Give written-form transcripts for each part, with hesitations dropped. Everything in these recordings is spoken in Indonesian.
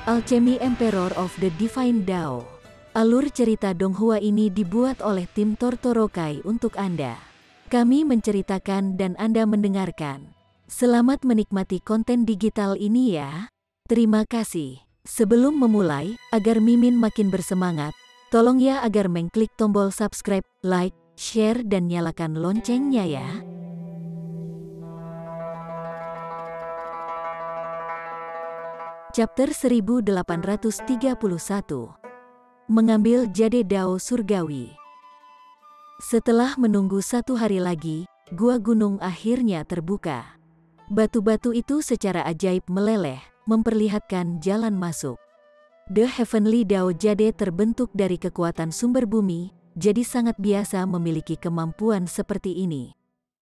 Alchemy Emperor of the Divine Dao. Alur cerita Donghua ini dibuat oleh tim Tortorokai untuk Anda. Kami menceritakan dan Anda mendengarkan. Selamat menikmati konten digital ini ya. Terima kasih. Sebelum memulai, agar Mimin makin bersemangat, tolong ya agar mengklik tombol subscribe, like, share dan nyalakan loncengnya ya. Chapter 1831. Mengambil Jade Dao Surgawi. Setelah menunggu 1 hari lagi, gua gunung akhirnya terbuka. Batu-batu itu secara ajaib meleleh, memperlihatkan jalan masuk. The Heavenly Dao Jade terbentuk dari kekuatan sumber bumi, jadi sangat biasa memiliki kemampuan seperti ini.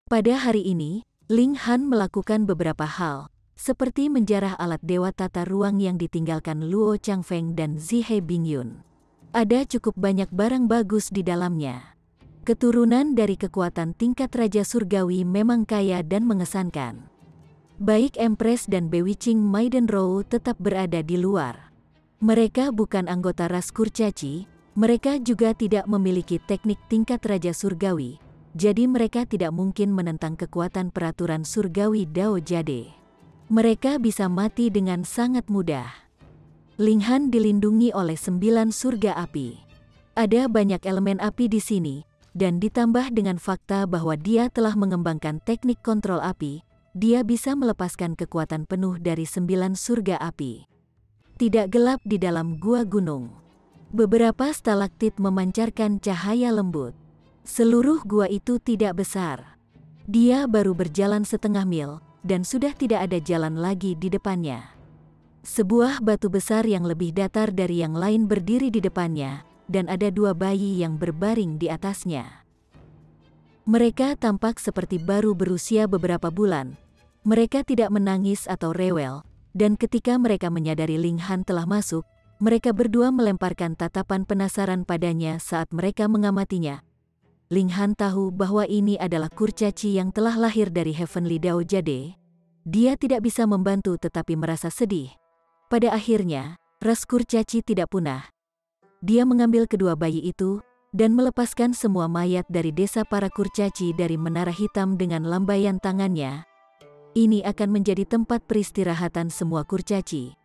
Pada hari ini, Ling Han melakukan beberapa hal, seperti menjarah alat dewa tata ruang yang ditinggalkan Luo Changfeng dan Zihe Bingyun. Ada cukup banyak barang bagus di dalamnya. Keturunan dari kekuatan tingkat Raja Surgawi memang kaya dan mengesankan. Baik Empress dan Bewitching Maiden Row tetap berada di luar. Mereka bukan anggota ras kurcaci, mereka juga tidak memiliki teknik tingkat Raja Surgawi, jadi mereka tidak mungkin menentang kekuatan peraturan Surgawi Dao Jade. Mereka bisa mati dengan sangat mudah. Ling Han dilindungi oleh 9 surga api. Ada banyak elemen api di sini, dan ditambah dengan fakta bahwa dia telah mengembangkan teknik kontrol api, dia bisa melepaskan kekuatan penuh dari 9 surga api. Tidak gelap di dalam gua gunung. Beberapa stalaktit memancarkan cahaya lembut. Seluruh gua itu tidak besar. Dia baru berjalan setengah mil, dan sudah tidak ada jalan lagi di depannya. Sebuah batu besar yang lebih datar dari yang lain berdiri di depannya, dan ada 2 bayi yang berbaring di atasnya. Mereka tampak seperti baru berusia beberapa bulan. Mereka tidak menangis atau rewel, dan ketika mereka menyadari Ling Han telah masuk, mereka berdua melemparkan tatapan penasaran padanya saat mereka mengamatinya. Ling Han tahu bahwa ini adalah kurcaci yang telah lahir dari Heavenly Dao Jade. Dia tidak bisa membantu tetapi merasa sedih. Pada akhirnya, ras kurcaci tidak punah. Dia mengambil kedua bayi itu, dan melepaskan semua mayat dari desa para kurcaci dari menara hitam dengan lambaian tangannya. Ini akan menjadi tempat peristirahatan semua kurcaci.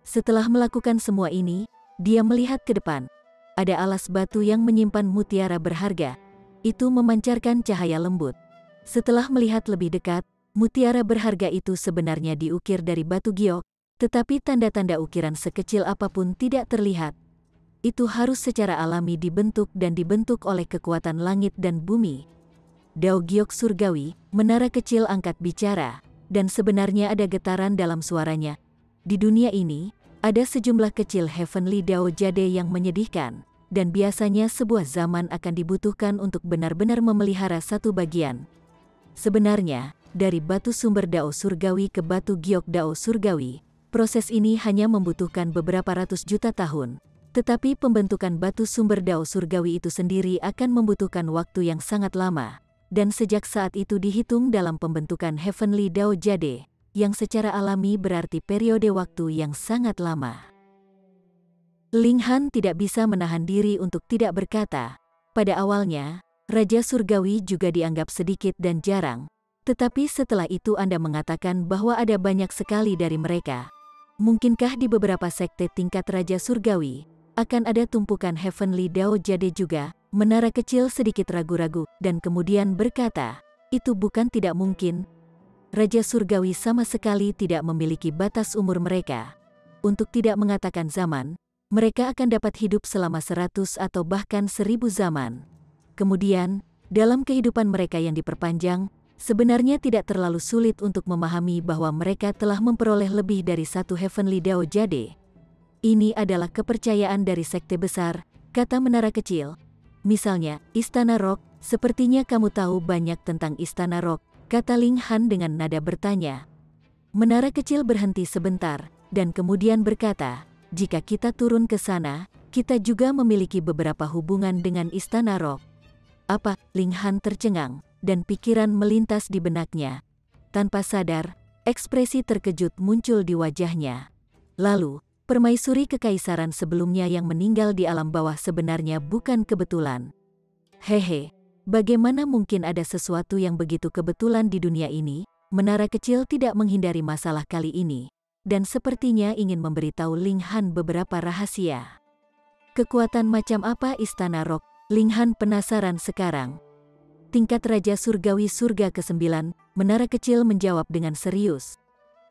Setelah melakukan semua ini, dia melihat ke depan. Ada alas batu yang menyimpan mutiara berharga. Itu memancarkan cahaya lembut. Setelah melihat lebih dekat, mutiara berharga itu sebenarnya diukir dari batu giok, tetapi tanda-tanda ukiran sekecil apapun tidak terlihat. Itu harus secara alami dibentuk dan dibentuk oleh kekuatan langit dan bumi. Dao giok surgawi, menara kecil angkat bicara, dan sebenarnya ada getaran dalam suaranya. Di dunia ini, ada sejumlah kecil Heavenly Dao Jade yang menyedihkan. Dan biasanya sebuah zaman akan dibutuhkan untuk benar-benar memelihara satu bagian. Sebenarnya, dari batu sumber Dao Surgawi ke batu giok Dao Surgawi, proses ini hanya membutuhkan beberapa ratus juta tahun. Tetapi pembentukan batu sumber Dao Surgawi itu sendiri akan membutuhkan waktu yang sangat lama. Dan sejak saat itu dihitung dalam pembentukan Heavenly Dao Jade, yang secara alami berarti periode waktu yang sangat lama. Ling Han tidak bisa menahan diri untuk tidak berkata. Pada awalnya, Raja Surgawi juga dianggap sedikit dan jarang. Tetapi setelah itu Anda mengatakan bahwa ada banyak sekali dari mereka. Mungkinkah di beberapa sekte tingkat Raja Surgawi, akan ada tumpukan Heavenly Dao Jade juga? Menara kecil sedikit ragu-ragu, dan kemudian berkata, itu bukan tidak mungkin. Raja Surgawi sama sekali tidak memiliki batas umur mereka. Untuk tidak mengatakan zaman, mereka akan dapat hidup selama 100 atau bahkan 1000 zaman. Kemudian, dalam kehidupan mereka yang diperpanjang, sebenarnya tidak terlalu sulit untuk memahami bahwa mereka telah memperoleh lebih dari 1 Heavenly Dao Jade. Ini adalah kepercayaan dari sekte besar, kata menara kecil. Misalnya, Istana Rock, sepertinya kamu tahu banyak tentang Istana Rock, kata Ling Han dengan nada bertanya. Menara kecil berhenti sebentar, dan kemudian berkata, jika kita turun ke sana, kita juga memiliki beberapa hubungan dengan Istana Rock. Apa? Ling Han tercengang, dan pikiran melintas di benaknya. Tanpa sadar, ekspresi terkejut muncul di wajahnya. Lalu, Permaisuri kekaisaran sebelumnya yang meninggal di alam bawah sebenarnya bukan kebetulan. Hehe, bagaimana mungkin ada sesuatu yang begitu kebetulan di dunia ini? Menara kecil tidak menghindari masalah kali ini, dan sepertinya ingin memberitahu Ling Han beberapa rahasia. Kekuatan macam apa Istana Rock? Ling Han penasaran sekarang. Tingkat Raja Surgawi Surga ke-9, menara kecil menjawab dengan serius.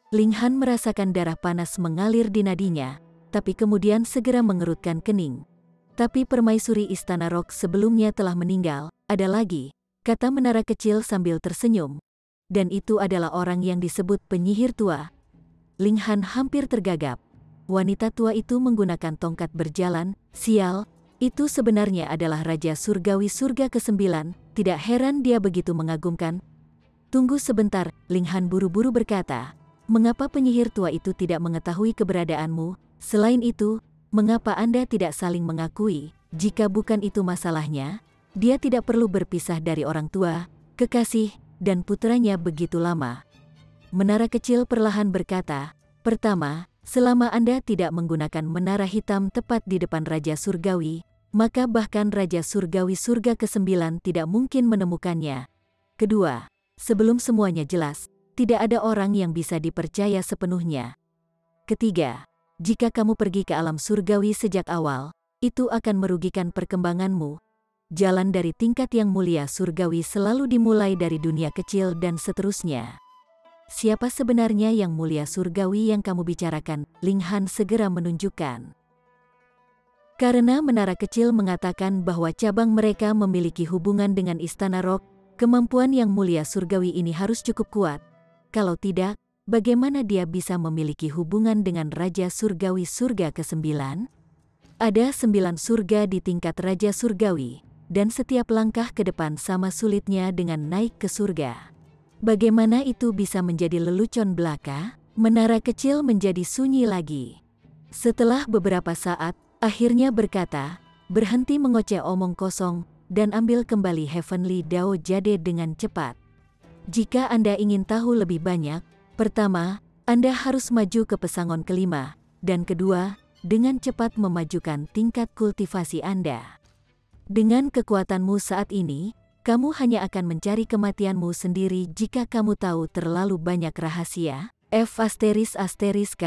Ling Han merasakan darah panas mengalir di nadinya, tapi kemudian segera mengerutkan kening. Tapi permaisuri Istana Rock sebelumnya telah meninggal, ada lagi, kata menara kecil sambil tersenyum. Dan itu adalah orang yang disebut penyihir tua. Ling Han hampir tergagap. Wanita tua itu menggunakan tongkat berjalan, sial, itu sebenarnya adalah Raja Surgawi Surga ke-9, tidak heran dia begitu mengagumkan. Tunggu sebentar, Ling Han buru-buru berkata. Mengapa penyihir tua itu tidak mengetahui keberadaanmu? Selain itu, mengapa Anda tidak saling mengakui? Jika bukan itu masalahnya, dia tidak perlu berpisah dari orang tua, kekasih, dan putranya begitu lama. Menara kecil perlahan berkata, pertama, selama Anda tidak menggunakan menara hitam tepat di depan Raja Surgawi, maka bahkan Raja Surgawi Surga ke-9 tidak mungkin menemukannya. Kedua, sebelum semuanya jelas, tidak ada orang yang bisa dipercaya sepenuhnya. Ketiga, jika kamu pergi ke alam surgawi sejak awal, itu akan merugikan perkembanganmu. Jalan dari tingkat yang mulia surgawi selalu dimulai dari dunia kecil dan seterusnya. Siapa sebenarnya yang mulia surgawi yang kamu bicarakan? Ling Han segera menunjukkan. Karena menara kecil mengatakan bahwa cabang mereka memiliki hubungan dengan Istana Rock, kemampuan yang mulia surgawi ini harus cukup kuat. Kalau tidak, bagaimana dia bisa memiliki hubungan dengan Raja Surgawi Surga ke-9? Ada 9 surga di tingkat Raja Surgawi, dan setiap langkah ke depan sama sulitnya dengan naik ke surga. Bagaimana itu bisa menjadi lelucon belaka? Menara kecil menjadi sunyi lagi. Setelah beberapa saat, akhirnya berkata, berhenti mengoceh omong kosong, dan ambil kembali Heavenly Dao Jade dengan cepat. Jika Anda ingin tahu lebih banyak, pertama, Anda harus maju ke pesangon kelima, dan kedua, dengan cepat memajukan tingkat kultivasi Anda. Dengan kekuatanmu saat ini, kamu hanya akan mencari kematianmu sendiri jika kamu tahu terlalu banyak rahasia. K,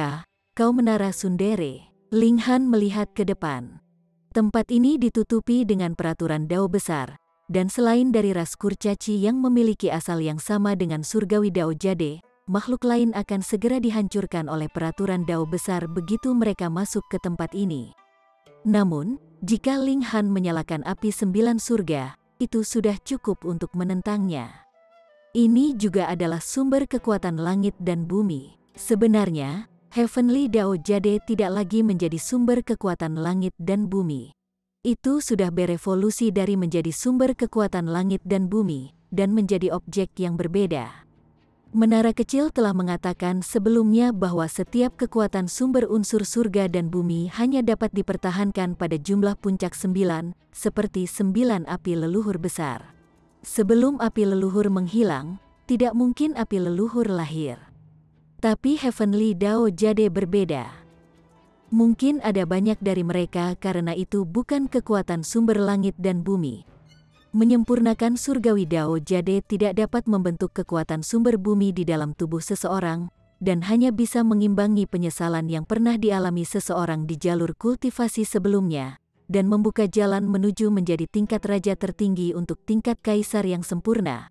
kau menara Sundere. Ling Han melihat ke depan. Tempat ini ditutupi dengan peraturan Dao besar. Dan selain dari ras kurcaci yang memiliki asal yang sama dengan surgawi Dao Jade, makhluk lain akan segera dihancurkan oleh peraturan Dao besar begitu mereka masuk ke tempat ini. Namun, jika Ling Han menyalakan api 9 surga, itu sudah cukup untuk menentangnya. Ini juga adalah sumber kekuatan langit dan bumi. Sebenarnya, Heavenly Dao Jade tidak lagi menjadi sumber kekuatan langit dan bumi. Itu sudah berevolusi dari menjadi sumber kekuatan langit dan bumi, dan menjadi objek yang berbeda. Menara kecil telah mengatakan sebelumnya bahwa setiap kekuatan sumber unsur surga dan bumi hanya dapat dipertahankan pada jumlah puncak 9, seperti 9 api leluhur besar. Sebelum api leluhur menghilang, tidak mungkin api leluhur lahir. Tapi Heavenly Dao Jade berbeda. Mungkin ada banyak dari mereka karena itu bukan kekuatan sumber langit dan bumi. Menyempurnakan surgawi Dao Jade tidak dapat membentuk kekuatan sumber bumi di dalam tubuh seseorang, dan hanya bisa mengimbangi penyesalan yang pernah dialami seseorang di jalur kultivasi sebelumnya, dan membuka jalan menuju menjadi tingkat raja tertinggi untuk tingkat kaisar yang sempurna.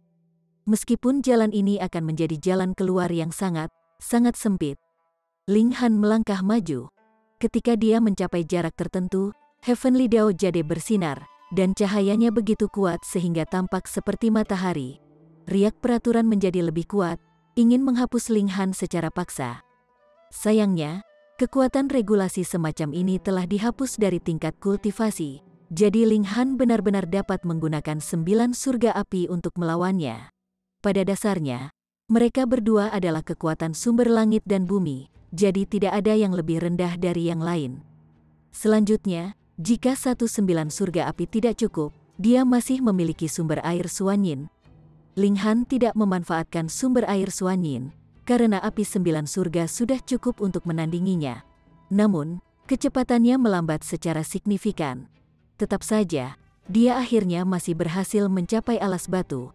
Meskipun jalan ini akan menjadi jalan keluar yang sangat sempit. Ling Han melangkah maju. Ketika dia mencapai jarak tertentu, Heavenly Dao Jade bersinar, dan cahayanya begitu kuat sehingga tampak seperti matahari. Riak peraturan menjadi lebih kuat, ingin menghapus Ling Han secara paksa. Sayangnya, kekuatan regulasi semacam ini telah dihapus dari tingkat kultivasi, jadi Ling Han benar-benar dapat menggunakan 9 surga api untuk melawannya. Pada dasarnya, mereka berdua adalah kekuatan sumber langit dan bumi, jadi tidak ada yang lebih rendah dari yang lain. Selanjutnya, jika 9 surga api tidak cukup, dia masih memiliki sumber air Suanyin. Ling Han tidak memanfaatkan sumber air Suanyin, karena api 9 surga sudah cukup untuk menandinginya. Namun, kecepatannya melambat secara signifikan. Tetap saja, dia akhirnya masih berhasil mencapai alas batu.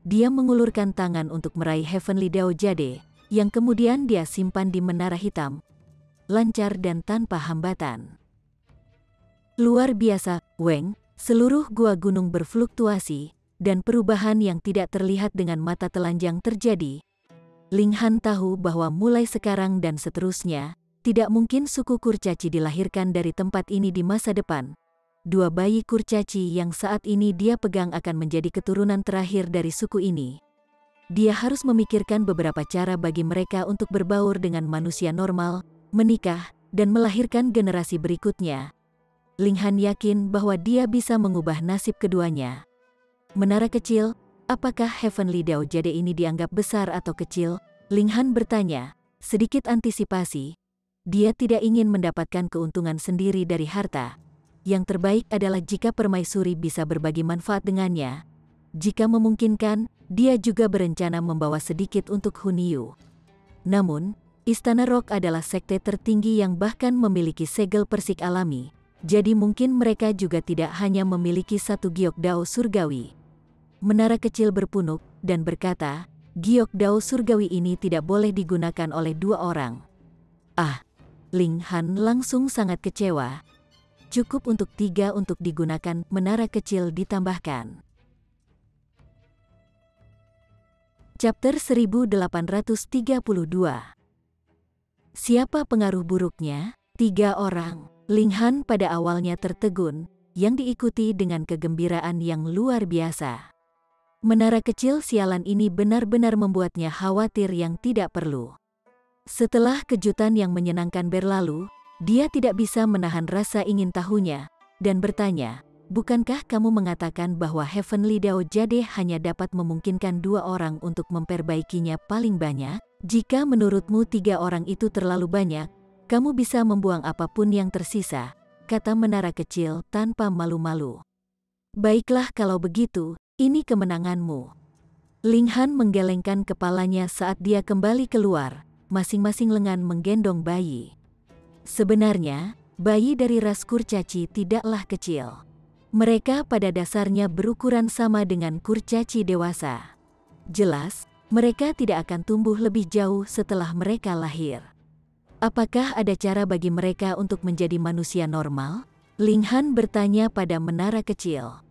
Dia mengulurkan tangan untuk meraih Heavenly Dao Jade, yang kemudian dia simpan di menara hitam, lancar dan tanpa hambatan. Luar biasa, Weng, seluruh gua gunung berfluktuasi, dan perubahan yang tidak terlihat dengan mata telanjang terjadi. Ling Han tahu bahwa mulai sekarang dan seterusnya, tidak mungkin suku kurcaci dilahirkan dari tempat ini di masa depan. Dua bayi kurcaci yang saat ini dia pegang akan menjadi keturunan terakhir dari suku ini. Dia harus memikirkan beberapa cara bagi mereka untuk berbaur dengan manusia normal, menikah, dan melahirkan generasi berikutnya. Ling Han yakin bahwa dia bisa mengubah nasib keduanya. Menara kecil, apakah Heavenly Dao Jade ini dianggap besar atau kecil? Ling Han bertanya, sedikit antisipasi. Dia tidak ingin mendapatkan keuntungan sendiri dari harta. Yang terbaik adalah jika permaisuri bisa berbagi manfaat dengannya. Jika memungkinkan, dia juga berencana membawa sedikit untuk Hunyu. Namun, Istana Rock adalah sekte tertinggi yang bahkan memiliki segel persik alami. Jadi mungkin mereka juga tidak hanya memiliki satu giok dao surgawi. Menara kecil berpunuk dan berkata, giok dao surgawi ini tidak boleh digunakan oleh dua orang. Ah, Ling Han langsung sangat kecewa. Cukup untuk 3 untuk digunakan, menara kecil ditambahkan. Chapter 1832. Siapa pengaruh buruknya? 3 orang. Ling Han pada awalnya tertegun, yang diikuti dengan kegembiraan yang luar biasa. Menara kecil sialan ini benar-benar membuatnya khawatir yang tidak perlu. Setelah kejutan yang menyenangkan berlalu, dia tidak bisa menahan rasa ingin tahunya, dan bertanya, bukankah kamu mengatakan bahwa Heavenly Dao Jade hanya dapat memungkinkan 2 orang untuk memperbaikinya paling banyak? Jika menurutmu 3 orang itu terlalu banyak, kamu bisa membuang apapun yang tersisa, kata menara kecil tanpa malu-malu. Baiklah kalau begitu, ini kemenanganmu. Ling Han menggelengkan kepalanya saat dia kembali keluar, masing-masing lengan menggendong bayi. Sebenarnya, bayi dari ras kurcaci tidaklah kecil. Mereka pada dasarnya berukuran sama dengan kurcaci dewasa. Jelas, mereka tidak akan tumbuh lebih jauh setelah mereka lahir. Apakah ada cara bagi mereka untuk menjadi manusia normal? Ling Han bertanya pada menara kecil.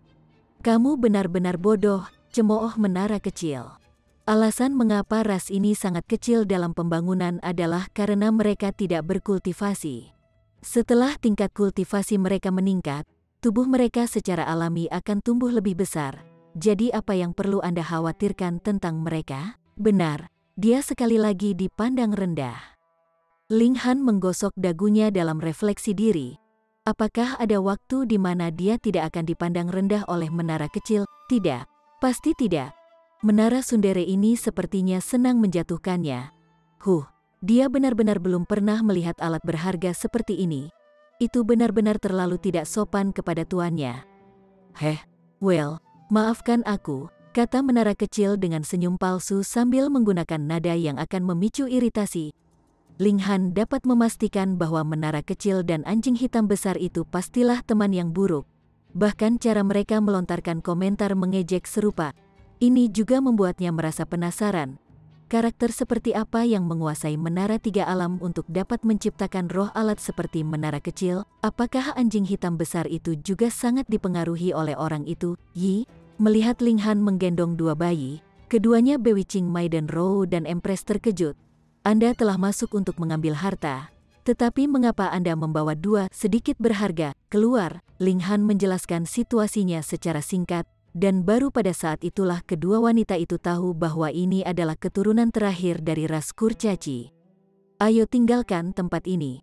Kamu benar-benar bodoh, cemooh menara kecil. Alasan mengapa ras ini sangat kecil dalam pembangunan adalah karena mereka tidak berkultivasi. Setelah tingkat kultivasi mereka meningkat, tubuh mereka secara alami akan tumbuh lebih besar. Jadi apa yang perlu Anda khawatirkan tentang mereka? Benar, dia sekali lagi dipandang rendah. Ling Han menggosok dagunya dalam refleksi diri. Apakah ada waktu di mana dia tidak akan dipandang rendah oleh menara kecil? Tidak, pasti tidak. Menara Sundere ini sepertinya senang menjatuhkannya. Dia benar-benar belum pernah melihat alat berharga seperti ini. Itu benar-benar terlalu tidak sopan kepada tuannya. Maafkan aku, kata menara kecil dengan senyum palsu sambil menggunakan nada yang akan memicu iritasi. Ling Han dapat memastikan bahwa menara kecil dan anjing hitam besar itu pastilah teman yang buruk. Bahkan cara mereka melontarkan komentar mengejek serupa. Ini juga membuatnya merasa penasaran. Karakter seperti apa yang menguasai menara 3 alam untuk dapat menciptakan roh alat seperti menara kecil? Apakah anjing hitam besar itu juga sangat dipengaruhi oleh orang itu? Melihat Ling Han menggendong 2 bayi, keduanya Bewitching Maiden Rou dan Empress terkejut. Anda telah masuk untuk mengambil harta, tetapi mengapa Anda membawa 2 sedikit berharga keluar? Ling Han menjelaskan situasinya secara singkat, dan baru pada saat itulah kedua wanita itu tahu bahwa ini adalah keturunan terakhir dari ras kurcaci. Ayo tinggalkan tempat ini.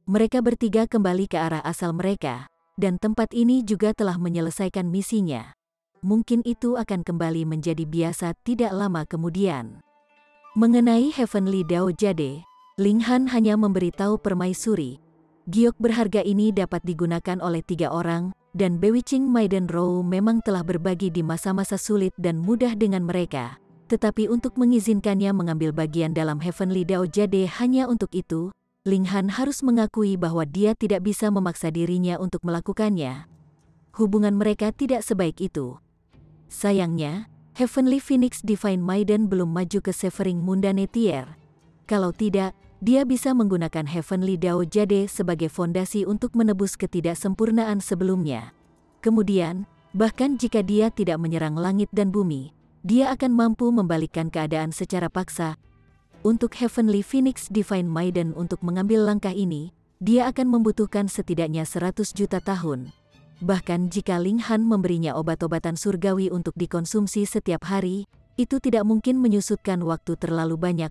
Mereka bertiga kembali ke arah asal mereka, dan tempat ini juga telah menyelesaikan misinya. Mungkin itu akan kembali menjadi biasa tidak lama kemudian. Mengenai Heavenly Dao Jade, Ling Han hanya memberitahu permaisuri, giok berharga ini dapat digunakan oleh 3 orang, dan Bewitching Maiden Rou memang telah berbagi di masa-masa sulit dan mudah dengan mereka. Tetapi untuk mengizinkannya mengambil bagian dalam Heavenly Dao Jade hanya untuk itu, Ling Han harus mengakui bahwa dia tidak bisa memaksa dirinya untuk melakukannya. Hubungan mereka tidak sebaik itu. Sayangnya, Heavenly Phoenix Divine Maiden belum maju ke Severing Mundane Tier. Kalau tidak, dia bisa menggunakan Heavenly Dao Jade sebagai fondasi untuk menebus ketidaksempurnaan sebelumnya. Kemudian, bahkan jika dia tidak menyerang langit dan bumi, dia akan mampu membalikkan keadaan secara paksa. Untuk Heavenly Phoenix Divine Maiden untuk mengambil langkah ini, dia akan membutuhkan setidaknya 100 juta tahun. Bahkan jika Ling Han memberinya obat-obatan surgawi untuk dikonsumsi setiap hari, itu tidak mungkin menyusutkan waktu terlalu banyak.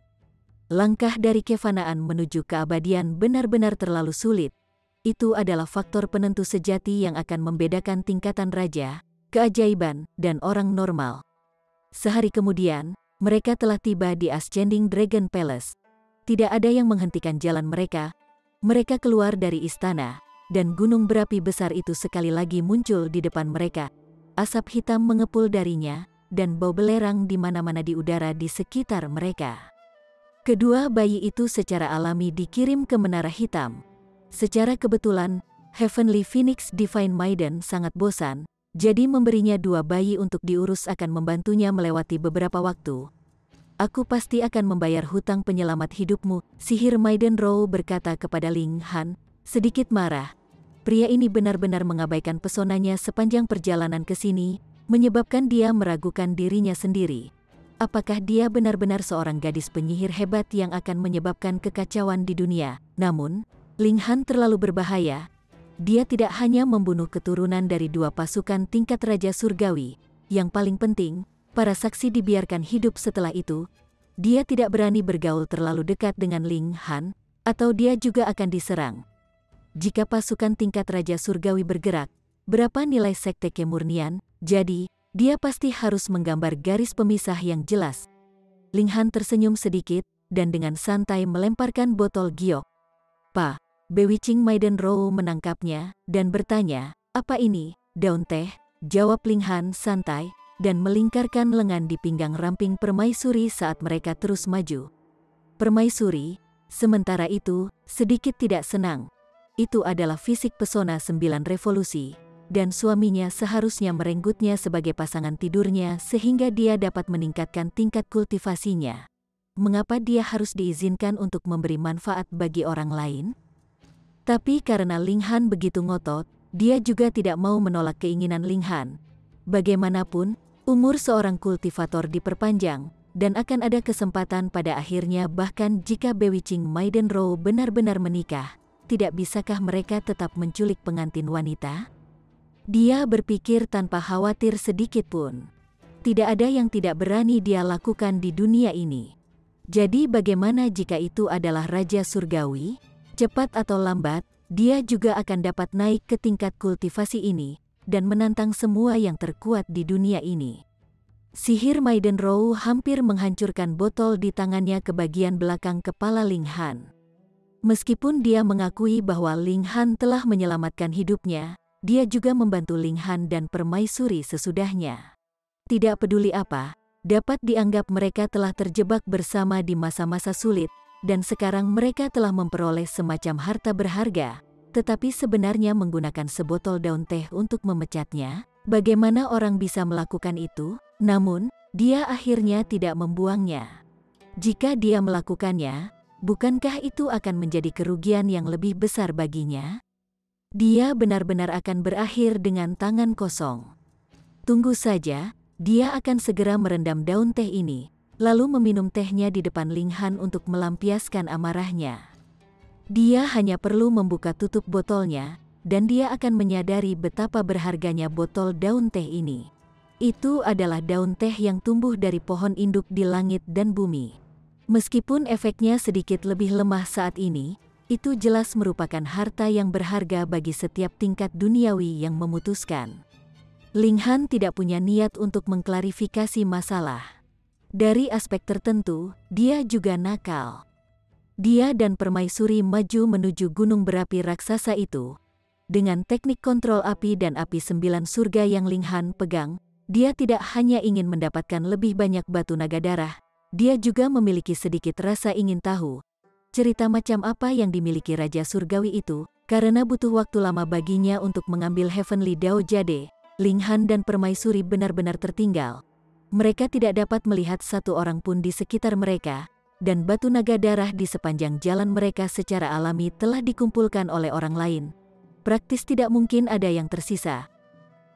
Langkah dari kefanaan menuju keabadian benar-benar terlalu sulit. Itu adalah faktor penentu sejati yang akan membedakan tingkatan raja, keajaiban, dan orang normal. Sehari kemudian, mereka telah tiba di Ascending Dragon Palace. Tidak ada yang menghentikan jalan mereka. Mereka keluar dari istana, dan gunung berapi besar itu sekali lagi muncul di depan mereka. Asap hitam mengepul darinya, dan bau belerang di mana-mana di udara di sekitar mereka. Kedua bayi itu secara alami dikirim ke Menara Hitam. Secara kebetulan, Heavenly Phoenix Divine Maiden sangat bosan, jadi memberinya 2 bayi untuk diurus akan membantunya melewati beberapa waktu. Aku pasti akan membayar hutang penyelamat hidupmu, sihir Maiden Row berkata kepada Ling Han, sedikit marah. Pria ini benar-benar mengabaikan pesonanya sepanjang perjalanan ke sini, menyebabkan dia meragukan dirinya sendiri. Apakah dia benar-benar seorang gadis penyihir hebat yang akan menyebabkan kekacauan di dunia? Namun, Ling Han terlalu berbahaya. Dia tidak hanya membunuh keturunan dari 2 pasukan tingkat Raja Surgawi. Yang paling penting, para saksi dibiarkan hidup setelah itu. Dia tidak berani bergaul terlalu dekat dengan Ling Han, atau dia juga akan diserang. Jika pasukan tingkat Raja Surgawi bergerak, berapa nilai sekte kemurnian? Jadi, dia pasti harus menggambar garis pemisah yang jelas. Ling Han tersenyum sedikit, dan dengan santai melemparkan botol giok. "Pa." Bewitching Maiden Row menangkapnya, dan bertanya, "Apa ini, daun teh?" Jawab Ling Han santai, dan melingkarkan lengan di pinggang ramping permaisuri saat mereka terus maju. Permaisuri, sementara itu, sedikit tidak senang. Itu adalah fisik pesona 9 revolusi, dan suaminya seharusnya merenggutnya sebagai pasangan tidurnya sehingga dia dapat meningkatkan tingkat kultivasinya. Mengapa dia harus diizinkan untuk memberi manfaat bagi orang lain? Tapi karena Ling Han begitu ngotot, dia juga tidak mau menolak keinginan Ling Han. Bagaimanapun, umur seorang kultivator diperpanjang, dan akan ada kesempatan pada akhirnya bahkan jika Bewitching Maiden Row benar-benar menikah, tidak bisakah mereka tetap menculik pengantin wanita? Dia berpikir tanpa khawatir sedikit pun. Tidak ada yang tidak berani dia lakukan di dunia ini. Jadi bagaimana jika itu adalah Raja Surgawi? Cepat atau lambat, dia juga akan dapat naik ke tingkat kultivasi ini, dan menantang semua yang terkuat di dunia ini. Sihir Maiden Row hampir menghancurkan botol di tangannya ke bagian belakang kepala Ling Han. Meskipun dia mengakui bahwa Ling Han telah menyelamatkan hidupnya, dia juga membantu Ling Han dan permaisuri sesudahnya. Tidak peduli apa, dapat dianggap mereka telah terjebak bersama di masa-masa sulit, dan sekarang mereka telah memperoleh semacam harta berharga, tetapi sebenarnya menggunakan sebotol daun teh untuk memecatnya. Bagaimana orang bisa melakukan itu? Namun, dia akhirnya tidak membuangnya. Jika dia melakukannya, bukankah itu akan menjadi kerugian yang lebih besar baginya? Dia benar-benar akan berakhir dengan tangan kosong. Tunggu saja, dia akan segera merendam daun teh ini, lalu meminum tehnya di depan Ling Han untuk melampiaskan amarahnya. Dia hanya perlu membuka tutup botolnya, dan dia akan menyadari betapa berharganya botol daun teh ini. Itu adalah daun teh yang tumbuh dari pohon induk di langit dan bumi. Meskipun efeknya sedikit lebih lemah saat ini, itu jelas merupakan harta yang berharga bagi setiap tingkat duniawi yang memutuskan. Ling Han tidak punya niat untuk mengklarifikasi masalah. Dari aspek tertentu, dia juga nakal. Dia dan permaisuri maju menuju gunung berapi raksasa itu. Dengan teknik kontrol api dan api 9 surga yang Ling Han pegang, dia tidak hanya ingin mendapatkan lebih banyak batu naga darah, dia juga memiliki sedikit rasa ingin tahu. cerita macam apa yang dimiliki Raja Surgawi itu, karena butuh waktu lama baginya untuk mengambil Heavenly Dao Jade, Ling Han dan Permaisuri benar-benar tertinggal. Mereka tidak dapat melihat satu orang pun di sekitar mereka, dan batu naga darah di sepanjang jalan mereka secara alami telah dikumpulkan oleh orang lain. Praktis tidak mungkin ada yang tersisa.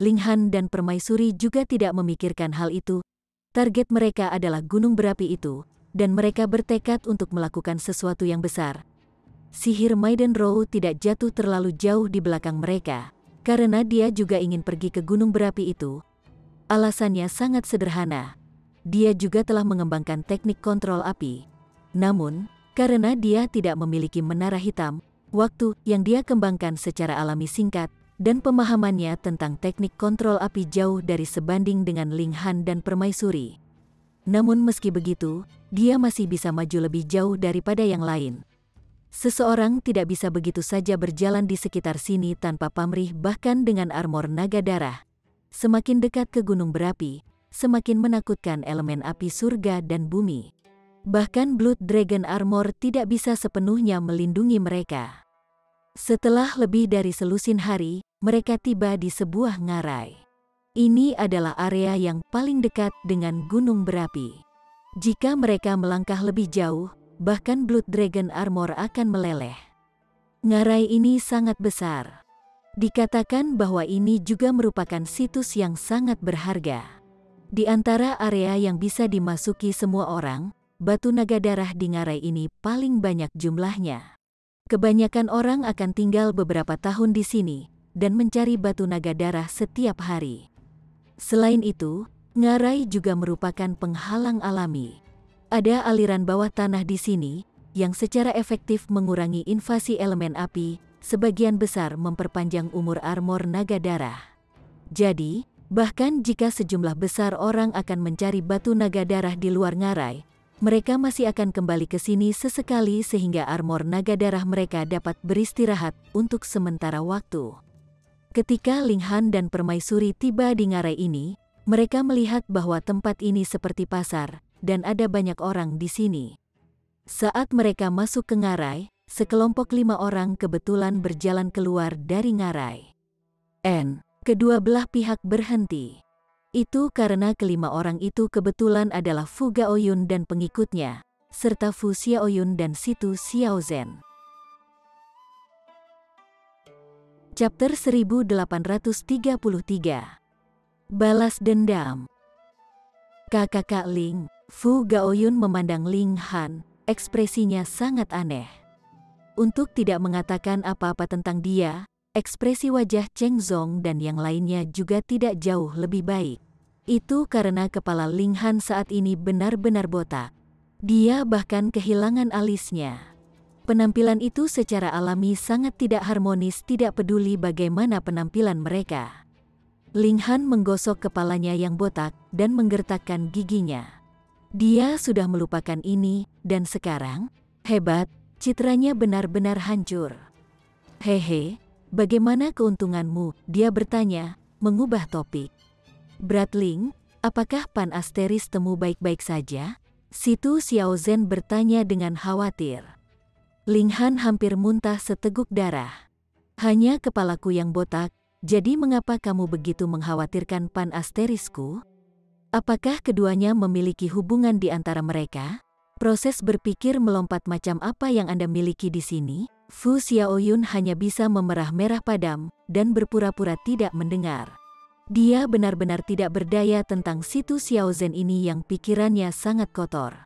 Ling Han dan Permaisuri juga tidak memikirkan hal itu. Target mereka adalah gunung berapi itu, dan mereka bertekad untuk melakukan sesuatu yang besar. Sihir Maiden Row tidak jatuh terlalu jauh di belakang mereka, karena dia juga ingin pergi ke gunung berapi itu. Alasannya sangat sederhana. Dia juga telah mengembangkan teknik kontrol api. Namun, karena dia tidak memiliki menara hitam, waktu yang dia kembangkan secara alami singkat, dan pemahamannya tentang teknik kontrol api jauh dari sebanding dengan Ling Han dan Permaisuri. Namun meski begitu, dia masih bisa maju lebih jauh daripada yang lain. Seseorang tidak bisa begitu saja berjalan di sekitar sini tanpa pamrih bahkan dengan armor naga darah. Semakin dekat ke gunung berapi, semakin menakutkan elemen api surga dan bumi. Bahkan Blood Dragon Armor tidak bisa sepenuhnya melindungi mereka. Setelah lebih dari selusin hari, mereka tiba di sebuah ngarai. Ini adalah area yang paling dekat dengan gunung berapi. Jika mereka melangkah lebih jauh, bahkan Blood Dragon Armor akan meleleh. Ngarai ini sangat besar. Dikatakan bahwa ini juga merupakan situs yang sangat berharga. Di antara area yang bisa dimasuki semua orang, batu naga darah di ngarai ini paling banyak jumlahnya. Kebanyakan orang akan tinggal beberapa tahun di sini dan mencari batu naga darah setiap hari. Selain itu, ngarai juga merupakan penghalang alami. Ada aliran bawah tanah di sini yang secara efektif mengurangi invasi elemen api, sebagian besar memperpanjang umur armor naga darah. Jadi, bahkan jika sejumlah besar orang akan mencari batu naga darah di luar ngarai, mereka masih akan kembali ke sini sesekali sehingga armor naga darah mereka dapat beristirahat untuk sementara waktu. Ketika Ling Han dan Permaisuri tiba di ngarai ini, mereka melihat bahwa tempat ini seperti pasar, dan ada banyak orang di sini. Saat mereka masuk ke ngarai, sekelompok 5 orang kebetulan berjalan keluar dari ngarai. Kedua belah pihak berhenti. Itu karena kelima orang itu kebetulan adalah Fu Gaoyun dan pengikutnya, serta Fu Xiaoyun dan Situ Xiaozhen. Chapter 1833. Balas dendam. Kakak Ling, Fu Gaoyun memandang Ling Han, ekspresinya sangat aneh. Untuk tidak mengatakan apa-apa tentang dia, ekspresi wajah Cheng Zong dan yang lainnya juga tidak jauh lebih baik. Itu karena kepala Ling Han saat ini benar-benar botak. Dia bahkan kehilangan alisnya. Penampilan itu secara alami sangat tidak harmonis, tidak peduli bagaimana penampilan mereka. Ling Han menggosok kepalanya yang botak dan menggertakkan giginya. Dia sudah melupakan ini, dan sekarang, hebat, citranya benar-benar hancur. Hehe, bagaimana keuntunganmu? Dia bertanya, mengubah topik. Bradling, apakah Pan Asteris temu baik-baik saja? Situ Xiaozhen bertanya dengan khawatir. Ling Han hampir muntah seteguk darah. Hanya kepalaku yang botak, jadi mengapa kamu begitu mengkhawatirkan Pan Asterisku? Apakah keduanya memiliki hubungan di antara mereka? Proses berpikir melompat macam apa yang Anda miliki di sini? Fu Xiaoyun hanya bisa memerah-merah padam dan berpura-pura tidak mendengar. Dia benar-benar tidak berdaya tentang Situ Xiaozhen ini yang pikirannya sangat kotor.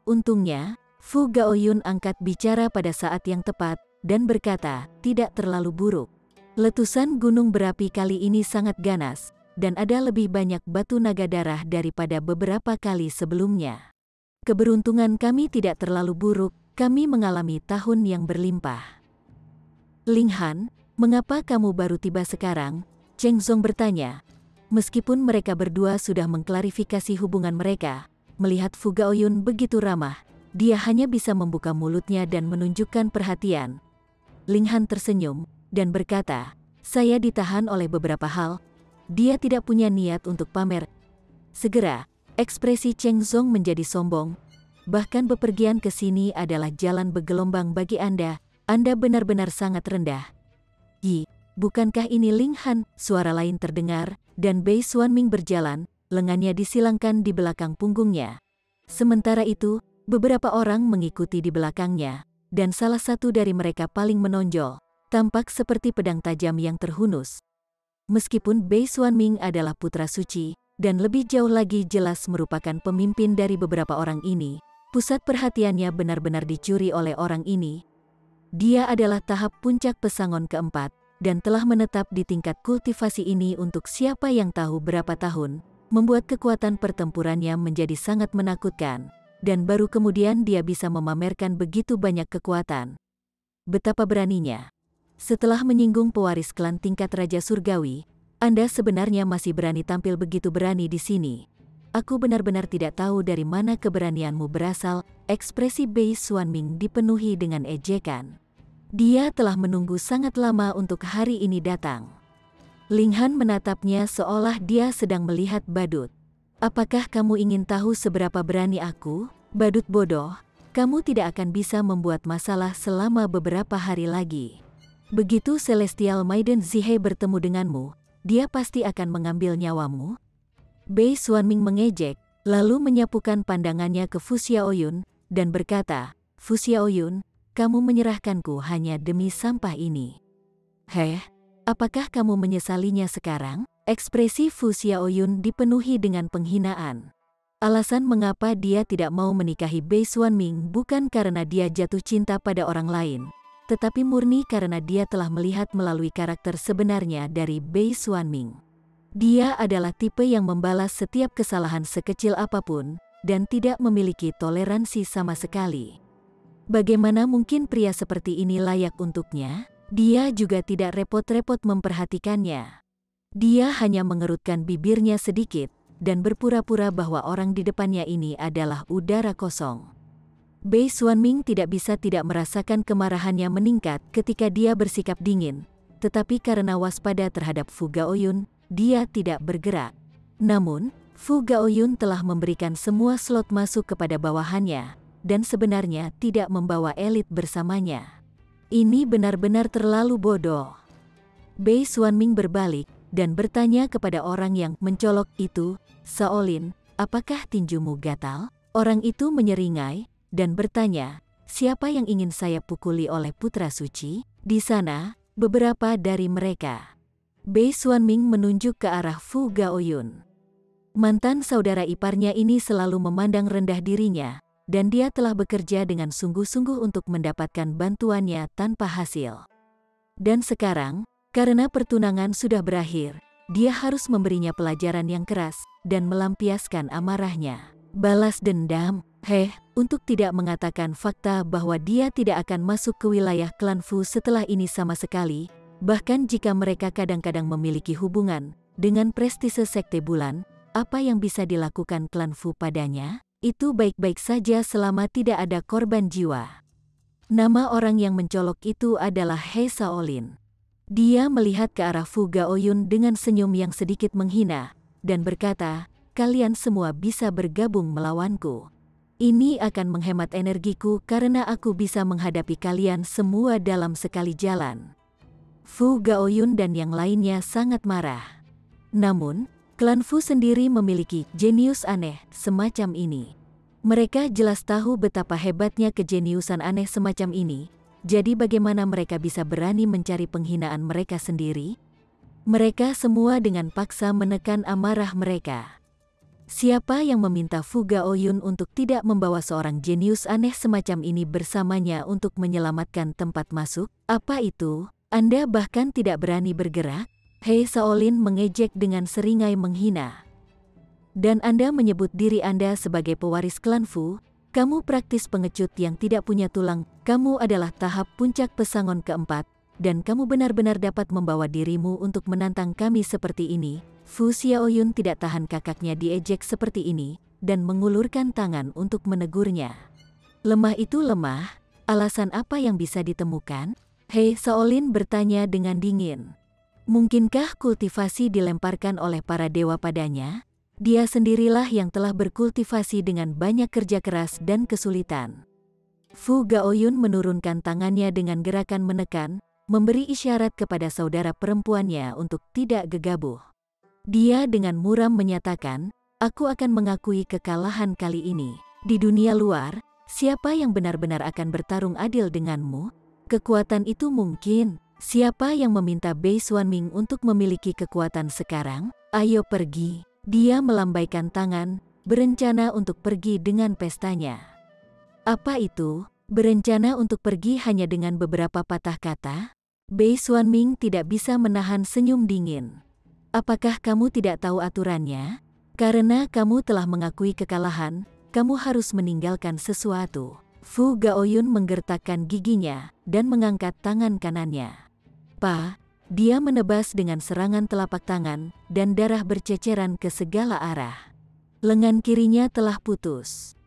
Untungnya, Fu Gaoyun angkat bicara pada saat yang tepat dan berkata, tidak terlalu buruk. Letusan gunung berapi kali ini sangat ganas, dan ada lebih banyak batu naga darah daripada beberapa kali sebelumnya. Keberuntungan kami tidak terlalu buruk, kami mengalami tahun yang berlimpah. Ling Han, mengapa kamu baru tiba sekarang? Cheng Zong bertanya. Meskipun mereka berdua sudah mengklarifikasi hubungan mereka, melihat Fu Gaoyun begitu ramah, dia hanya bisa membuka mulutnya dan menunjukkan perhatian. Ling Han tersenyum dan berkata, saya ditahan oleh beberapa hal. Dia tidak punya niat untuk pamer. Segera, ekspresi Cheng Zong menjadi sombong. bahkan bepergian ke sini adalah jalan bergelombang bagi Anda benar-benar sangat rendah. Yi, bukankah ini Ling Han? Suara lain terdengar, dan Bei Xuanming berjalan, lengannya disilangkan di belakang punggungnya. Sementara itu, beberapa orang mengikuti di belakangnya, dan salah satu dari mereka paling menonjol, tampak seperti pedang tajam yang terhunus. Meskipun Bei Xuanming adalah putra suci, dan lebih jauh lagi jelas merupakan pemimpin dari beberapa orang ini, pusat perhatiannya benar-benar dicuri oleh orang ini. Dia adalah tahap puncak pesangon keempat, dan telah menetap di tingkat kultivasi ini untuk siapa yang tahu berapa tahun, membuat kekuatan pertempurannya menjadi sangat menakutkan. Dan baru kemudian dia bisa memamerkan begitu banyak kekuatan. Betapa beraninya. Setelah menyinggung pewaris klan tingkat Raja Surgawi, Anda sebenarnya masih berani tampil begitu berani di sini. Aku benar-benar tidak tahu dari mana keberanianmu berasal. Ekspresi Bei Xuanming dipenuhi dengan ejekan. Dia telah menunggu sangat lama untuk hari ini datang. Ling Han menatapnya seolah dia sedang melihat badut. Apakah kamu ingin tahu seberapa berani aku? Badut bodoh, kamu tidak akan bisa membuat masalah selama beberapa hari lagi. Begitu Celestial Maiden Zihe bertemu denganmu, dia pasti akan mengambil nyawamu. Bei Xuanming mengejek, lalu menyapukan pandangannya ke Fu Xiaoyun, dan berkata, Fu Xiaoyun, kamu menyerahkanku hanya demi sampah ini. Heh, apakah kamu menyesalinya sekarang? Ekspresi Fu Xiaoyun dipenuhi dengan penghinaan. Alasan mengapa dia tidak mau menikahi Bei Xuanming bukan karena dia jatuh cinta pada orang lain, tetapi murni karena dia telah melihat melalui karakter sebenarnya dari Bei Xuanming. Dia adalah tipe yang membalas setiap kesalahan sekecil apapun, dan tidak memiliki toleransi sama sekali. Bagaimana mungkin pria seperti ini layak untuknya? Dia juga tidak repot-repot memperhatikannya. Dia hanya mengerutkan bibirnya sedikit, dan berpura-pura bahwa orang di depannya ini adalah udara kosong. Bei Xuanming tidak bisa tidak merasakan kemarahannya meningkat ketika dia bersikap dingin, tetapi karena waspada terhadap Fu Gaoyun, dia tidak bergerak. Namun, Fu Gaoyun telah memberikan semua slot masuk kepada bawahannya, dan sebenarnya tidak membawa elit bersamanya. Ini benar-benar terlalu bodoh. Bei Xuanming berbalik, dan bertanya kepada orang yang mencolok itu, Shaolin, apakah tinjumu gatal? Orang itu menyeringai, dan bertanya, siapa yang ingin saya pukuli oleh putra suci? Di sana, beberapa dari mereka. Bei Xuanming menunjuk ke arah Fu Gaoyun. Mantan saudara iparnya ini selalu memandang rendah dirinya, dan dia telah bekerja dengan sungguh-sungguh untuk mendapatkan bantuannya tanpa hasil. Dan sekarang, karena pertunangan sudah berakhir, dia harus memberinya pelajaran yang keras dan melampiaskan amarahnya. Balas dendam, untuk tidak mengatakan fakta bahwa dia tidak akan masuk ke wilayah klan Fu setelah ini sama sekali, bahkan jika mereka kadang-kadang memiliki hubungan dengan prestise sekte bulan, apa yang bisa dilakukan klan Fu padanya? Itu baik-baik saja selama tidak ada korban jiwa. Nama orang yang mencolok itu adalah He Shaolin. Dia melihat ke arah Fu Gaoyun dengan senyum yang sedikit menghina, dan berkata, kalian semua bisa bergabung melawanku. Ini akan menghemat energiku karena aku bisa menghadapi kalian semua dalam sekali jalan. Fu Gaoyun dan yang lainnya sangat marah. Namun, klan Fu sendiri memiliki jenius aneh semacam ini. Mereka jelas tahu betapa hebatnya kejeniusan aneh semacam ini. Jadi bagaimana mereka bisa berani mencari penghinaan mereka sendiri? Mereka semua dengan paksa menekan amarah mereka. Siapa yang meminta Fu Gaoyun untuk tidak membawa seorang jenius aneh semacam ini bersamanya untuk menyelamatkan tempat masuk? Apa itu? Anda bahkan tidak berani bergerak? He Shaolin mengejek dengan seringai menghina. Dan Anda menyebut diri Anda sebagai pewaris klan Fu? Kamu praktis pengecut yang tidak punya tulang. Kamu adalah tahap puncak pesangon keempat, dan kamu benar-benar dapat membawa dirimu untuk menantang kami seperti ini. Fu Xiaoyun tidak tahan kakaknya diejek seperti ini, dan mengulurkan tangan untuk menegurnya. Lemah itu lemah, alasan apa yang bisa ditemukan? He Shaolin bertanya dengan dingin. Mungkinkah kultivasi dilemparkan oleh para dewa padanya? Dia sendirilah yang telah berkultivasi dengan banyak kerja keras dan kesulitan. Fu Gaoyun menurunkan tangannya dengan gerakan menekan, memberi isyarat kepada saudara perempuannya untuk tidak gegabah. Dia dengan muram menyatakan, "Aku akan mengakui kekalahan kali ini. Di dunia luar, siapa yang benar-benar akan bertarung adil denganmu? Kekuatan itu mungkin. Siapa yang meminta Bei Xuanming untuk memiliki kekuatan sekarang? Ayo pergi." Dia melambaikan tangan, berencana untuk pergi dengan pestanya. Apa itu? Berencana untuk pergi hanya dengan beberapa patah kata? Bei Xuanming tidak bisa menahan senyum dingin. Apakah kamu tidak tahu aturannya? Karena kamu telah mengakui kekalahan, kamu harus meninggalkan sesuatu. Fu Gaoyun menggertakkan giginya dan mengangkat tangan kanannya. Dia menebas dengan serangan telapak tangan dan darah berceceran ke segala arah. Lengan kirinya telah putus.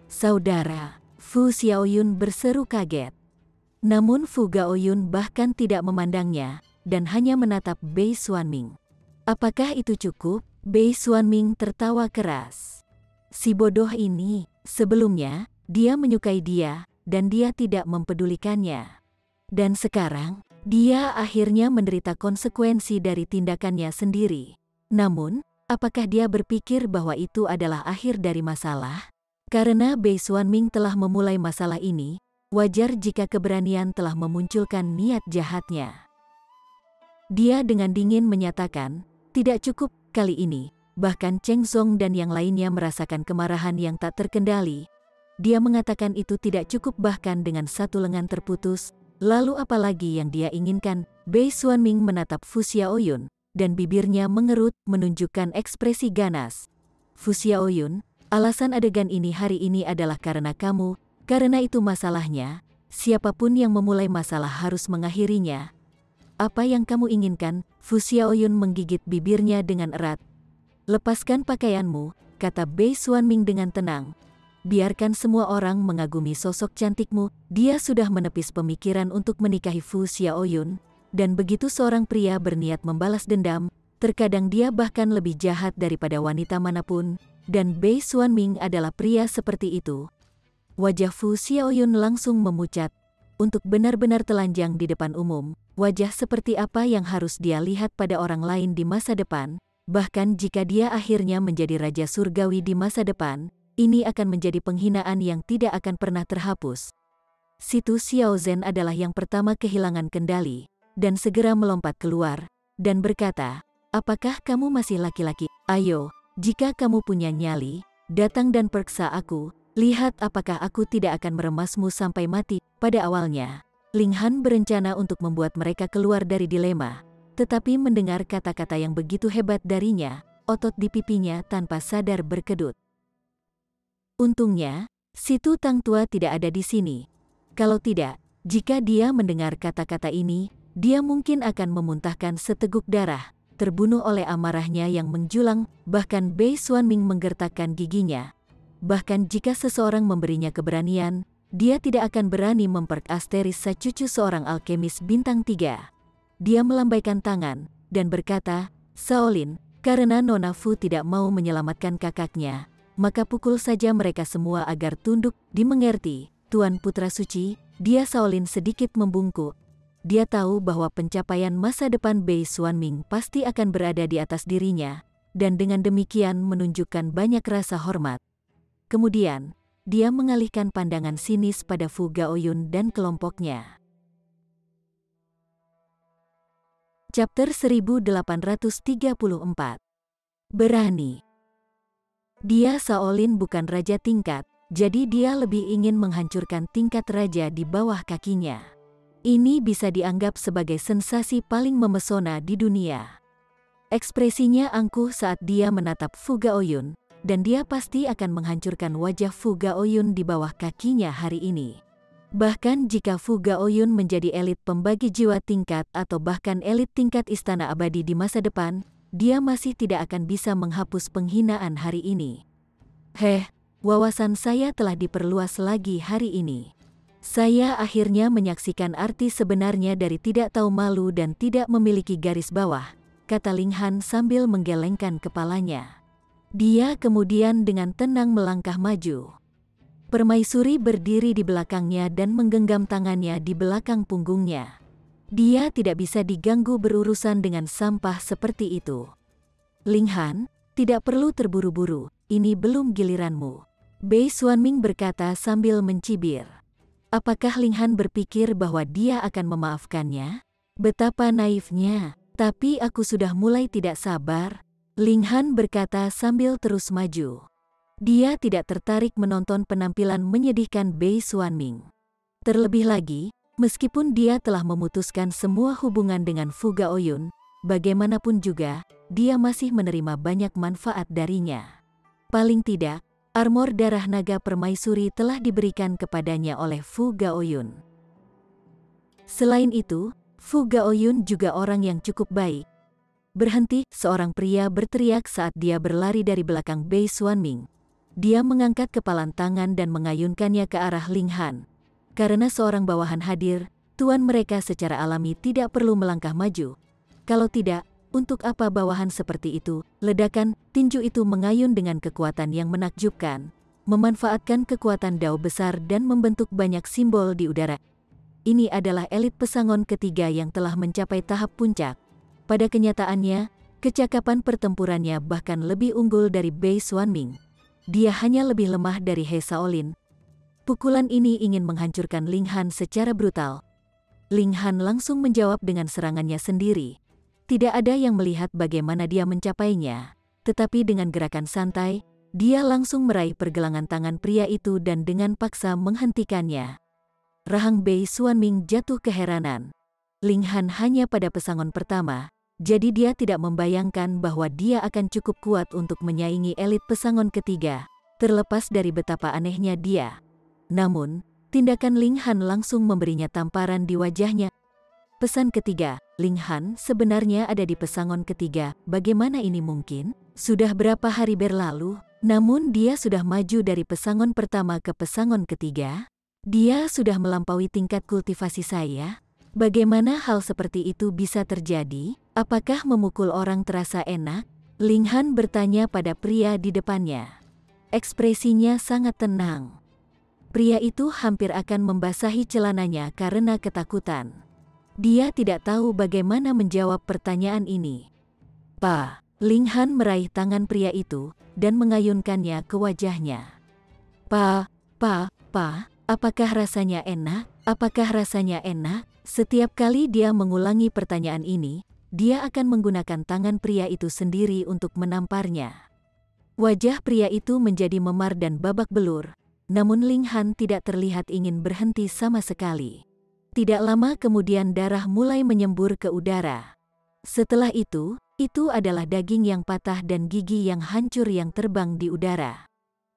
"Saudara," Fu Xiaoyun berseru kaget. Namun Fu Gaoyun bahkan tidak memandangnya dan hanya menatap Bei Xuanming. "Apakah itu cukup?" Bei Xuanming tertawa keras. Si bodoh ini, sebelumnya, dia menyukai dia, dan dia tidak mempedulikannya. Dan sekarang, dia akhirnya menderita konsekuensi dari tindakannya sendiri. Namun, apakah dia berpikir bahwa itu adalah akhir dari masalah? Karena Bei Xuanming telah memulai masalah ini, wajar jika keberanian telah memunculkan niat jahatnya. Dia dengan dingin menyatakan, "Tidak cukup kali ini." Bahkan Cheng Zong dan yang lainnya merasakan kemarahan yang tak terkendali. Dia mengatakan itu tidak cukup bahkan dengan satu lengan terputus. Lalu apalagi yang dia inginkan? Bei Xuanming menatap Fu Xiaoyun, dan bibirnya mengerut menunjukkan ekspresi ganas. "Fu Xiaoyun, alasan adegan ini hari ini adalah karena kamu, karena itu masalahnya. Siapapun yang memulai masalah harus mengakhirinya. Apa yang kamu inginkan?" Fu Xiaoyun menggigit bibirnya dengan erat. "Lepaskan pakaianmu," kata Bei Xuanming dengan tenang. "Biarkan semua orang mengagumi sosok cantikmu." Dia sudah menepis pemikiran untuk menikahi Fu Xiaoyun, dan begitu seorang pria berniat membalas dendam, terkadang dia bahkan lebih jahat daripada wanita manapun, dan Bei Xuanming adalah pria seperti itu. Wajah Fu Xiaoyun langsung memucat. Untuk benar-benar telanjang di depan umum, wajah seperti apa yang harus dia lihat pada orang lain di masa depan, bahkan jika dia akhirnya menjadi raja surgawi di masa depan, ini akan menjadi penghinaan yang tidak akan pernah terhapus. Situ Xiao Zhen adalah yang pertama kehilangan kendali, dan segera melompat keluar, dan berkata, "Apakah kamu masih laki-laki? Ayo, jika kamu punya nyali, datang dan periksa aku, lihat apakah aku tidak akan meremasmu sampai mati." Pada awalnya, Ling Han berencana untuk membuat mereka keluar dari dilema, tetapi mendengar kata-kata yang begitu hebat darinya, otot di pipinya tanpa sadar berkedut. Untungnya, Situ Tang Tua tidak ada di sini. Kalau tidak, jika dia mendengar kata-kata ini, dia mungkin akan memuntahkan seteguk darah, terbunuh oleh amarahnya yang menjulang. Bahkan Bei Xuanming menggertakkan giginya. Bahkan jika seseorang memberinya keberanian, dia tidak akan berani memperkasterisasi cucu seorang alkemis bintang 3. Dia melambaikan tangan, dan berkata, "Shaolin, karena Nona Fu tidak mau menyelamatkan kakaknya, maka pukul saja mereka semua agar tunduk." "Dimengerti, Tuan Putra Suci." Dia Shaolin sedikit membungkuk. Dia tahu bahwa pencapaian masa depan Bei Xuanming pasti akan berada di atas dirinya, dan dengan demikian menunjukkan banyak rasa hormat. Kemudian, dia mengalihkan pandangan sinis pada Fu Gaoyun dan kelompoknya. Chapter 1834. Berani. Dia Shaolin bukan raja tingkat, jadi dia lebih ingin menghancurkan tingkat raja di bawah kakinya. Ini bisa dianggap sebagai sensasi paling memesona di dunia. Ekspresinya angkuh saat dia menatap Fu Gaoyun, dan dia pasti akan menghancurkan wajah Fu Gaoyun di bawah kakinya hari ini. Bahkan jika Fu Gaoyun menjadi elit pembagi jiwa tingkat atau bahkan elit tingkat istana abadi di masa depan, dia masih tidak akan bisa menghapus penghinaan hari ini. Wawasan saya telah diperluas lagi hari ini. Saya akhirnya menyaksikan arti sebenarnya dari tidak tahu malu dan tidak memiliki garis bawah, kata Ling Han sambil menggelengkan kepalanya. Dia kemudian dengan tenang melangkah maju. Permaisuri berdiri di belakangnya dan menggenggam tangannya di belakang punggungnya. Dia tidak bisa diganggu berurusan dengan sampah seperti itu. Ling Han, tidak perlu terburu-buru, ini belum giliranmu. Bei Xuanming berkata sambil mencibir. Apakah Ling Han berpikir bahwa dia akan memaafkannya? Betapa naifnya, tapi aku sudah mulai tidak sabar. Ling Han berkata sambil terus maju. Dia tidak tertarik menonton penampilan menyedihkan Bei Xuanming. Terlebih lagi, meskipun dia telah memutuskan semua hubungan dengan Fu Gaoyun, bagaimanapun juga, dia masih menerima banyak manfaat darinya. Paling tidak, armor darah naga permaisuri telah diberikan kepadanya oleh Fu Gaoyun. Selain itu, Fu Gaoyun juga orang yang cukup baik. Berhenti, seorang pria berteriak saat dia berlari dari belakang Bei Xuanming. Dia mengangkat kepalan tangan dan mengayunkannya ke arah Ling Han. Karena seorang bawahan hadir, tuan mereka secara alami tidak perlu melangkah maju. Kalau tidak, untuk apa bawahan seperti itu? Ledakan tinju itu mengayun dengan kekuatan yang menakjubkan, memanfaatkan kekuatan dao besar dan membentuk banyak simbol di udara. Ini adalah elit pesangon ketiga yang telah mencapai tahap puncak. Pada kenyataannya, kecakapan pertempurannya bahkan lebih unggul dari Bei Xuanming. Dia hanya lebih lemah dari He Shaolin. Pukulan ini ingin menghancurkan Ling Han secara brutal. Ling Han langsung menjawab dengan serangannya sendiri. Tidak ada yang melihat bagaimana dia mencapainya, tetapi dengan gerakan santai, dia langsung meraih pergelangan tangan pria itu dan dengan paksa menghentikannya. Rahang Bei Xuanming jatuh keheranan. Ling Han hanya pada pesangon pertama, jadi dia tidak membayangkan bahwa dia akan cukup kuat untuk menyaingi elit pesangon ketiga, terlepas dari betapa anehnya dia. Namun, tindakan Ling Han langsung memberinya tamparan di wajahnya. Pesan ketiga, Ling Han sebenarnya ada di pesangon ketiga, bagaimana ini mungkin? Sudah berapa hari berlalu, namun dia sudah maju dari pesangon pertama ke pesangon ketiga? Dia sudah melampaui tingkat kultivasi saya? Bagaimana hal seperti itu bisa terjadi? Apakah memukul orang terasa enak? Ling Han bertanya pada pria di depannya. Ekspresinya sangat tenang. Pria itu hampir akan membasahi celananya karena ketakutan. Dia tidak tahu bagaimana menjawab pertanyaan ini. "Pa." Ling Han meraih tangan pria itu dan mengayunkannya ke wajahnya. Pa, apakah rasanya enak? Apakah rasanya enak?" Setiap kali dia mengulangi pertanyaan ini, dia akan menggunakan tangan pria itu sendiri untuk menamparnya. Wajah pria itu menjadi memar dan babak belur, namun Ling Han tidak terlihat ingin berhenti sama sekali. Tidak lama kemudian darah mulai menyembur ke udara. Setelah itu adalah daging yang patah dan gigi yang hancur yang terbang di udara.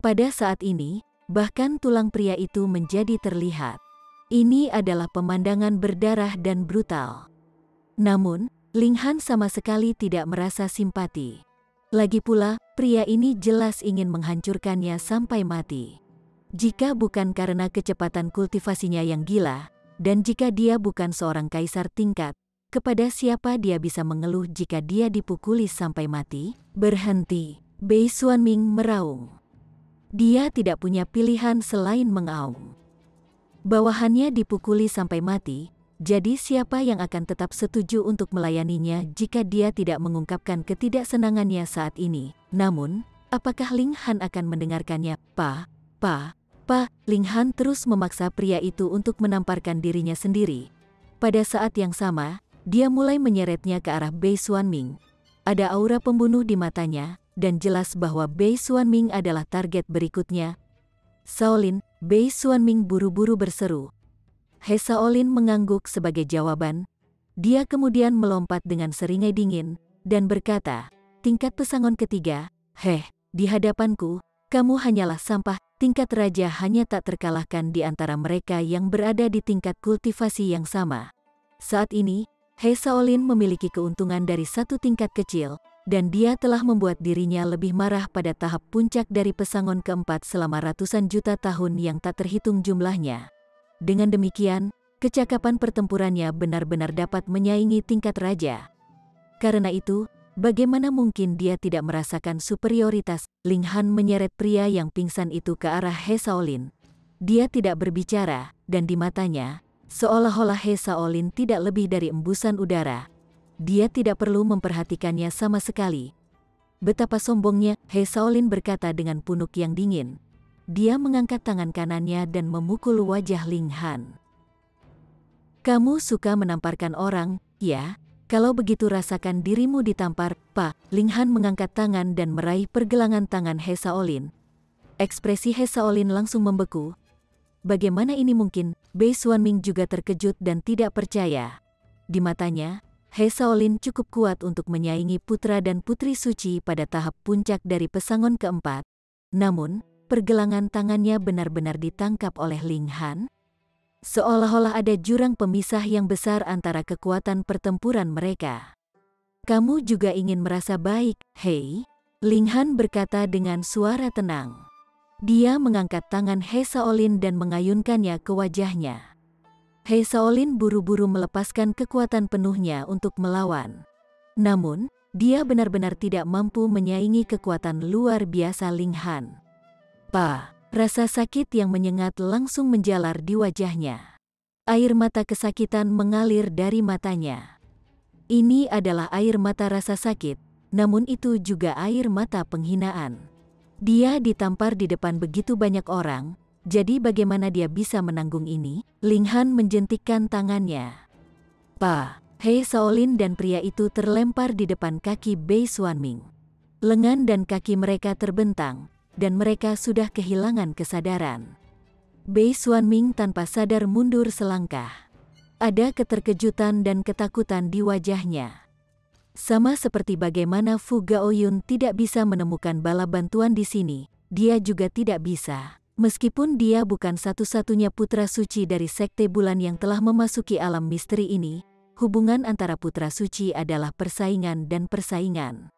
Pada saat ini, bahkan tulang pria itu menjadi terlihat. Ini adalah pemandangan berdarah dan brutal. Namun, Ling Han sama sekali tidak merasa simpati. Lagi pula, pria ini jelas ingin menghancurkannya sampai mati. Jika bukan karena kecepatan kultivasinya yang gila, dan jika dia bukan seorang kaisar tingkat, kepada siapa dia bisa mengeluh jika dia dipukuli sampai mati? Berhenti, Bei Xuanming meraung. Dia tidak punya pilihan selain mengaum. Bawahannya dipukuli sampai mati, jadi siapa yang akan tetap setuju untuk melayaninya jika dia tidak mengungkapkan ketidaksenangannya saat ini? Namun, apakah Ling Han akan mendengarkannya? Pa, Ling Han terus memaksa pria itu untuk menamparkan dirinya sendiri. Pada saat yang sama, dia mulai menyeretnya ke arah Bei Xuanming. Ada aura pembunuh di matanya, dan jelas bahwa Bei Xuanming adalah target berikutnya. "Shaolin," Bei Xuanming buru-buru berseru. He Shaolin mengangguk sebagai jawaban. Dia kemudian melompat dengan seringai dingin, dan berkata, "Tingkat pesangon ketiga, di hadapanku, kamu hanyalah sampah." Tingkat raja hanya tak terkalahkan di antara mereka yang berada di tingkat kultivasi yang sama. Saat ini, He Shaolin memiliki keuntungan dari satu tingkat kecil, dan dia telah membuat dirinya lebih marah pada tahap puncak dari pesangon keempat selama ratusan juta tahun yang tak terhitung jumlahnya. Dengan demikian, kecakapan pertempurannya benar-benar dapat menyaingi tingkat raja. Karena itu, Bagaimana mungkin dia tidak merasakan superioritas? Ling Han menyeret pria yang pingsan itu ke arah He Shaolin. Dia tidak berbicara, dan di matanya, seolah-olah He Shaolin tidak lebih dari embusan udara. Dia tidak perlu memperhatikannya sama sekali. Betapa sombongnya, He Shaolin berkata dengan punuk yang dingin. Dia mengangkat tangan kanannya dan memukul wajah Ling Han. Kamu suka menamparkan orang, ya? Kalau begitu rasakan dirimu ditampar, Pak. Ling Han mengangkat tangan dan meraih pergelangan tangan He Shaolin. Ekspresi He Shaolin langsung membeku. Bagaimana ini mungkin? Bei Xuanming juga terkejut dan tidak percaya. Di matanya, He Shaolin cukup kuat untuk menyaingi putra dan putri suci pada tahap puncak dari pesangon keempat. Namun, pergelangan tangannya benar-benar ditangkap oleh Ling Han. Seolah-olah ada jurang pemisah yang besar antara kekuatan pertempuran mereka. Kamu juga ingin merasa baik, hei? Ling Han berkata dengan suara tenang. Dia mengangkat tangan He Shaolin dan mengayunkannya ke wajahnya. He Shaolin buru-buru melepaskan kekuatan penuhnya untuk melawan. Namun, dia benar-benar tidak mampu menyaingi kekuatan luar biasa Ling Han. Rasa sakit yang menyengat langsung menjalar di wajahnya. Air mata kesakitan mengalir dari matanya. Ini adalah air mata rasa sakit, namun itu juga air mata penghinaan. Dia ditampar di depan begitu banyak orang, jadi bagaimana dia bisa menanggung ini? Ling Han menjentikkan tangannya. He Shaolin dan pria itu terlempar di depan kaki Bei Xuanming. Lengan dan kaki mereka terbentang, dan mereka sudah kehilangan kesadaran. Bei Xuanming tanpa sadar mundur selangkah. Ada keterkejutan dan ketakutan di wajahnya. Sama seperti bagaimana Fu Gaoyun tidak bisa menemukan bala bantuan di sini, dia juga tidak bisa. Meskipun dia bukan satu-satunya putra suci dari Sekte Bulan yang telah memasuki alam misteri ini, hubungan antara putra suci adalah persaingan dan persaingan.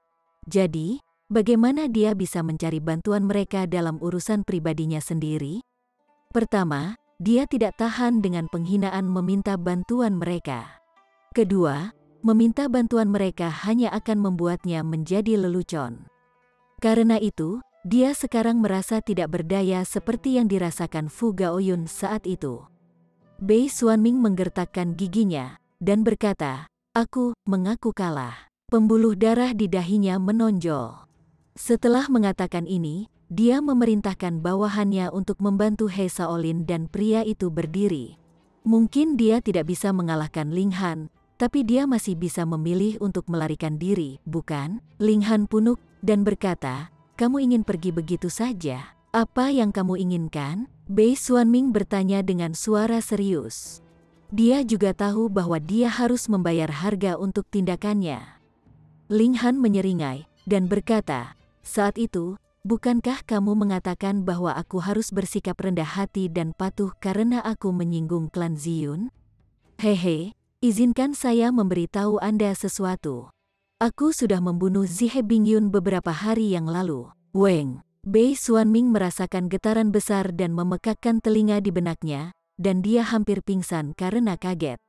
Jadi, bagaimana dia bisa mencari bantuan mereka dalam urusan pribadinya sendiri? Pertama, dia tidak tahan dengan penghinaan meminta bantuan mereka. Kedua, meminta bantuan mereka hanya akan membuatnya menjadi lelucon. Karena itu, dia sekarang merasa tidak berdaya seperti yang dirasakan Fu Gaoyun saat itu. Bei Xuanming menggertakkan giginya, dan berkata, "Aku mengaku kalah." Pembuluh darah di dahinya menonjol. Setelah mengatakan ini, dia memerintahkan bawahannya untuk membantu He Shaolin dan pria itu berdiri. Mungkin dia tidak bisa mengalahkan Ling Han, tapi dia masih bisa memilih untuk melarikan diri, bukan? Ling Han punuk dan berkata, "Kamu ingin pergi begitu saja? Apa yang kamu inginkan?" Bei Xuanming bertanya dengan suara serius. Dia juga tahu bahwa dia harus membayar harga untuk tindakannya. Ling Han menyeringai dan berkata, "Saat itu, bukankah kamu mengatakan bahwa aku harus bersikap rendah hati dan patuh karena aku menyinggung klan Ziyun? Hehe, izinkan saya memberitahu Anda sesuatu. Aku sudah membunuh Zihe Bingyun beberapa hari yang lalu." Weng. Bei Xuanming merasakan getaran besar dan memekakkan telinga di benaknya, dan dia hampir pingsan karena kaget.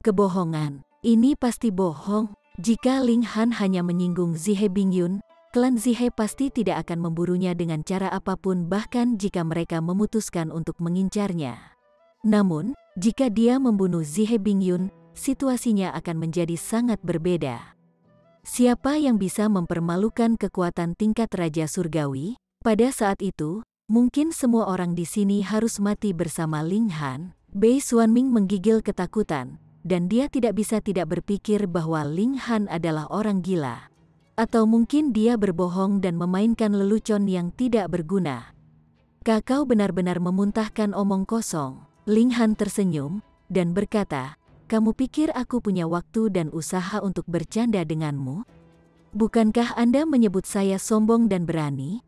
Kebohongan. Ini pasti bohong. Jika Ling Han hanya menyinggung Zihe Bingyun, klan Zihe pasti tidak akan memburunya dengan cara apapun, bahkan jika mereka memutuskan untuk mengincarnya. Namun, jika dia membunuh Zihe Bingyun, situasinya akan menjadi sangat berbeda. Siapa yang bisa mempermalukan kekuatan tingkat Raja Surgawi? Pada saat itu, mungkin semua orang di sini harus mati bersama Ling Han. Bei Xuanming menggigil ketakutan, dan dia tidak bisa tidak berpikir bahwa Ling Han adalah orang gila. Atau mungkin dia berbohong dan memainkan lelucon yang tidak berguna. "Kau benar-benar memuntahkan omong kosong." Ling Han tersenyum, dan berkata, "Kamu pikir aku punya waktu dan usaha untuk bercanda denganmu? Bukankah Anda menyebut saya sombong dan berani?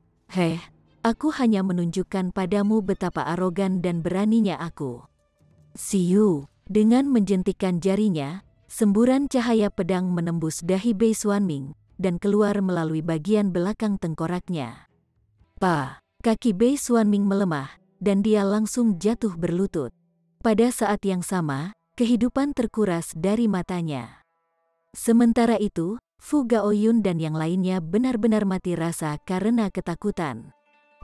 Aku hanya menunjukkan padamu betapa arogan dan beraninya aku." Siu. Dengan menjentikkan jarinya, semburan cahaya pedang menembus dahi Bei Xuanming dan keluar melalui bagian belakang tengkoraknya. Kaki Bei Xuanming melemah, dan dia langsung jatuh berlutut. Pada saat yang sama, kehidupan terkuras dari matanya. Sementara itu, Fu Gaoyun dan yang lainnya benar-benar mati rasa karena ketakutan.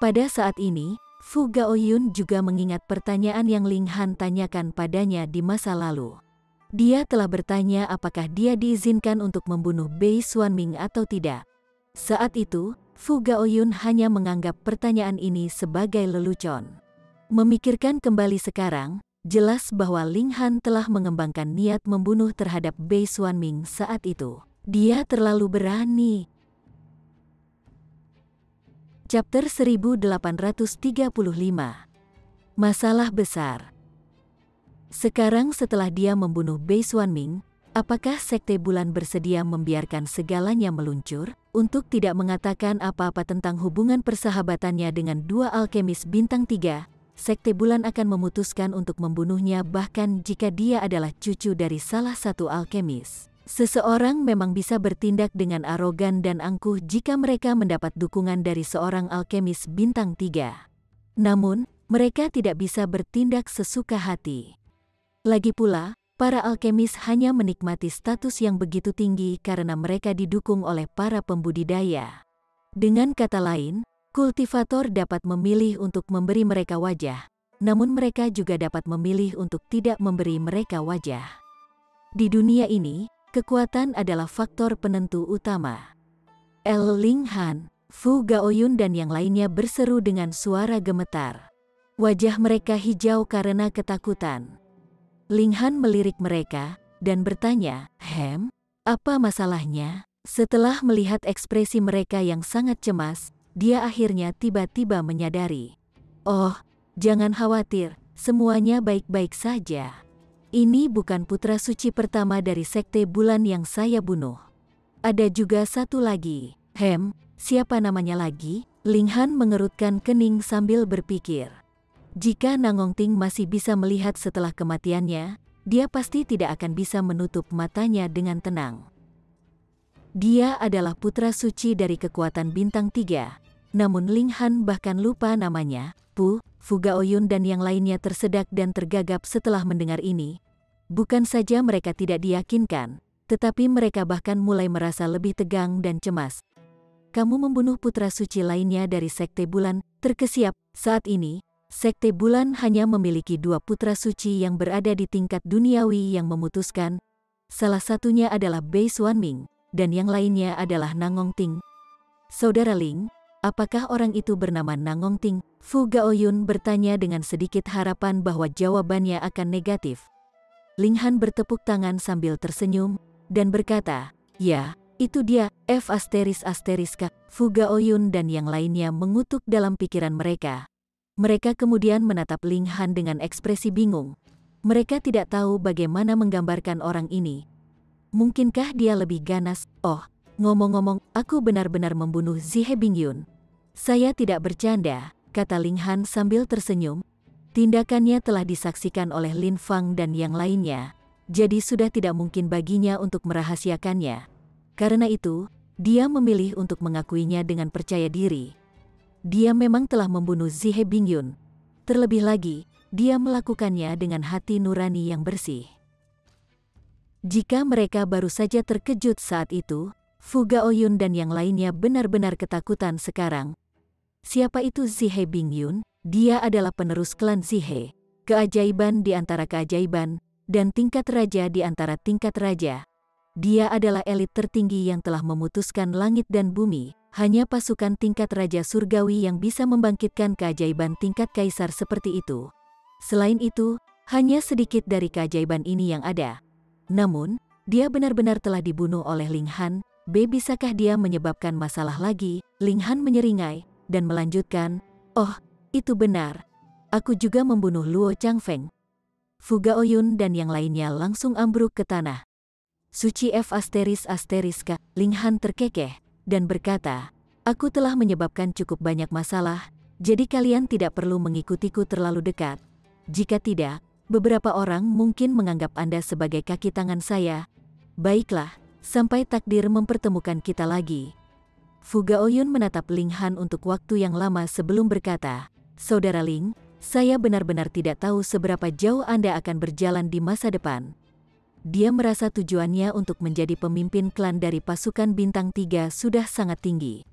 Pada saat ini, Fu Gaoyun juga mengingat pertanyaan yang Ling Han tanyakan padanya di masa lalu. Dia telah bertanya apakah dia diizinkan untuk membunuh Bei Xuanming atau tidak. Saat itu, Fu Gaoyun hanya menganggap pertanyaan ini sebagai lelucon. Memikirkan kembali sekarang, jelas bahwa Ling Han telah mengembangkan niat membunuh terhadap Bei Xuanming saat itu. Dia terlalu berani. Chapter 1835. Masalah besar. Sekarang setelah dia membunuh Bei Xuanming, apakah Sekte Bulan bersedia membiarkan segalanya meluncur, untuk tidak mengatakan apa-apa tentang hubungan persahabatannya dengan dua alkemis bintang 3, Sekte Bulan akan memutuskan untuk membunuhnya bahkan jika dia adalah cucu dari salah satu alkemis. Seseorang memang bisa bertindak dengan arogan dan angkuh jika mereka mendapat dukungan dari seorang alkemis bintang 3. Namun, mereka tidak bisa bertindak sesuka hati. Lagi pula, para alkemis hanya menikmati status yang begitu tinggi karena mereka didukung oleh para pembudidaya. Dengan kata lain, kultivator dapat memilih untuk memberi mereka wajah, namun mereka juga dapat memilih untuk tidak memberi mereka wajah. Di dunia ini, kekuatan adalah faktor penentu utama. Ling Han, Fu Gaoyun dan yang lainnya berseru dengan suara gemetar. Wajah mereka hijau karena ketakutan. Ling Han melirik mereka dan bertanya, apa masalahnya?" Setelah melihat ekspresi mereka yang sangat cemas, dia akhirnya tiba-tiba menyadari. "Oh, jangan khawatir, semuanya baik-baik saja. Ini bukan putra suci pertama dari Sekte Bulan yang saya bunuh. Ada juga satu lagi." Siapa namanya lagi?" Ling Han mengerutkan kening sambil berpikir. Jika Nangongting masih bisa melihat setelah kematiannya, dia pasti tidak akan bisa menutup matanya dengan tenang. Dia adalah putra suci dari kekuatan bintang 3, namun Ling Han bahkan lupa namanya. Fu Gaoyun dan yang lainnya tersedak dan tergagap setelah mendengar ini. Bukan saja mereka tidak diyakinkan, tetapi mereka bahkan mulai merasa lebih tegang dan cemas. "Kamu membunuh putra suci lainnya dari Sekte Bulan?" Terkesiap, saat ini, Sekte Bulan hanya memiliki 2 putra suci yang berada di tingkat duniawi yang memutuskan. Salah satunya adalah Bei Xuanming, dan yang lainnya adalah Nangongting. "Saudara Ling, apakah orang itu bernama Nangongting?" Fu Gaoyun bertanya dengan sedikit harapan bahwa jawabannya akan negatif. Ling Han bertepuk tangan sambil tersenyum, dan berkata, "Ya, itu dia, F***." Fu Gaoyun dan yang lainnya mengutuk dalam pikiran mereka. Mereka kemudian menatap Ling Han dengan ekspresi bingung. Mereka tidak tahu bagaimana menggambarkan orang ini. Mungkinkah dia lebih ganas? "Oh, ngomong-ngomong, aku benar-benar membunuh Zihe Bingyun." "Saya tidak bercanda," kata Ling Han sambil tersenyum. Tindakannya telah disaksikan oleh Lin Fang dan yang lainnya, jadi sudah tidak mungkin baginya untuk merahasiakannya. Karena itu, dia memilih untuk mengakuinya dengan percaya diri. Dia memang telah membunuh Zihe Bingyun. Terlebih lagi, dia melakukannya dengan hati nurani yang bersih. Jika mereka baru saja terkejut saat itu, Fu Gaoyun dan yang lainnya benar-benar ketakutan sekarang. Siapa itu Zihe Bingyun? Dia adalah penerus klan Zihe, keajaiban di antara keajaiban, dan tingkat raja di antara tingkat raja. Dia adalah elit tertinggi yang telah memutuskan langit dan bumi. Hanya pasukan tingkat raja surgawi yang bisa membangkitkan keajaiban tingkat kaisar seperti itu. Selain itu, hanya sedikit dari keajaiban ini yang ada. Namun, dia benar-benar telah dibunuh oleh Ling Han. Bisakah dia menyebabkan masalah lagi? Ling Han menyeringai, dan melanjutkan, "Oh, itu benar. Aku juga membunuh Luo Changfeng." Fu Gaoyun dan yang lainnya langsung ambruk ke tanah. "Suci F***." Ling Han terkekeh, dan berkata, "Aku telah menyebabkan cukup banyak masalah, jadi kalian tidak perlu mengikutiku terlalu dekat. Jika tidak, beberapa orang mungkin menganggap Anda sebagai kaki tangan saya. Baiklah, sampai takdir mempertemukan kita lagi." Fu Gaoyun menatap Ling Han untuk waktu yang lama sebelum berkata, "Saudara Ling, saya benar-benar tidak tahu seberapa jauh Anda akan berjalan di masa depan. dia merasa tujuannya untuk menjadi pemimpin klan dari pasukan bintang 3 sudah sangat tinggi.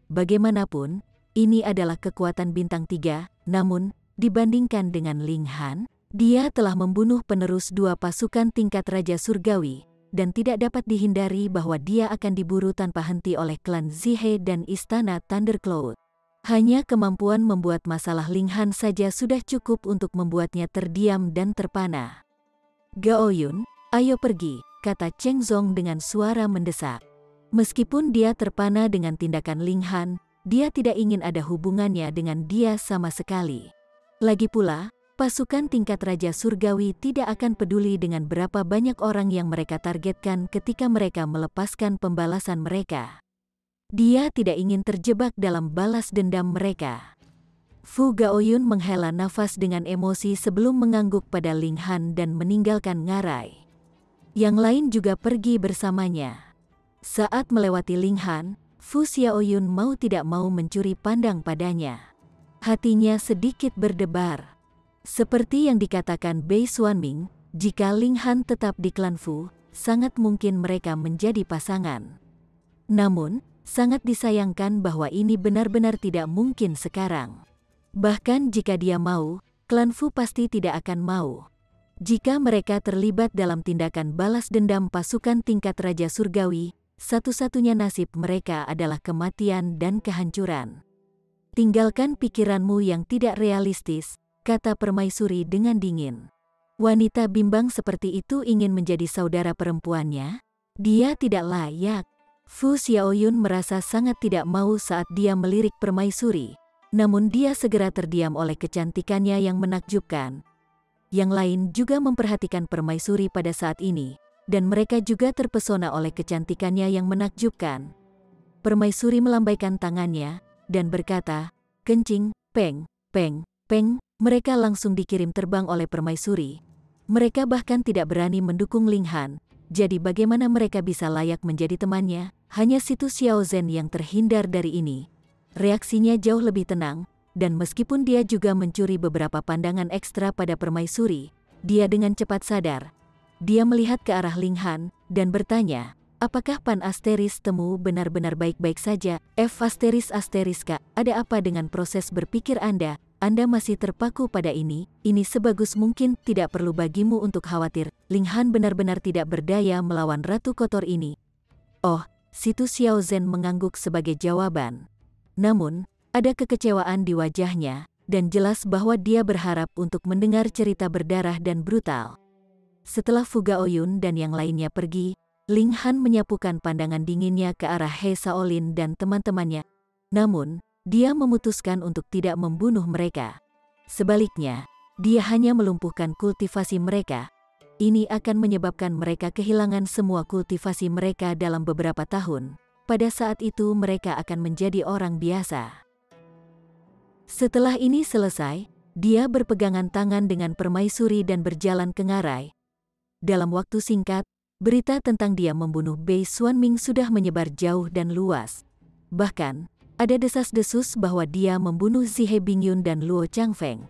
Bagaimanapun, ini adalah kekuatan bintang 3, namun, dibandingkan dengan Ling Han, dia telah membunuh penerus 2 pasukan tingkat Raja Surgawi, dan tidak dapat dihindari bahwa dia akan diburu tanpa henti oleh klan Zihe dan Istana Thundercloud. Hanya kemampuan membuat masalah Ling Han saja sudah cukup untuk membuatnya terdiam dan terpana. "Gao Yun, ayo pergi," kata Cheng Zong dengan suara mendesak. Meskipun dia terpana dengan tindakan Ling Han, dia tidak ingin ada hubungannya dengan dia sama sekali. Lagi pula, pasukan tingkat Raja Surgawi tidak akan peduli dengan berapa banyak orang yang mereka targetkan ketika mereka melepaskan pembalasan mereka. Dia tidak ingin terjebak dalam balas dendam mereka. Fu Gaoyun menghela nafas dengan emosi sebelum mengangguk pada Ling Han dan meninggalkan ngarai. Yang lain juga pergi bersamanya. Saat melewati Ling Han, Fu Xiaoyun mau tidak mau mencuri pandang padanya. Hatinya sedikit berdebar. Seperti yang dikatakan Bei Xuanming, jika Ling Han tetap di klan Fu, sangat mungkin mereka menjadi pasangan. Namun, sangat disayangkan bahwa ini benar-benar tidak mungkin sekarang. Bahkan jika dia mau, klan Fu pasti tidak akan mau. Jika mereka terlibat dalam tindakan balas dendam pasukan tingkat Raja Surgawi, satu-satunya nasib mereka adalah kematian dan kehancuran. "Tinggalkan pikiranmu yang tidak realistis," kata Permaisuri dengan dingin. Wanita bimbang seperti itu ingin menjadi saudara perempuannya? Dia tidak layak. Fu Xiaoyun merasa sangat tidak mau saat dia melirik Permaisuri, namun dia segera terdiam oleh kecantikannya yang menakjubkan. Yang lain juga memperhatikan Permaisuri pada saat ini, dan mereka juga terpesona oleh kecantikannya yang menakjubkan. Permaisuri melambaikan tangannya, dan berkata, "Kencing, peng, peng, peng." Mereka langsung dikirim terbang oleh Permaisuri. Mereka bahkan tidak berani mendukung Ling Han, jadi bagaimana mereka bisa layak menjadi temannya? Hanya situ Xiao Zhen yang terhindar dari ini. Reaksinya jauh lebih tenang, dan meskipun dia juga mencuri beberapa pandangan ekstra pada Permaisuri, dia dengan cepat sadar. Dia melihat ke arah Ling Han, dan bertanya, "Apakah Pan Asteris temu benar-benar baik-baik saja?" F Asteris Kak, ada apa dengan proses berpikir Anda? Anda masih terpaku pada ini sebagus mungkin tidak perlu bagimu untuk khawatir. Ling Han benar-benar tidak berdaya melawan Ratu Kotor ini. Oh, situ Xiao Zhen mengangguk sebagai jawaban. Namun, ada kekecewaan di wajahnya, dan jelas bahwa dia berharap untuk mendengar cerita berdarah dan brutal. Setelah Fu Gaoyun dan yang lainnya pergi, Ling Han menyapukan pandangan dinginnya ke arah He Shaolin dan teman-temannya. Namun, dia memutuskan untuk tidak membunuh mereka. Sebaliknya, dia hanya melumpuhkan kultivasi mereka. Ini akan menyebabkan mereka kehilangan semua kultivasi mereka dalam beberapa tahun. Pada saat itu mereka akan menjadi orang biasa. Setelah ini selesai, dia berpegangan tangan dengan Permaisuri dan berjalan ke ngarai. Dalam waktu singkat, berita tentang dia membunuh Bei Xuanming sudah menyebar jauh dan luas. Bahkan, ada desas-desus bahwa dia membunuh Zihe Bingyun dan Luo Changfeng.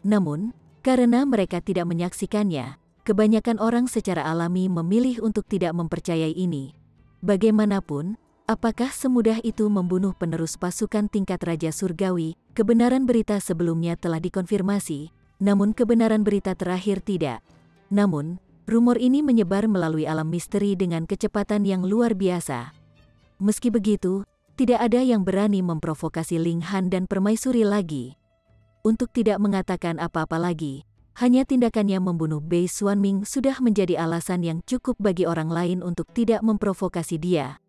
Namun, karena mereka tidak menyaksikannya, kebanyakan orang secara alami memilih untuk tidak mempercayai ini. Bagaimanapun, apakah semudah itu membunuh penerus pasukan tingkat Raja Surgawi? Kebenaran berita sebelumnya telah dikonfirmasi, namun kebenaran berita terakhir tidak. Namun, rumor ini menyebar melalui alam misteri dengan kecepatan yang luar biasa. Meski begitu, tidak ada yang berani memprovokasi Ling Han dan Permaisuri lagi. Untuk tidak mengatakan apa-apa lagi, hanya tindakannya membunuh Bei Xuanming sudah menjadi alasan yang cukup bagi orang lain untuk tidak memprovokasi dia.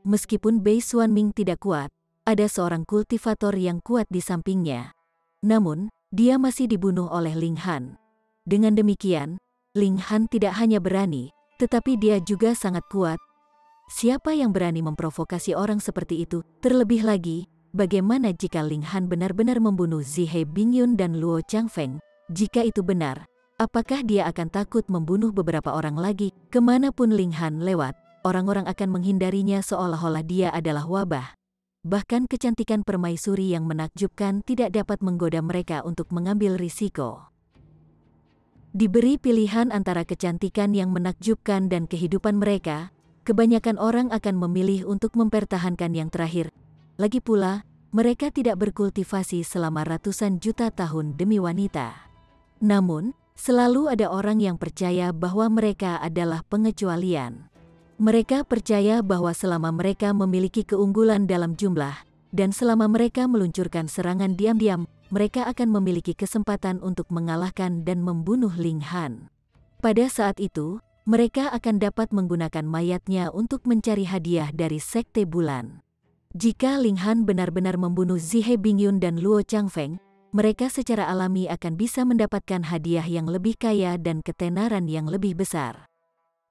Meskipun Bei Xuanming tidak kuat, ada seorang kultivator yang kuat di sampingnya. Namun, dia masih dibunuh oleh Ling Han. Dengan demikian, Ling Han tidak hanya berani, tetapi dia juga sangat kuat. Siapa yang berani memprovokasi orang seperti itu? Terlebih lagi, bagaimana jika Ling Han benar-benar membunuh Zihe Bingyun dan Luo Changfeng? Jika itu benar, apakah dia akan takut membunuh beberapa orang lagi? Kemanapun Ling Han lewat, orang-orang akan menghindarinya seolah-olah dia adalah wabah. Bahkan kecantikan Permaisuri yang menakjubkan tidak dapat menggoda mereka untuk mengambil risiko. Diberi pilihan antara kecantikan yang menakjubkan dan kehidupan mereka, kebanyakan orang akan memilih untuk mempertahankan yang terakhir. Lagi pula, mereka tidak berkultivasi selama ratusan juta tahun demi wanita. Namun, selalu ada orang yang percaya bahwa mereka adalah pengecualian. Mereka percaya bahwa selama mereka memiliki keunggulan dalam jumlah, dan selama mereka meluncurkan serangan diam-diam, mereka akan memiliki kesempatan untuk mengalahkan dan membunuh Ling Han. Pada saat itu, mereka akan dapat menggunakan mayatnya untuk mencari hadiah dari Sekte Bulan. Jika Ling Han benar-benar membunuh Zihe Bingyun dan Luo Changfeng, mereka secara alami akan bisa mendapatkan hadiah yang lebih kaya dan ketenaran yang lebih besar.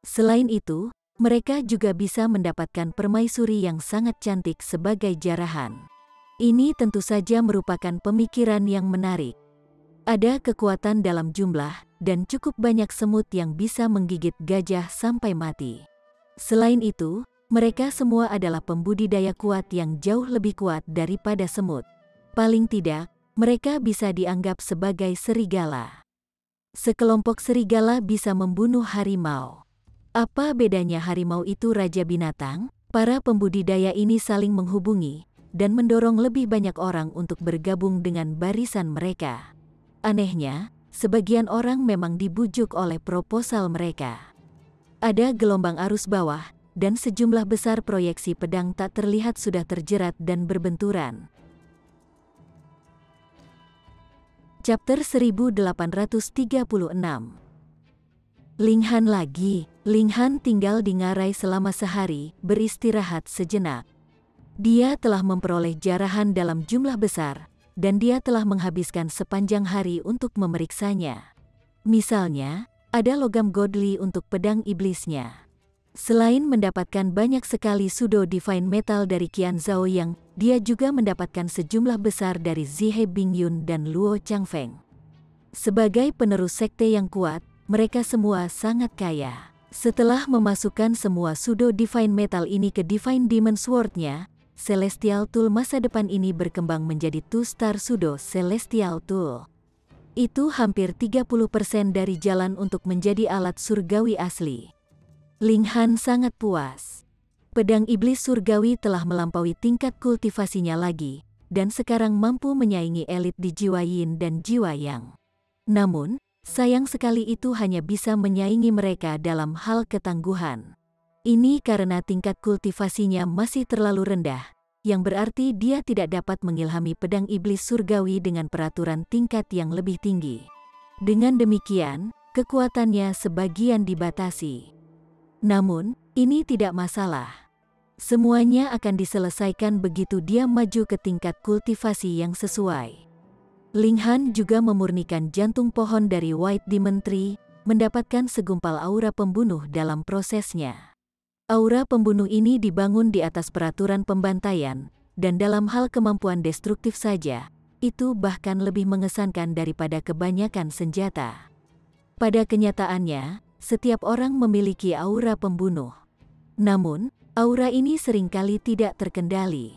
Selain itu, mereka juga bisa mendapatkan permaisuri yang sangat cantik sebagai jarahan. Ini tentu saja merupakan pemikiran yang menarik. Ada kekuatan dalam jumlah, dan cukup banyak semut yang bisa menggigit gajah sampai mati. Selain itu, mereka semua adalah pembudidaya kuat yang jauh lebih kuat daripada semut. Paling tidak, mereka bisa dianggap sebagai serigala. Sekelompok serigala bisa membunuh harimau. Apa bedanya harimau itu raja binatang? Para pembudidaya ini saling menghubungi dan mendorong lebih banyak orang untuk bergabung dengan barisan mereka. Anehnya, sebagian orang memang dibujuk oleh proposal mereka. Ada gelombang arus bawah, dan sejumlah besar proyeksi pedang tak terlihat sudah terjerat dan berbenturan. Chapter 1836. Ling Han lagi. Ling Han tinggal di ngarai selama sehari, beristirahat sejenak. Dia telah memperoleh jarahan dalam jumlah besar, dan dia telah menghabiskan sepanjang hari untuk memeriksanya. Misalnya, ada logam godly untuk pedang iblisnya. Selain mendapatkan banyak sekali pseudo divine metal dari Qian Zhao Yang, dia juga mendapatkan sejumlah besar dari Zihe Bingyun dan Luo Changfeng. Sebagai penerus sekte yang kuat, mereka semua sangat kaya. Setelah memasukkan semua pseudo divine metal ini ke Divine Demon Sword-nya, Celestial Tool masa depan ini berkembang menjadi Two-Star Pseudo Celestial Tool. Itu hampir 30% dari jalan untuk menjadi alat surgawi asli. Ling Han sangat puas. Pedang iblis surgawi telah melampaui tingkat kultivasinya lagi, dan sekarang mampu menyaingi elit di Jiwa Yin dan Jiwa Yang. Namun, sayang sekali itu hanya bisa menyaingi mereka dalam hal ketangguhan. Ini karena tingkat kultivasinya masih terlalu rendah, yang berarti dia tidak dapat mengilhami pedang iblis surgawi dengan peraturan tingkat yang lebih tinggi. Dengan demikian, kekuatannya sebagian dibatasi. Namun, ini tidak masalah. Semuanya akan diselesaikan begitu dia maju ke tingkat kultivasi yang sesuai. Ling Han juga memurnikan jantung pohon dari White Demon Tree, mendapatkan segumpal aura pembunuh dalam prosesnya. Aura pembunuh ini dibangun di atas peraturan pembantaian, dan dalam hal kemampuan destruktif saja, itu bahkan lebih mengesankan daripada kebanyakan senjata. Pada kenyataannya, setiap orang memiliki aura pembunuh. Namun, aura ini seringkali tidak terkendali.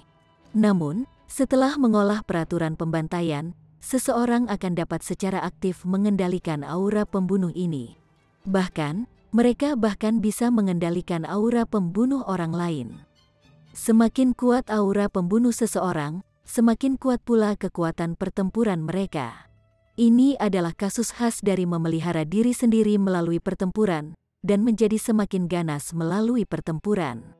Namun, setelah mengolah peraturan pembantaian, seseorang akan dapat secara aktif mengendalikan aura pembunuh ini. Bahkan, mereka bahkan bisa mengendalikan aura pembunuh orang lain. Semakin kuat aura pembunuh seseorang, semakin kuat pula kekuatan pertempuran mereka. Ini adalah kasus khas dari memelihara diri sendiri melalui pertempuran, dan menjadi semakin ganas melalui pertempuran.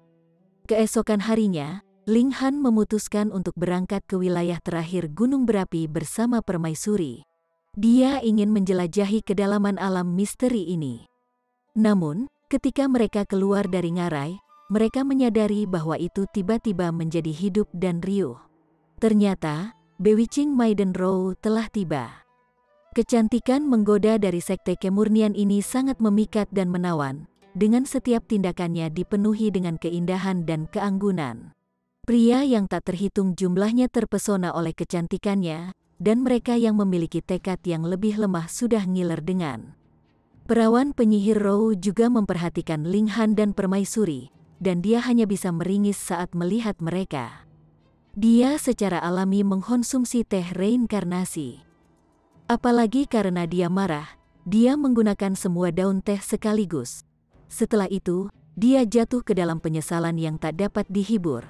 Keesokan harinya, Ling Han memutuskan untuk berangkat ke wilayah terakhir gunung berapi bersama permaisuri. Dia ingin menjelajahi kedalaman alam misteri ini. Namun, ketika mereka keluar dari ngarai, mereka menyadari bahwa itu tiba-tiba menjadi hidup dan riuh. Ternyata, Bewitching Maiden Row telah tiba. Kecantikan menggoda dari sekte kemurnian ini sangat memikat dan menawan, dengan setiap tindakannya dipenuhi dengan keindahan dan keanggunan. Pria yang tak terhitung jumlahnya terpesona oleh kecantikannya, dan mereka yang memiliki tekad yang lebih lemah sudah ngiler dengan. Perawan penyihir Row juga memperhatikan Ling Han dan permaisuri, dan dia hanya bisa meringis saat melihat mereka. Dia secara alami mengkonsumsi teh reinkarnasi. Apalagi karena dia marah, dia menggunakan semua daun teh sekaligus. Setelah itu, dia jatuh ke dalam penyesalan yang tak dapat dihibur.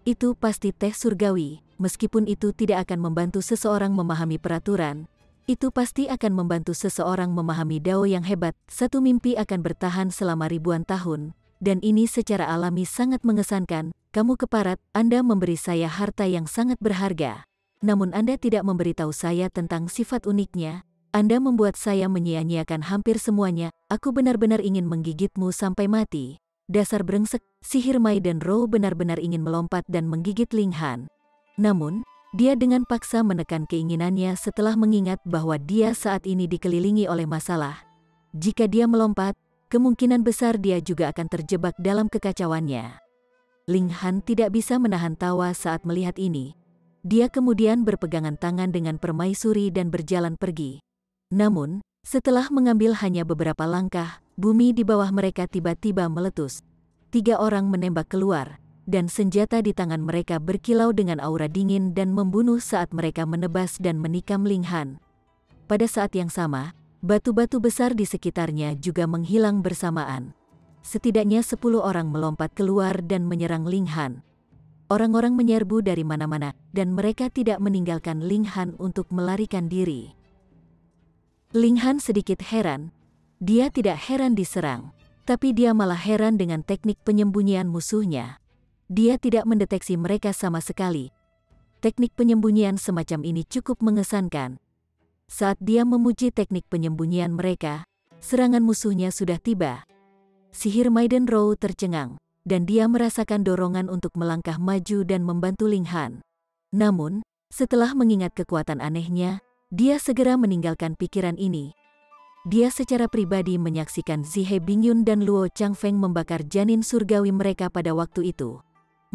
Itu pasti teh surgawi, meskipun itu tidak akan membantu seseorang memahami peraturan. Itu pasti akan membantu seseorang memahami dao yang hebat. Satu mimpi akan bertahan selama ribuan tahun, dan ini secara alami sangat mengesankan. Kamu keparat, Anda memberi saya harta yang sangat berharga. Namun Anda tidak memberitahu saya tentang sifat uniknya. Anda membuat saya menyia-nyiakan hampir semuanya. Aku benar-benar ingin menggigitmu sampai mati. Dasar brengsek, sihir Mai dan Rou benar-benar ingin melompat dan menggigit Ling Han. Namun, dia dengan paksa menekan keinginannya setelah mengingat bahwa dia saat ini dikelilingi oleh masalah. Jika dia melompat, kemungkinan besar dia juga akan terjebak dalam kekacauannya. Ling Han tidak bisa menahan tawa saat melihat ini. Dia kemudian berpegangan tangan dengan permaisuri dan berjalan pergi. Namun, setelah mengambil hanya beberapa langkah, bumi di bawah mereka tiba-tiba meletus. 3 orang menembak keluar, dan senjata di tangan mereka berkilau dengan aura dingin dan membunuh saat mereka menebas dan menikam Ling Han. Pada saat yang sama, batu-batu besar di sekitarnya juga menghilang bersamaan. Setidaknya 10 orang melompat keluar dan menyerang Ling Han. Orang-orang menyerbu dari mana-mana, dan mereka tidak meninggalkan Ling Han untuk melarikan diri. Ling Han sedikit heran. Dia tidak heran diserang, tapi dia malah heran dengan teknik penyembunyian musuhnya. Dia tidak mendeteksi mereka sama sekali. Teknik penyembunyian semacam ini cukup mengesankan. Saat dia memuji teknik penyembunyian mereka, serangan musuhnya sudah tiba. Sihir Maiden Rou tercengang, dan dia merasakan dorongan untuk melangkah maju dan membantu Ling Han. Namun, setelah mengingat kekuatan anehnya, dia segera meninggalkan pikiran ini. Dia secara pribadi menyaksikan Zihe Bingyun dan Luo Changfeng membakar janin surgawi mereka pada waktu itu.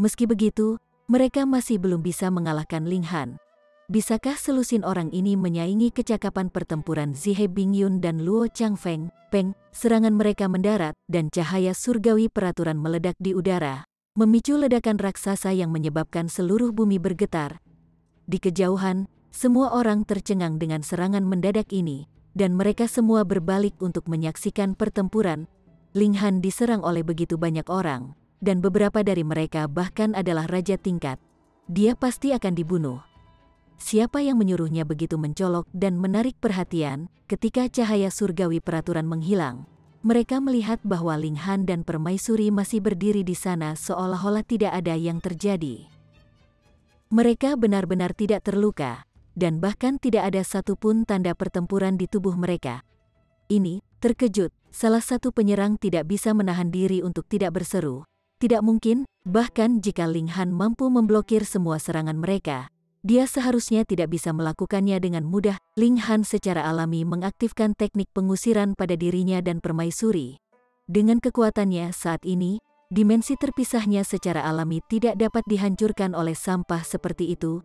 Meski begitu, mereka masih belum bisa mengalahkan Ling Han. Bisakah selusin orang ini menyaingi kecakapan pertempuran Zihe Bingyun dan Luo Changfeng? Peng, serangan mereka mendarat, dan cahaya surgawi peraturan meledak di udara, memicu ledakan raksasa yang menyebabkan seluruh bumi bergetar. Di kejauhan, semua orang tercengang dengan serangan mendadak ini, dan mereka semua berbalik untuk menyaksikan pertempuran. Ling Han diserang oleh begitu banyak orang, dan beberapa dari mereka bahkan adalah raja tingkat. Dia pasti akan dibunuh. Siapa yang menyuruhnya begitu mencolok dan menarik perhatian? Ketika cahaya surgawi peraturan menghilang, mereka melihat bahwa Ling Han dan permaisuri masih berdiri di sana seolah-olah tidak ada yang terjadi. Mereka benar-benar tidak terluka, dan bahkan tidak ada satupun tanda pertempuran di tubuh mereka. Ini, terkejut, salah satu penyerang tidak bisa menahan diri untuk tidak berseru. Tidak mungkin, bahkan jika Ling Han mampu memblokir semua serangan mereka, dia seharusnya tidak bisa melakukannya dengan mudah. Ling Han secara alami mengaktifkan teknik pengusiran pada dirinya dan permaisuri. Dengan kekuatannya saat ini, dimensi terpisahnya secara alami tidak dapat dihancurkan oleh sampah seperti itu.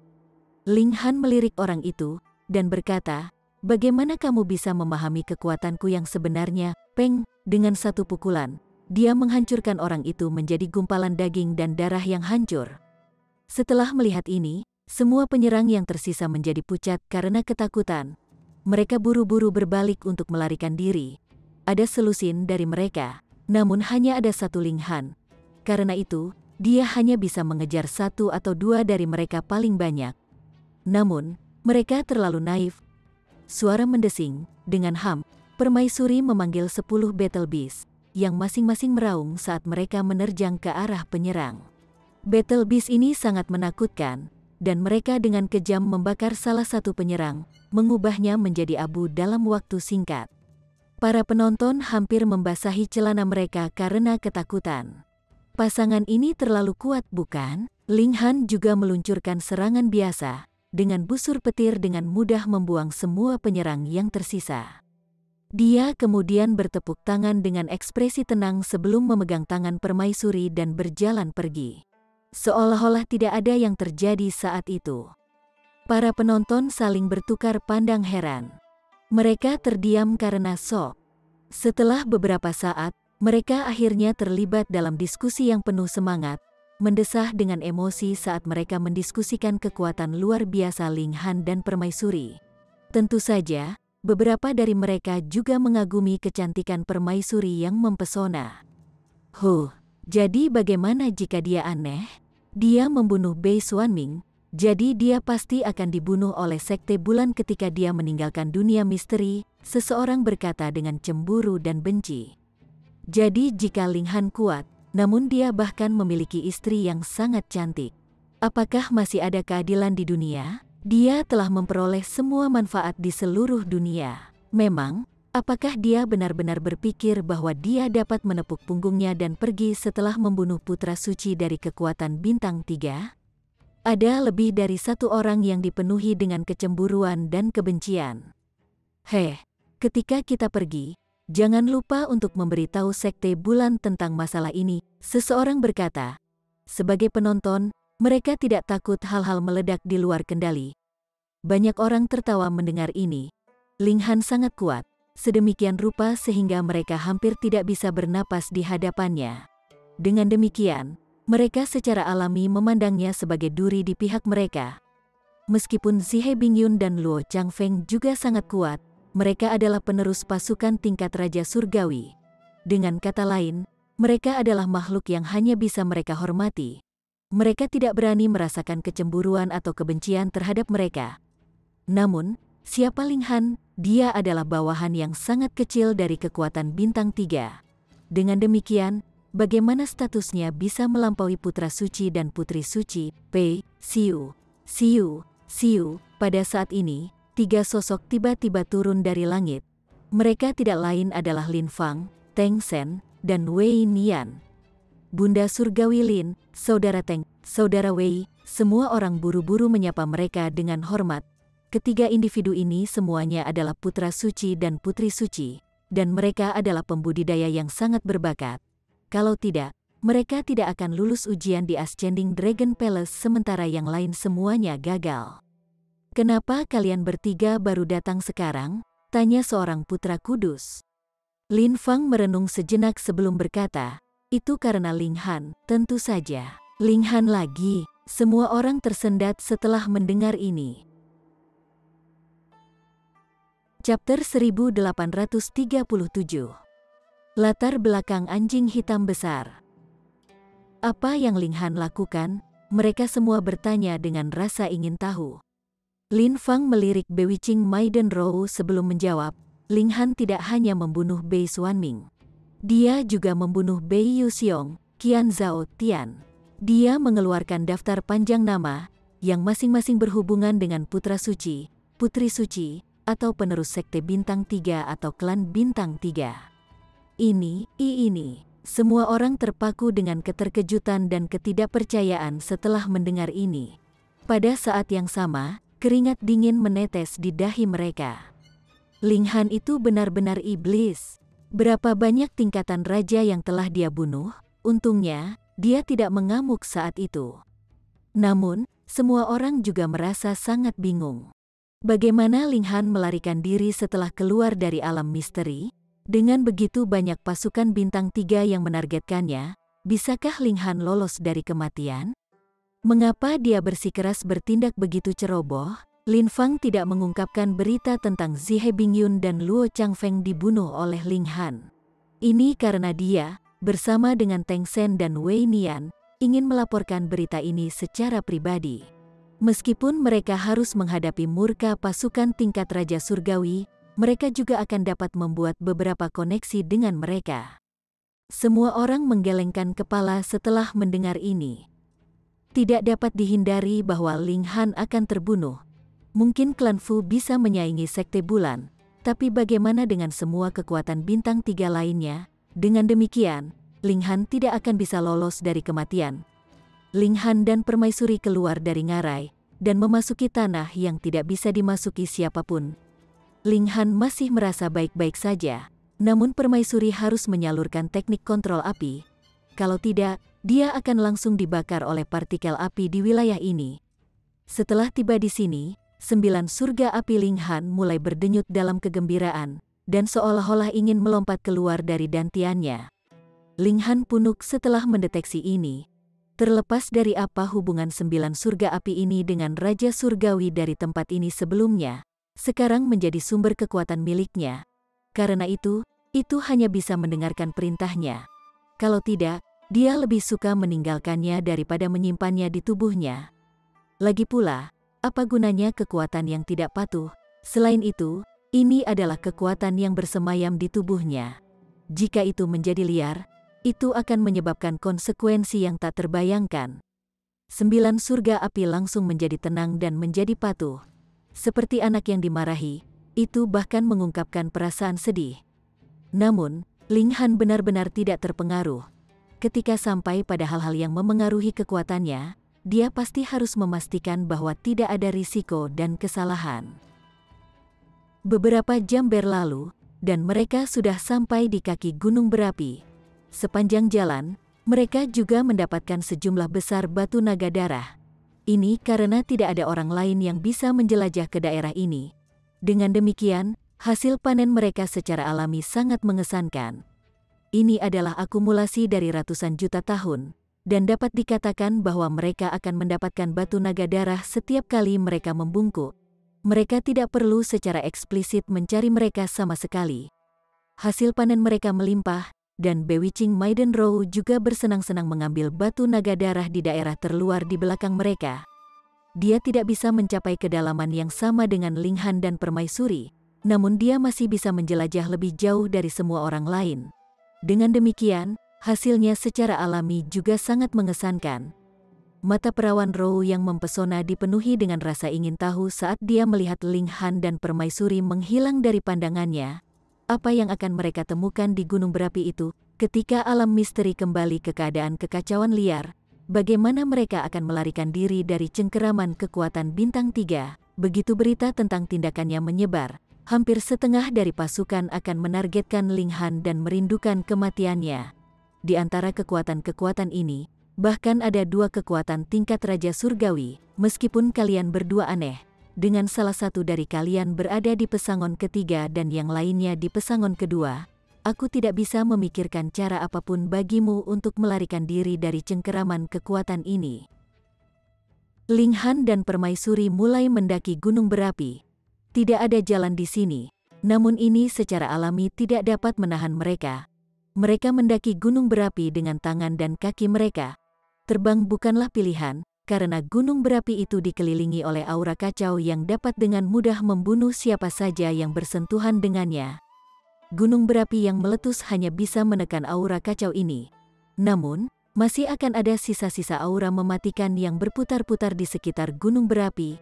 Ling Han melirik orang itu, dan berkata, "Bagaimana kamu bisa memahami kekuatanku yang sebenarnya?" Peng, dengan satu pukulan, dia menghancurkan orang itu menjadi gumpalan daging dan darah yang hancur. Setelah melihat ini, semua penyerang yang tersisa menjadi pucat karena ketakutan. Mereka buru-buru berbalik untuk melarikan diri. Ada selusin dari mereka, namun hanya ada satu Ling Han. Karena itu, dia hanya bisa mengejar 1 atau 2 dari mereka paling banyak. Namun, mereka terlalu naif. Suara mendesing, dengan permaisuri memanggil 10 Battle Beast, yang masing-masing meraung saat mereka menerjang ke arah penyerang. Battle Beast ini sangat menakutkan, dan mereka dengan kejam membakar salah satu penyerang, mengubahnya menjadi abu dalam waktu singkat. Para penonton hampir membasahi celana mereka karena ketakutan. Pasangan ini terlalu kuat, bukan? Ling Han juga meluncurkan serangan biasa, dengan busur petir dengan mudah membuang semua penyerang yang tersisa. Dia kemudian bertepuk tangan dengan ekspresi tenang sebelum memegang tangan permaisuri dan berjalan pergi. Seolah-olah tidak ada yang terjadi saat itu. Para penonton saling bertukar pandang heran. Mereka terdiam karena shock. Setelah beberapa saat, mereka akhirnya terlibat dalam diskusi yang penuh semangat, mendesah dengan emosi saat mereka mendiskusikan kekuatan luar biasa Ling Han dan permaisuri. Tentu saja, beberapa dari mereka juga mengagumi kecantikan permaisuri yang mempesona. Jadi bagaimana jika dia aneh? Dia membunuh Bei Xuanming, jadi dia pasti akan dibunuh oleh Sekte Bulan ketika dia meninggalkan dunia misteri, seseorang berkata dengan cemburu dan benci. Jadi jika Ling Han kuat, namun dia bahkan memiliki istri yang sangat cantik. Apakah masih ada keadilan di dunia? Dia telah memperoleh semua manfaat di seluruh dunia. Memang, apakah dia benar-benar berpikir bahwa dia dapat menepuk punggungnya dan pergi setelah membunuh putra suci dari kekuatan bintang 3? Ada lebih dari satu orang yang dipenuhi dengan kecemburuan dan kebencian. Ketika kita pergi, jangan lupa untuk memberitahu Sekte Bulan tentang masalah ini, seseorang berkata. Sebagai penonton, mereka tidak takut hal-hal meledak di luar kendali. Banyak orang tertawa mendengar ini. Ling Han sangat kuat, sedemikian rupa sehingga mereka hampir tidak bisa bernapas di hadapannya. Dengan demikian, mereka secara alami memandangnya sebagai duri di pihak mereka. Meskipun Zihe Bingyun dan Luo Changfeng juga sangat kuat, mereka adalah penerus pasukan tingkat Raja Surgawi. Dengan kata lain, mereka adalah makhluk yang hanya bisa mereka hormati. Mereka tidak berani merasakan kecemburuan atau kebencian terhadap mereka. Namun, siapa Ling Han? Dia adalah bawahan yang sangat kecil dari kekuatan bintang 3. Dengan demikian, bagaimana statusnya bisa melampaui putra suci dan putri suci, Pei, Xiu. Pada saat ini, 3 sosok tiba-tiba turun dari langit. Mereka tidak lain adalah Lin Fang, Teng Sen, dan Wei Nian. Bunda Surgawi Lin, Saudara Teng, Saudara Wei, semua orang buru-buru menyapa mereka dengan hormat. Ketiga individu ini semuanya adalah putra suci dan putri suci, dan mereka adalah pembudidaya yang sangat berbakat. Kalau tidak, mereka tidak akan lulus ujian di Ascending Dragon Palace sementara yang lain semuanya gagal. Kenapa kalian bertiga baru datang sekarang? Tanya seorang putra kudus. Lin Fang merenung sejenak sebelum berkata, itu karena Ling Han, tentu saja. Ling Han lagi, semua orang tersendat setelah mendengar ini. Chapter 1837. Latar belakang anjing hitam besar. Apa yang Ling Han lakukan? Mereka semua bertanya dengan rasa ingin tahu. Lin Fang melirik Bei Ching Mai dan Rou sebelum menjawab, Ling Han tidak hanya membunuh Bei Xuanming. Dia juga membunuh Bei Yuxiong, Qian Zhao Tian. Dia mengeluarkan daftar panjang nama, yang masing-masing berhubungan dengan putra suci, putri suci, atau penerus Sekte Bintang 3 atau klan Bintang 3. Ini, semua orang terpaku dengan keterkejutan dan ketidakpercayaan setelah mendengar ini. Pada saat yang sama, keringat dingin menetes di dahi mereka. Ling Han itu benar-benar iblis. Berapa banyak tingkatan raja yang telah dia bunuh? Untungnya, dia tidak mengamuk saat itu. Namun, semua orang juga merasa sangat bingung. Bagaimana Ling Han melarikan diri setelah keluar dari alam misteri? Dengan begitu banyak pasukan bintang 3 yang menargetkannya, bisakah Ling Han lolos dari kematian? Mengapa dia bersikeras bertindak begitu ceroboh? Lin Fang tidak mengungkapkan berita tentang Zihe Bingyun dan Luo Changfeng dibunuh oleh Ling Han. Ini karena dia, bersama dengan Teng Sen dan Wei Nian, ingin melaporkan berita ini secara pribadi. Meskipun mereka harus menghadapi murka pasukan tingkat Raja Surgawi, mereka juga akan dapat membuat beberapa koneksi dengan mereka. Semua orang menggelengkan kepala setelah mendengar ini. Tidak dapat dihindari bahwa Ling Han akan terbunuh. Mungkin klan Fu bisa menyaingi Sekte Bulan, tapi bagaimana dengan semua kekuatan bintang 3 lainnya? Dengan demikian, Ling Han tidak akan bisa lolos dari kematian. Ling Han dan permaisuri keluar dari ngarai, dan memasuki tanah yang tidak bisa dimasuki siapapun. Ling Han masih merasa baik-baik saja, namun permaisuri harus menyalurkan teknik kontrol api. Kalau tidak, dia akan langsung dibakar oleh partikel api di wilayah ini. Setelah tiba di sini, 9 surga api Ling Han mulai berdenyut dalam kegembiraan, dan seolah-olah ingin melompat keluar dari dantiannya. Ling Han punuk setelah mendeteksi ini. Terlepas dari apa hubungan 9 surga api ini dengan Raja Surgawi dari tempat ini sebelumnya, sekarang menjadi sumber kekuatan miliknya. Karena itu hanya bisa mendengarkan perintahnya. Kalau tidak, dia lebih suka meninggalkannya daripada menyimpannya di tubuhnya. Lagi pula, apa gunanya kekuatan yang tidak patuh? Selain itu, ini adalah kekuatan yang bersemayam di tubuhnya. Jika itu menjadi liar, itu akan menyebabkan konsekuensi yang tak terbayangkan. 9 surga api langsung menjadi tenang dan menjadi patuh. Seperti anak yang dimarahi, itu bahkan mengungkapkan perasaan sedih. Namun, Ling Han benar-benar tidak terpengaruh. Ketika sampai pada hal-hal yang memengaruhi kekuatannya, dia pasti harus memastikan bahwa tidak ada risiko dan kesalahan. Beberapa jam berlalu, dan mereka sudah sampai di kaki gunung berapi. Sepanjang jalan, mereka juga mendapatkan sejumlah besar batu naga darah. Ini karena tidak ada orang lain yang bisa menjelajah ke daerah ini. Dengan demikian, hasil panen mereka secara alami sangat mengesankan. Ini adalah akumulasi dari ratusan juta tahun, dan dapat dikatakan bahwa mereka akan mendapatkan batu naga darah setiap kali mereka membungkuk. Mereka tidak perlu secara eksplisit mencari mereka sama sekali. Hasil panen mereka melimpah, dan Bewitching Maiden Row juga bersenang-senang mengambil batu naga darah di daerah terluar di belakang mereka. Dia tidak bisa mencapai kedalaman yang sama dengan Ling Han dan Permaisuri, namun dia masih bisa menjelajah lebih jauh dari semua orang lain. Dengan demikian, hasilnya secara alami juga sangat mengesankan. Mata perawan Row yang mempesona dipenuhi dengan rasa ingin tahu saat dia melihat Ling Han dan Permaisuri menghilang dari pandangannya. Apa yang akan mereka temukan di gunung berapi itu, ketika alam misteri kembali ke keadaan kekacauan liar, bagaimana mereka akan melarikan diri dari cengkeraman kekuatan bintang 3, begitu berita tentang tindakannya menyebar, hampir setengah dari pasukan akan menargetkan Ling Han dan merindukan kematiannya. Di antara kekuatan-kekuatan ini, bahkan ada 2 kekuatan tingkat Raja Surgawi, meskipun kalian berdua aneh. Dengan salah satu dari kalian berada di pesangon ketiga dan yang lainnya di pesangon kedua, aku tidak bisa memikirkan cara apapun bagimu untuk melarikan diri dari cengkeraman kekuatan ini. Ling Han dan Permaisuri mulai mendaki gunung berapi. Tidak ada jalan di sini, namun ini secara alami tidak dapat menahan mereka. Mereka mendaki gunung berapi dengan tangan dan kaki mereka. Terbang bukanlah pilihan, karena gunung berapi itu dikelilingi oleh aura kacau yang dapat dengan mudah membunuh siapa saja yang bersentuhan dengannya. Gunung berapi yang meletus hanya bisa menekan aura kacau ini. Namun, masih akan ada sisa-sisa aura mematikan yang berputar-putar di sekitar gunung berapi.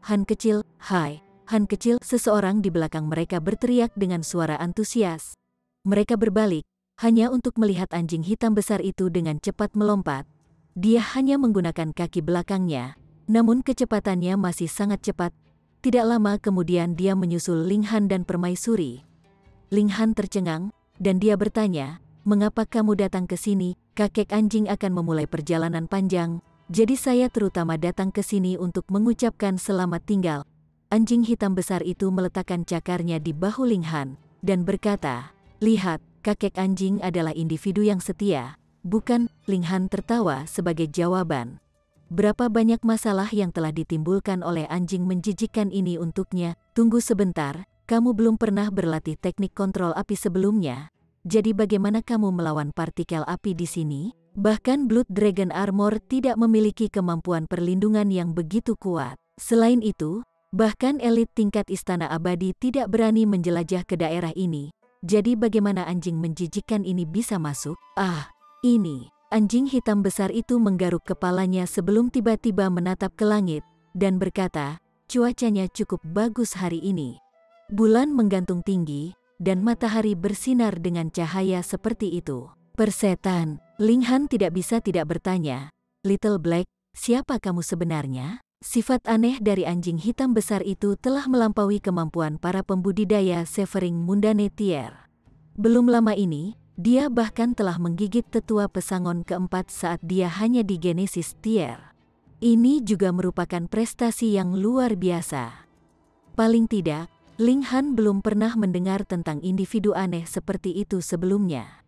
Han kecil, hai, Han kecil, seseorang di belakang mereka berteriak dengan suara antusias. Mereka berbalik, hanya untuk melihat anjing hitam besar itu dengan cepat melompat. Dia hanya menggunakan kaki belakangnya, namun kecepatannya masih sangat cepat. Tidak lama kemudian dia menyusul Ling Han dan Permaisuri. Ling Han tercengang, dan dia bertanya, "Mengapa kamu datang ke sini? Kakek anjing akan memulai perjalanan panjang, jadi saya terutama datang ke sini untuk mengucapkan selamat tinggal." Anjing hitam besar itu meletakkan cakarnya di bahu Ling Han, dan berkata, "Lihat, kakek anjing adalah individu yang setia." Bukan, Ling Han tertawa sebagai jawaban. Berapa banyak masalah yang telah ditimbulkan oleh anjing menjijikkan ini untuknya. Tunggu sebentar, kamu belum pernah berlatih teknik kontrol api sebelumnya. Jadi bagaimana kamu melawan partikel api di sini? Bahkan Blood Dragon Armor tidak memiliki kemampuan perlindungan yang begitu kuat. Selain itu, bahkan elit tingkat Istana Abadi tidak berani menjelajah ke daerah ini. Jadi bagaimana anjing menjijikkan ini bisa masuk? Ini, anjing hitam besar itu menggaruk kepalanya sebelum tiba-tiba menatap ke langit, dan berkata, "Cuacanya cukup bagus hari ini. Bulan menggantung tinggi, dan matahari bersinar dengan cahaya seperti itu." Persetan, Ling Han tidak bisa tidak bertanya, "Little Black, siapa kamu sebenarnya?" Sifat aneh dari anjing hitam besar itu telah melampaui kemampuan para pembudidaya Severing Mundane Tier. Belum lama ini, dia bahkan telah menggigit tetua pesangon keempat saat dia hanya di Genesis Tier. Ini juga merupakan prestasi yang luar biasa. Paling tidak, Ling Han belum pernah mendengar tentang individu aneh seperti itu sebelumnya.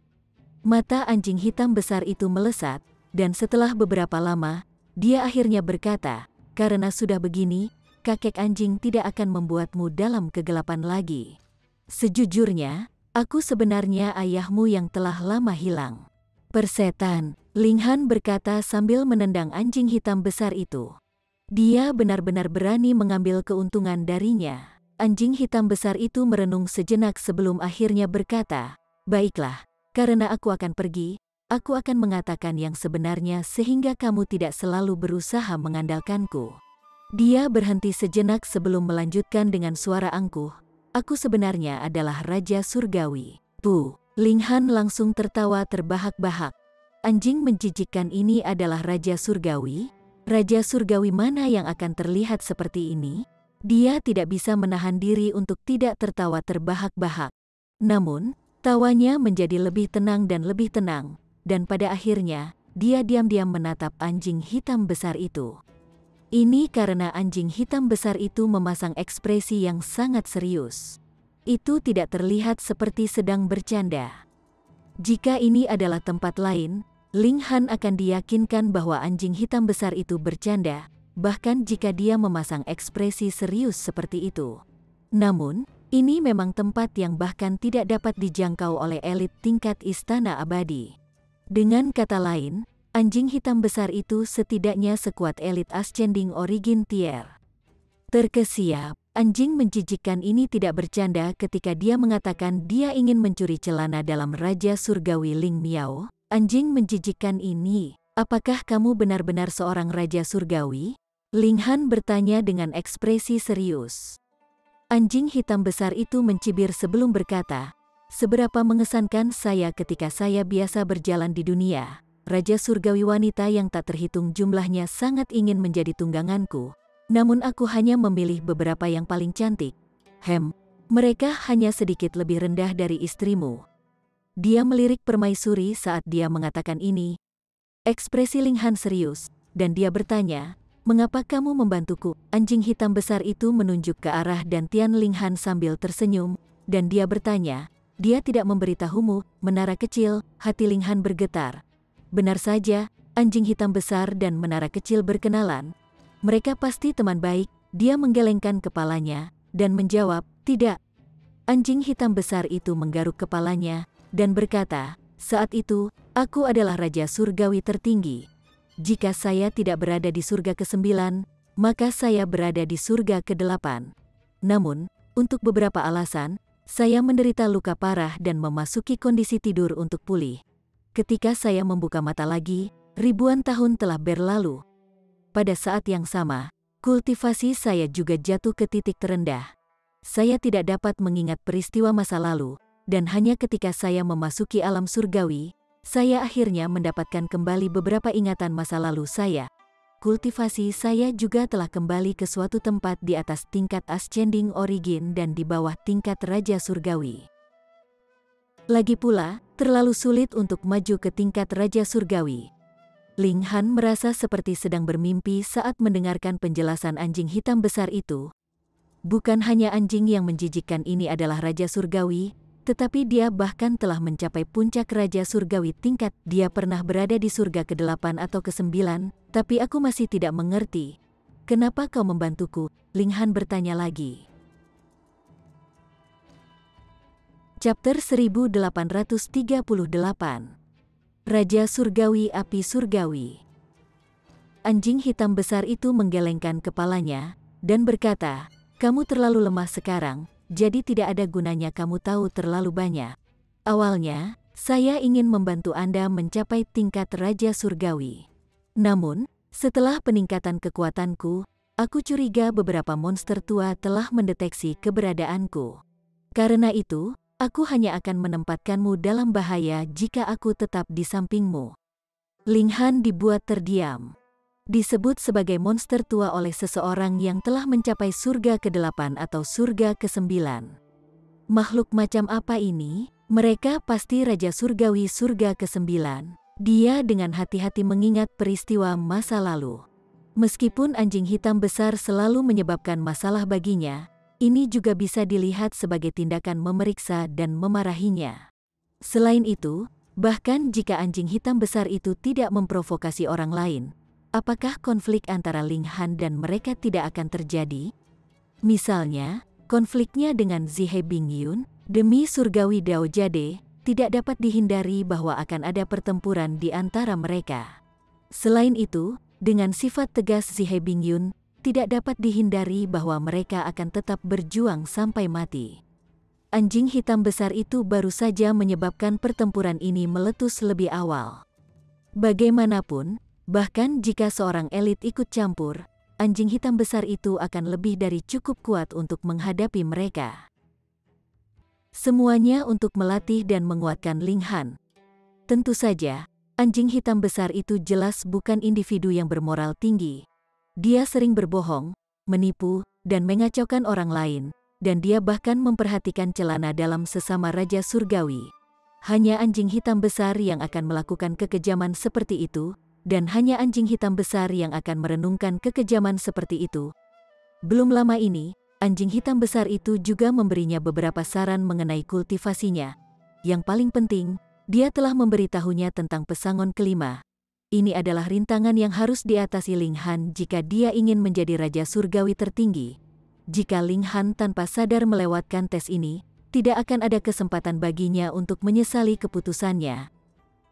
Mata anjing hitam besar itu melesat, dan setelah beberapa lama, dia akhirnya berkata, "Karena sudah begini, kakek anjing tidak akan membuatmu dalam kegelapan lagi. Sejujurnya, aku sebenarnya ayahmu yang telah lama hilang. Persetan, Ling Han berkata sambil menendang anjing hitam besar itu. Dia benar-benar berani mengambil keuntungan darinya. Anjing hitam besar itu merenung sejenak sebelum akhirnya berkata, "Baiklah, karena aku akan pergi, aku akan mengatakan yang sebenarnya sehingga kamu tidak selalu berusaha mengandalkanku." Dia berhenti sejenak sebelum melanjutkan dengan suara angkuh, "Aku sebenarnya adalah Raja Surgawi." "Puh." Ling Han langsung tertawa terbahak-bahak. Anjing menjijikkan ini adalah Raja Surgawi? Raja Surgawi mana yang akan terlihat seperti ini? Dia tidak bisa menahan diri untuk tidak tertawa terbahak-bahak. Namun, tawanya menjadi lebih tenang, dan pada akhirnya, dia diam-diam menatap anjing hitam besar itu. Ini karena anjing hitam besar itu memasang ekspresi yang sangat serius. Itu tidak terlihat seperti sedang bercanda. Jika ini adalah tempat lain, Ling Han akan diyakinkan bahwa anjing hitam besar itu bercanda, bahkan jika dia memasang ekspresi serius seperti itu. Namun, ini memang tempat yang bahkan tidak dapat dijangkau oleh elit tingkat Istana Abadi. Dengan kata lain, anjing hitam besar itu setidaknya sekuat elit Ascending Origin Tier. Terkesiap, anjing menjijikkan ini tidak bercanda ketika dia mengatakan dia ingin mencuri celana dalam Raja Surgawi Ling Miao. Anjing menjijikkan ini, apakah kamu benar-benar seorang Raja Surgawi? Ling Han bertanya dengan ekspresi serius. Anjing hitam besar itu mencibir sebelum berkata, "Seberapa mengesankan saya ketika saya biasa berjalan di dunia. Raja Surgawi wanita yang tak terhitung jumlahnya sangat ingin menjadi tungganganku. Namun aku hanya memilih beberapa yang paling cantik. Mereka hanya sedikit lebih rendah dari istrimu." Dia melirik permaisuri saat dia mengatakan ini. Ekspresi Ling Han serius, dan dia bertanya, "Mengapa kamu membantuku?" Anjing hitam besar itu menunjuk ke arah Dantian Ling Han sambil tersenyum, dan dia bertanya, "Dia tidak memberitahumu, menara kecil?" Hati Ling Han bergetar. Benar saja, anjing hitam besar dan menara kecil berkenalan. Mereka pasti teman baik. Dia menggelengkan kepalanya, dan menjawab, "Tidak." Anjing hitam besar itu menggaruk kepalanya, dan berkata, "Saat itu, aku adalah Raja Surgawi tertinggi. Jika saya tidak berada di surga ke-9, maka saya berada di surga ke-8. Namun, untuk beberapa alasan, saya menderita luka parah dan memasuki kondisi tidur untuk pulih. Ketika saya membuka mata lagi, ribuan tahun telah berlalu. Pada saat yang sama, kultivasi saya juga jatuh ke titik terendah. Saya tidak dapat mengingat peristiwa masa lalu, dan hanya ketika saya memasuki alam surgawi, saya akhirnya mendapatkan kembali beberapa ingatan masa lalu saya. Kultivasi saya juga telah kembali ke suatu tempat di atas tingkat Ascending Origin dan di bawah tingkat Raja Surgawi. Lagi pula, terlalu sulit untuk maju ke tingkat Raja Surgawi." Ling Han merasa seperti sedang bermimpi saat mendengarkan penjelasan anjing hitam besar itu. Bukan hanya anjing yang menjijikkan ini adalah Raja Surgawi, tetapi dia bahkan telah mencapai puncak Raja Surgawi tingkat. Dia pernah berada di surga ke-8 atau ke-9, tapi aku masih tidak mengerti. "Kenapa kau membantuku?" Ling Han bertanya lagi. Chapter 1838. Raja Surgawi Api Surgawi. Anjing hitam besar itu menggelengkan kepalanya, dan berkata, "Kamu terlalu lemah sekarang, jadi tidak ada gunanya kamu tahu terlalu banyak. Awalnya, saya ingin membantu Anda mencapai tingkat Raja Surgawi. Namun, setelah peningkatan kekuatanku, aku curiga beberapa monster tua telah mendeteksi keberadaanku. Karena itu, aku hanya akan menempatkanmu dalam bahaya jika aku tetap di sampingmu." Ling Han dibuat terdiam. Disebut sebagai monster tua oleh seseorang yang telah mencapai surga ke-8 atau surga ke-9. Makhluk macam apa ini? Mereka pasti Raja Surgawi surga ke-9. Dia dengan hati-hati mengingat peristiwa masa lalu. Meskipun anjing hitam besar selalu menyebabkan masalah baginya, ini juga bisa dilihat sebagai tindakan memeriksa dan memarahinya. Selain itu, bahkan jika anjing hitam besar itu tidak memprovokasi orang lain, apakah konflik antara Ling Han dan mereka tidak akan terjadi? Misalnya, konfliknya dengan Zihe Bingyun, demi surgawi Dao Jade, tidak dapat dihindari bahwa akan ada pertempuran di antara mereka. Selain itu, dengan sifat tegas Zihe Bingyun, tidak dapat dihindari bahwa mereka akan tetap berjuang sampai mati. Anjing hitam besar itu baru saja menyebabkan pertempuran ini meletus lebih awal. Bagaimanapun, bahkan jika seorang elit ikut campur, anjing hitam besar itu akan lebih dari cukup kuat untuk menghadapi mereka. Semuanya untuk melatih dan menguatkan Ling Han. Tentu saja, anjing hitam besar itu jelas bukan individu yang bermoral tinggi. Dia sering berbohong, menipu, dan mengacaukan orang lain, dan dia bahkan memperhatikan celana dalam sesama Raja Surgawi. Hanya anjing hitam besar yang akan melakukan kekejaman seperti itu, dan hanya anjing hitam besar yang akan merenungkan kekejaman seperti itu. Belum lama ini, anjing hitam besar itu juga memberinya beberapa saran mengenai kultivasinya. Yang paling penting, dia telah memberitahunya tentang pesangon kelima. Ini adalah rintangan yang harus diatasi Ling Han jika dia ingin menjadi Raja Surgawi tertinggi. Jika Ling Han tanpa sadar melewatkan tes ini, tidak akan ada kesempatan baginya untuk menyesali keputusannya.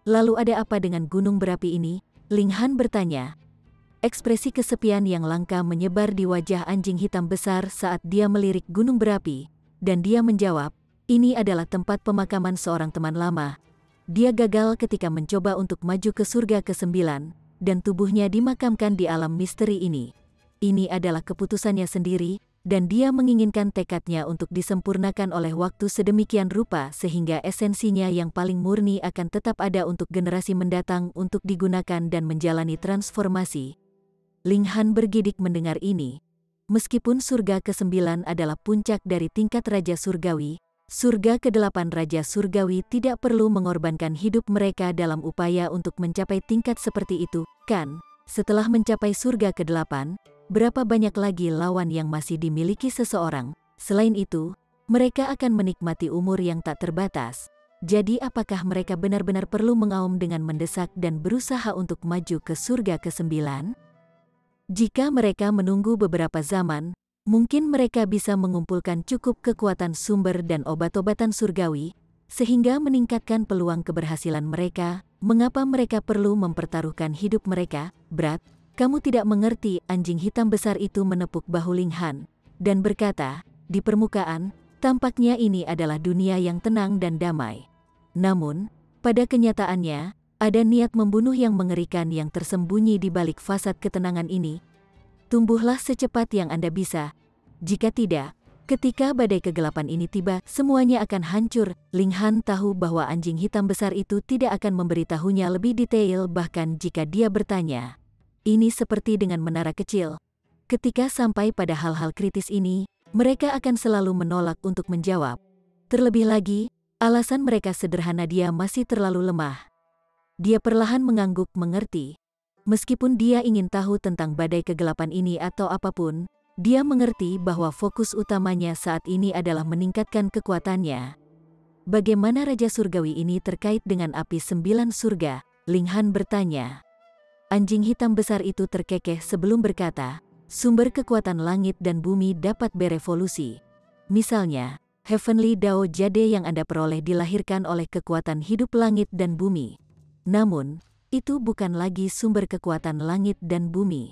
Lalu ada apa dengan gunung berapi ini? Ling Han bertanya. Ekspresi kesepian yang langka menyebar di wajah anjing hitam besar saat dia melirik gunung berapi, dan dia menjawab, ini adalah tempat pemakaman seorang teman lama. Dia gagal ketika mencoba untuk maju ke surga ke-9, dan tubuhnya dimakamkan di alam misteri ini. Ini adalah keputusannya sendiri, dan dia menginginkan tekadnya untuk disempurnakan oleh waktu sedemikian rupa sehingga esensinya yang paling murni akan tetap ada untuk generasi mendatang untuk digunakan dan menjalani transformasi. Ling Han bergidik mendengar ini. Meskipun surga ke-9 adalah puncak dari tingkat Raja Surgawi, surga ke-8 Raja Surgawi tidak perlu mengorbankan hidup mereka dalam upaya untuk mencapai tingkat seperti itu, kan? Setelah mencapai surga ke-8, berapa banyak lagi lawan yang masih dimiliki seseorang? Selain itu, mereka akan menikmati umur yang tak terbatas. Jadi apakah mereka benar-benar perlu mengaum dengan mendesak dan berusaha untuk maju ke surga ke-9? Jika mereka menunggu beberapa zaman, mungkin mereka bisa mengumpulkan cukup kekuatan sumber dan obat-obatan surgawi, sehingga meningkatkan peluang keberhasilan mereka. Mengapa mereka perlu mempertaruhkan hidup mereka? Berat, kamu tidak mengerti. Anjing hitam besar itu menepuk bahu Ling Han, dan berkata, di permukaan, tampaknya ini adalah dunia yang tenang dan damai. Namun, pada kenyataannya, ada niat membunuh yang mengerikan yang tersembunyi di balik fasad ketenangan ini. Tumbuhlah secepat yang Anda bisa. Jika tidak, ketika badai kegelapan ini tiba, semuanya akan hancur. Ling Han tahu bahwa anjing hitam besar itu tidak akan memberitahunya lebih detail bahkan jika dia bertanya. Ini seperti dengan menara kecil. Ketika sampai pada hal-hal kritis ini, mereka akan selalu menolak untuk menjawab. Terlebih lagi, alasan mereka sederhana, dia masih terlalu lemah. Dia perlahan mengangguk mengerti. Meskipun dia ingin tahu tentang badai kegelapan ini atau apapun, dia mengerti bahwa fokus utamanya saat ini adalah meningkatkan kekuatannya. Bagaimana Raja Surgawi ini terkait dengan api 9 surga? Ling Han bertanya. Anjing hitam besar itu terkekeh sebelum berkata, sumber kekuatan langit dan bumi dapat berevolusi. Misalnya, Heavenly Dao Jade yang Anda peroleh dilahirkan oleh kekuatan hidup langit dan bumi. Namun, itu bukan lagi sumber kekuatan langit dan bumi.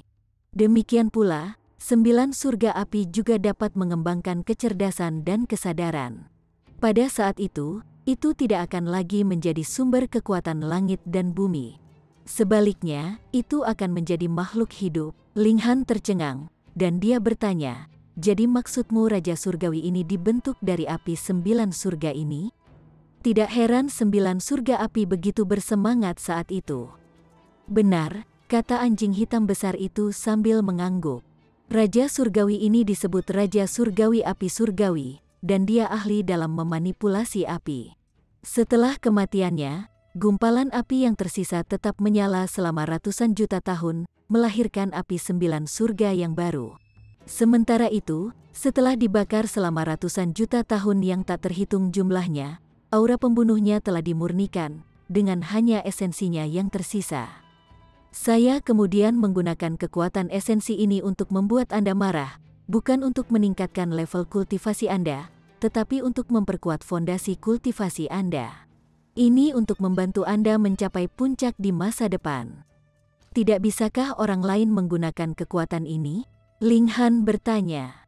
Demikian pula, 9 surga api juga dapat mengembangkan kecerdasan dan kesadaran. Pada saat itu tidak akan lagi menjadi sumber kekuatan langit dan bumi. Sebaliknya, itu akan menjadi makhluk hidup. Ling Han tercengang, dan dia bertanya, jadi maksudmu Raja Surgawi ini dibentuk dari api 9 surga ini? Tidak heran 9 surga api begitu bersemangat saat itu. Benar, kata anjing hitam besar itu sambil mengangguk. Raja Surgawi ini disebut Raja Surgawi Api Surgawi, dan dia ahli dalam memanipulasi api. Setelah kematiannya, gumpalan api yang tersisa tetap menyala selama ratusan juta tahun, melahirkan api 9 surga yang baru. Sementara itu, setelah dibakar selama ratusan juta tahun yang tak terhitung jumlahnya, aura pembunuhnya telah dimurnikan, dengan hanya esensinya yang tersisa. Saya kemudian menggunakan kekuatan esensi ini untuk membuat Anda marah, bukan untuk meningkatkan level kultivasi Anda, tetapi untuk memperkuat fondasi kultivasi Anda. Ini untuk membantu Anda mencapai puncak di masa depan. Tidak bisakah orang lain menggunakan kekuatan ini? Ling Han bertanya.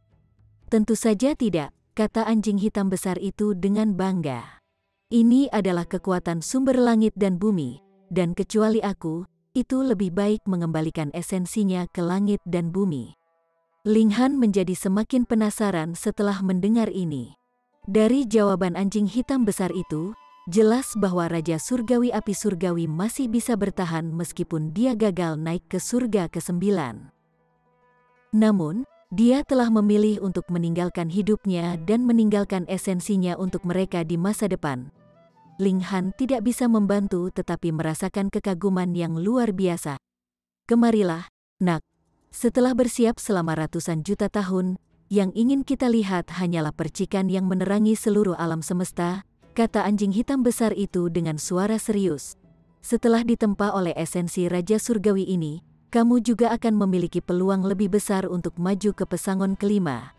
Tentu saja tidak, kata anjing hitam besar itu dengan bangga. Ini adalah kekuatan sumber langit dan bumi, dan kecuali aku, itu lebih baik mengembalikan esensinya ke langit dan bumi. Ling Han menjadi semakin penasaran setelah mendengar ini. Dari jawaban anjing hitam besar itu, jelas bahwa Raja Surgawi Api Surgawi masih bisa bertahan meskipun dia gagal naik ke surga ke-9. Namun, dia telah memilih untuk meninggalkan hidupnya dan meninggalkan esensinya untuk mereka di masa depan. Ling Han tidak bisa membantu tetapi merasakan kekaguman yang luar biasa. Kemarilah, nak. Setelah bersiap selama ratusan juta tahun, yang ingin kita lihat hanyalah percikan yang menerangi seluruh alam semesta, kata anjing hitam besar itu dengan suara serius. Setelah ditempa oleh esensi Raja Surgawi ini, kamu juga akan memiliki peluang lebih besar untuk maju ke pesangon kelima.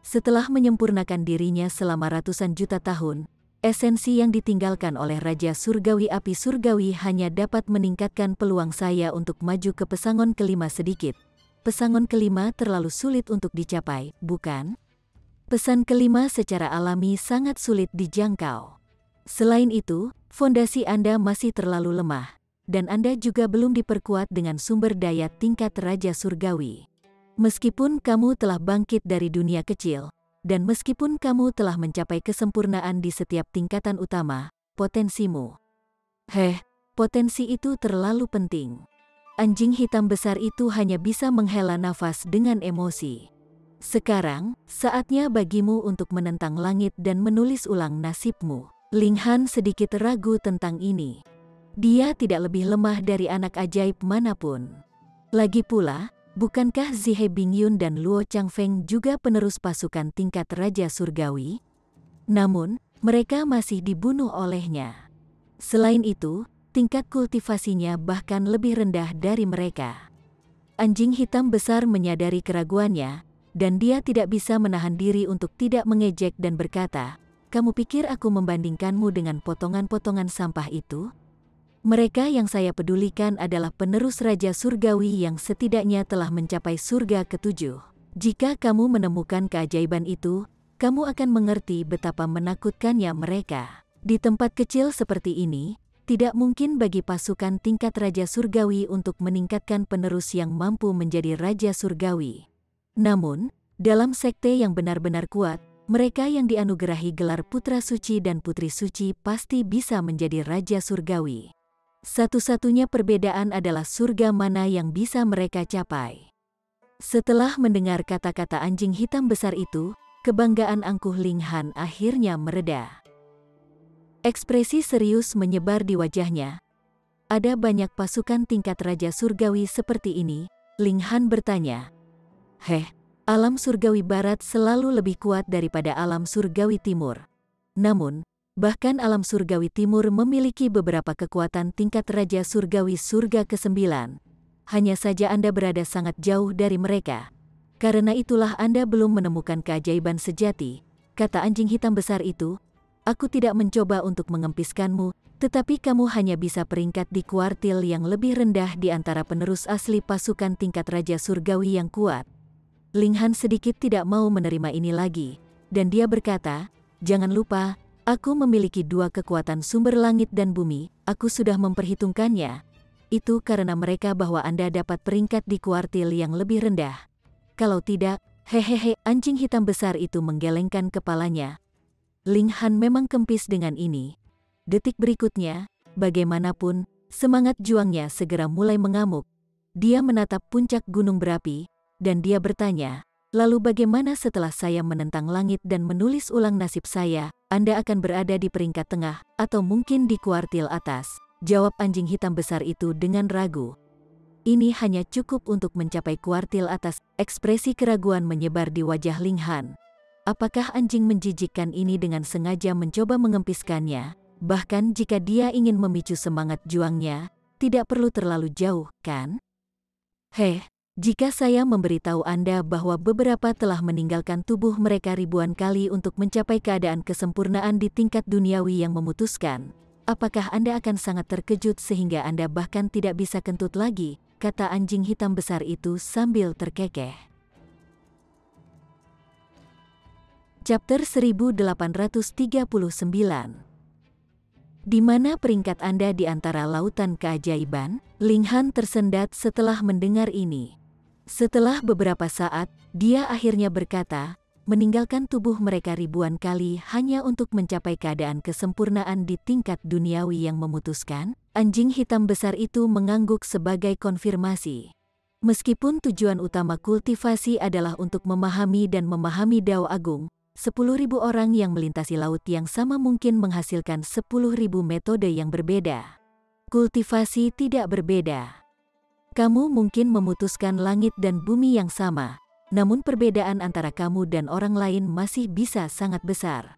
Setelah menyempurnakan dirinya selama ratusan juta tahun, esensi yang ditinggalkan oleh Raja Surgawi Api Surgawi hanya dapat meningkatkan peluang saya untuk maju ke pesangon kelima sedikit. Pesangon kelima terlalu sulit untuk dicapai, bukan? Pesan kelima secara alami sangat sulit dijangkau. Selain itu, fondasi Anda masih terlalu lemah, dan Anda juga belum diperkuat dengan sumber daya tingkat Raja Surgawi. Meskipun kamu telah bangkit dari dunia kecil, dan meskipun kamu telah mencapai kesempurnaan di setiap tingkatan utama, potensimu. Potensi itu terlalu penting. Anjing hitam besar itu hanya bisa menghela nafas dengan emosi. Sekarang, saatnya bagimu untuk menentang langit dan menulis ulang nasibmu. Ling Han sedikit ragu tentang ini. Dia tidak lebih lemah dari anak ajaib manapun. Lagi pula, bukankah Zihe Bingyun dan Luo Changfeng juga penerus pasukan tingkat Raja Surgawi? Namun, mereka masih dibunuh olehnya. Selain itu, tingkat kultivasinya bahkan lebih rendah dari mereka. Anjing hitam besar menyadari keraguannya, dan dia tidak bisa menahan diri untuk tidak mengejek dan berkata, "Kamu pikir aku membandingkanmu dengan potongan-potongan sampah itu? Mereka yang saya pedulikan adalah penerus Raja Surgawi yang setidaknya telah mencapai surga ke-7. Jika kamu menemukan keajaiban itu, kamu akan mengerti betapa menakutkannya mereka. Di tempat kecil seperti ini, tidak mungkin bagi pasukan tingkat Raja Surgawi untuk meningkatkan penerus yang mampu menjadi Raja Surgawi. Namun, dalam sekte yang benar-benar kuat, mereka yang dianugerahi gelar Putra Suci dan Putri Suci pasti bisa menjadi Raja Surgawi. Satu-satunya perbedaan adalah surga mana yang bisa mereka capai." Setelah mendengar kata-kata anjing hitam besar itu, kebanggaan angkuh Ling Han akhirnya mereda. Ekspresi serius menyebar di wajahnya. "Ada banyak pasukan tingkat Raja Surgawi seperti ini?" Ling Han bertanya. Alam Surgawi Barat selalu lebih kuat daripada alam Surgawi Timur. Namun, bahkan alam Surgawi Timur memiliki beberapa kekuatan tingkat Raja Surgawi surga ke-9. Hanya saja Anda berada sangat jauh dari mereka. Karena itulah Anda belum menemukan keajaiban sejati, kata anjing hitam besar itu. "Aku tidak mencoba untuk mengempiskanmu, tetapi kamu hanya bisa peringkat di kuartil yang lebih rendah di antara penerus asli pasukan tingkat Raja Surgawi yang kuat." Ling Han sedikit tidak mau menerima ini lagi, dan dia berkata, "Jangan lupa, aku memiliki 2 kekuatan sumber langit dan bumi, aku sudah memperhitungkannya. Itu karena mereka bahwa Anda dapat peringkat di kuartil yang lebih rendah. Kalau tidak, anjing hitam besar itu menggelengkan kepalanya. Ling Han memang kempis dengan ini. Detik berikutnya, bagaimanapun, semangat juangnya segera mulai mengamuk. Dia menatap puncak gunung berapi, dan dia bertanya, "Lalu bagaimana setelah saya menentang langit dan menulis ulang nasib saya? Anda akan berada di peringkat tengah, atau mungkin di kuartil atas?" Jawab anjing hitam besar itu dengan ragu. "Ini hanya cukup untuk mencapai kuartil atas." Ekspresi keraguan menyebar di wajah Ling Han. Apakah anjing menjijikkan ini dengan sengaja mencoba mengempiskannya? Bahkan jika dia ingin memicu semangat juangnya, tidak perlu terlalu jauh, kan? Heh, jika saya memberitahu Anda bahwa beberapa telah meninggalkan tubuh mereka ribuan kali untuk mencapai keadaan kesempurnaan di tingkat duniawi yang memutuskan, apakah Anda akan sangat terkejut sehingga Anda bahkan tidak bisa kentut lagi, kata anjing hitam besar itu sambil terkekeh. Chapter 1839. Di mana peringkat Anda di antara lautan keajaiban? Ling Han tersendat setelah mendengar ini. Setelah beberapa saat, dia akhirnya berkata, meninggalkan tubuh mereka ribuan kali hanya untuk mencapai keadaan kesempurnaan di tingkat duniawi yang memutuskan. Anjing hitam besar itu mengangguk sebagai konfirmasi. Meskipun tujuan utama kultivasi adalah untuk memahami dan memahami Dao Agung, 10.000 orang yang melintasi laut yang sama mungkin menghasilkan 10.000 metode yang berbeda. Kultivasi tidak berbeda. Kamu mungkin memutuskan langit dan bumi yang sama, namun perbedaan antara kamu dan orang lain masih bisa sangat besar.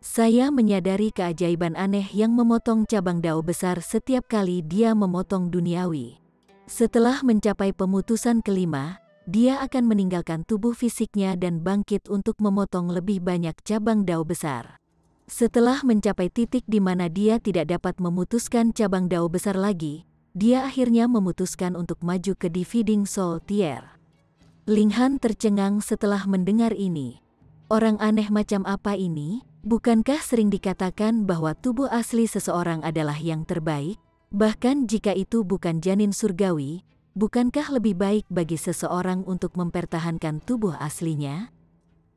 Saya menyadari keajaiban aneh yang memotong cabang Dao besar setiap kali dia memotong duniawi. Setelah mencapai pemutusan kelima, dia akan meninggalkan tubuh fisiknya dan bangkit untuk memotong lebih banyak cabang Dao besar. Setelah mencapai titik di mana dia tidak dapat memutuskan cabang Dao besar lagi, dia akhirnya memutuskan untuk maju ke Dividing Soul Tier. Ling Han tercengang setelah mendengar ini. Orang aneh macam apa ini? Bukankah sering dikatakan bahwa tubuh asli seseorang adalah yang terbaik? Bahkan jika itu bukan janin surgawi, bukankah lebih baik bagi seseorang untuk mempertahankan tubuh aslinya?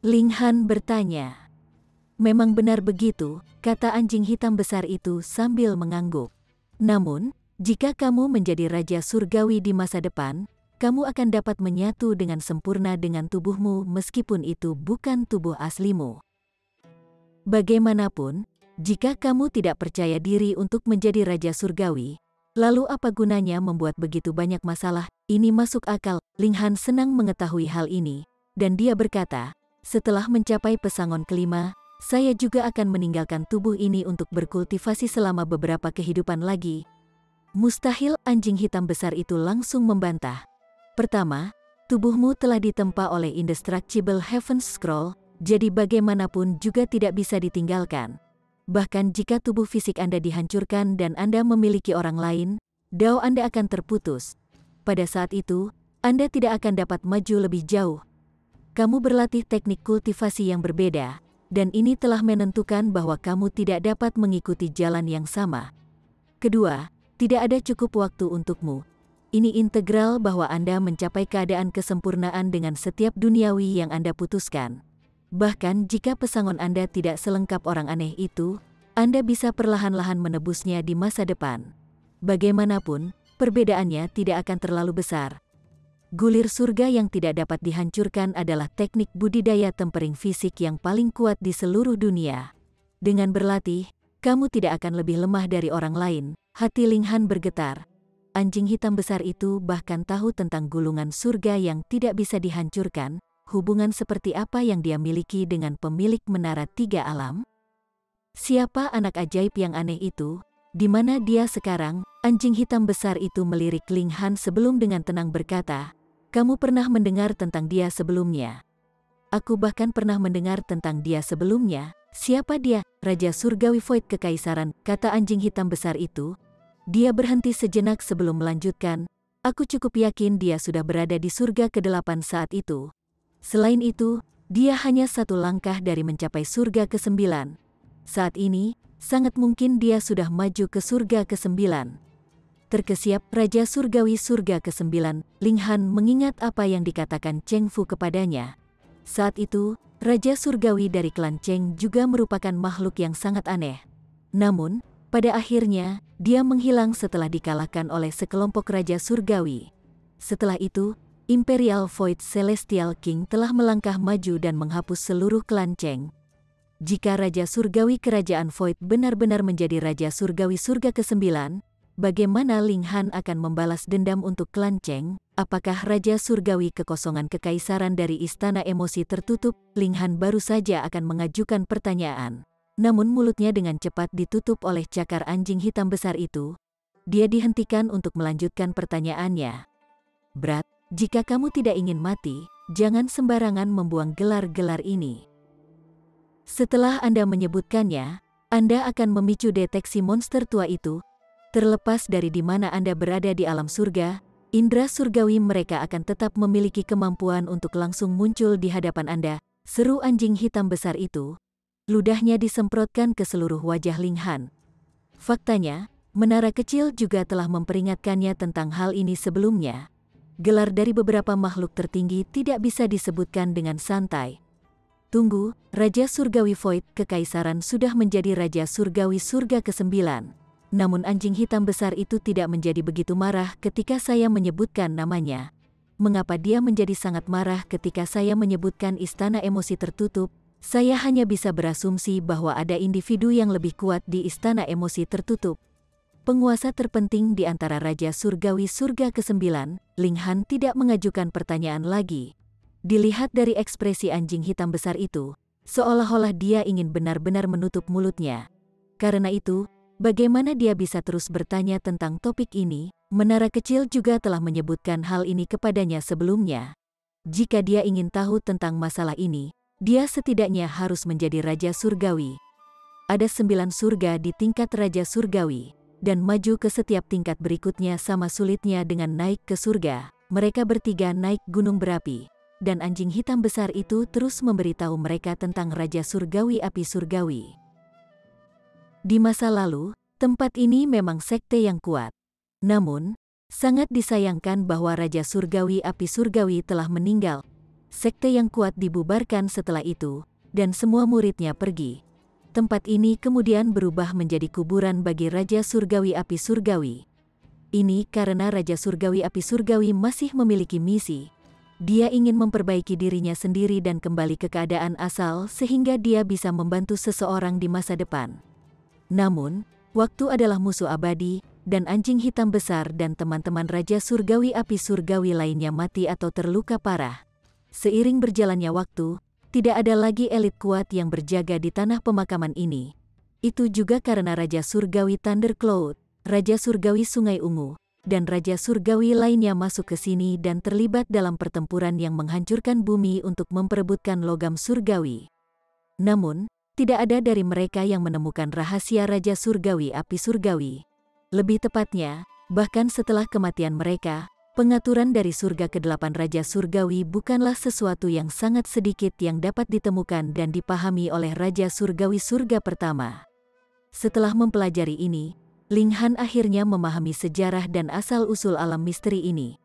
Ling Han bertanya. Memang benar begitu, kata anjing hitam besar itu sambil mengangguk. Namun, jika kamu menjadi raja surgawi di masa depan, kamu akan dapat menyatu dengan sempurna dengan tubuhmu meskipun itu bukan tubuh aslimu. Bagaimanapun, jika kamu tidak percaya diri untuk menjadi raja surgawi, lalu apa gunanya membuat begitu banyak masalah? Ini masuk akal. Ling Han senang mengetahui hal ini, dan dia berkata, setelah mencapai pesangon kelima, saya juga akan meninggalkan tubuh ini untuk berkultivasi selama beberapa kehidupan lagi. Mustahil, anjing hitam besar itu langsung membantah. Pertama, tubuhmu telah ditempa oleh Indestructible Heaven's Scroll, jadi bagaimanapun juga tidak bisa ditinggalkan. Bahkan jika tubuh fisik Anda dihancurkan dan Anda memiliki orang lain, Dao Anda akan terputus. Pada saat itu, Anda tidak akan dapat maju lebih jauh. Kamu berlatih teknik kultivasi yang berbeda, dan ini telah menentukan bahwa kamu tidak dapat mengikuti jalan yang sama. Kedua, tidak ada cukup waktu untukmu. Ini integral bahwa Anda mencapai keadaan kesempurnaan dengan setiap duniawi yang Anda putuskan. Bahkan jika pesangon Anda tidak selengkap orang aneh itu, Anda bisa perlahan-lahan menebusnya di masa depan. Bagaimanapun, perbedaannya tidak akan terlalu besar. Gulir surga yang tidak dapat dihancurkan adalah teknik budidaya tempering fisik yang paling kuat di seluruh dunia. Dengan berlatih, kamu tidak akan lebih lemah dari orang lain. Hati Ling Han bergetar. Anjing hitam besar itu bahkan tahu tentang gulungan surga yang tidak bisa dihancurkan. Hubungan seperti apa yang dia miliki dengan pemilik menara tiga alam? Siapa anak ajaib yang aneh itu? Di mana dia sekarang? Anjing hitam besar itu melirik Ling Han sebelum dengan tenang berkata, kamu pernah mendengar tentang dia sebelumnya? Aku bahkan pernah mendengar tentang dia sebelumnya. Siapa dia? Raja Surgawi Void Kekaisaran, kata anjing hitam besar itu. Dia berhenti sejenak sebelum melanjutkan. Aku cukup yakin dia sudah berada di surga ke-8 saat itu. Selain itu, dia hanya satu langkah dari mencapai surga ke-9. Saat ini, sangat mungkin dia sudah maju ke surga ke-9. Terkesiap, Raja Surgawi surga ke-9, Ling Han mengingat apa yang dikatakan Cheng Fu kepadanya. Saat itu, Raja Surgawi dari klan Cheng juga merupakan makhluk yang sangat aneh. Namun, pada akhirnya, dia menghilang setelah dikalahkan oleh sekelompok Raja Surgawi. Setelah itu, Imperial Void Celestial King telah melangkah maju dan menghapus seluruh klan Cheng. Jika Raja Surgawi Kerajaan Void benar-benar menjadi Raja Surgawi surga ke-9, bagaimana Ling Han akan membalas dendam untuk klan Cheng? Apakah Raja Surgawi kekosongan kekaisaran dari Istana Emosi tertutup? Ling Han baru saja akan mengajukan pertanyaan. Namun mulutnya dengan cepat ditutup oleh cakar anjing hitam besar itu. dia dihentikan untuk melanjutkan pertanyaannya. "Brat, jika kamu tidak ingin mati, jangan sembarangan membuang gelar-gelar ini. Setelah Anda menyebutkannya, Anda akan memicu deteksi monster tua itu. Terlepas dari di mana Anda berada di alam surga, indera surgawi mereka akan tetap memiliki kemampuan untuk langsung muncul di hadapan Anda," seru anjing hitam besar itu. Ludahnya disemprotkan ke seluruh wajah Ling Han. Faktanya, menara kecil juga telah memperingatkannya tentang hal ini sebelumnya. Gelar dari beberapa makhluk tertinggi tidak bisa disebutkan dengan santai. Tunggu, Raja Surgawi Void Kekaisaran sudah menjadi Raja Surgawi Surga ke-9. Namun anjing hitam besar itu tidak menjadi begitu marah ketika saya menyebutkan namanya. Mengapa dia menjadi sangat marah ketika saya menyebutkan istana emosi tertutup? Saya hanya bisa berasumsi bahwa ada individu yang lebih kuat di istana emosi tertutup. Penguasa terpenting di antara Raja Surgawi Surga ke-9, Ling Han tidak mengajukan pertanyaan lagi. Dilihat dari ekspresi anjing hitam besar itu, seolah-olah dia ingin benar-benar menutup mulutnya. Karena itu, bagaimana dia bisa terus bertanya tentang topik ini? Menara kecil juga telah menyebutkan hal ini kepadanya sebelumnya. Jika dia ingin tahu tentang masalah ini, dia setidaknya harus menjadi Raja Surgawi. Ada 9 surga di tingkat Raja Surgawi, dan maju ke setiap tingkat berikutnya sama sulitnya dengan naik ke surga. Mereka bertiga naik gunung berapi, dan anjing hitam besar itu terus memberitahu mereka tentang Raja Surgawi Api Surgawi. Di masa lalu, tempat ini memang sekte yang kuat. Namun, sangat disayangkan bahwa Raja Surgawi Api Surgawi telah meninggal. Sekte yang kuat dibubarkan setelah itu, dan semua muridnya pergi. Tempat ini kemudian berubah menjadi kuburan bagi Raja Surgawi Api Surgawi. Ini karena Raja Surgawi Api Surgawi masih memiliki misi. Dia ingin memperbaiki dirinya sendiri dan kembali ke keadaan asal sehingga dia bisa membantu seseorang di masa depan. Namun, waktu adalah musuh abadi, dan anjing hitam besar dan teman-teman Raja Surgawi Api Surgawi lainnya mati atau terluka parah. Seiring berjalannya waktu, tidak ada lagi elit kuat yang berjaga di tanah pemakaman ini. Itu juga karena Raja Surgawi Thundercloud, Raja Surgawi Sungai Ungu, dan Raja Surgawi lainnya masuk ke sini dan terlibat dalam pertempuran yang menghancurkan bumi untuk memperebutkan logam surgawi. Namun, tidak ada dari mereka yang menemukan rahasia Raja Surgawi Api Surgawi. Lebih tepatnya, bahkan setelah kematian mereka, pengaturan dari surga ke-8 Raja Surgawi bukanlah sesuatu yang sangat sedikit yang dapat ditemukan dan dipahami oleh Raja Surgawi Surga pertama. Setelah mempelajari ini, Ling Han akhirnya memahami sejarah dan asal-usul alam misteri ini.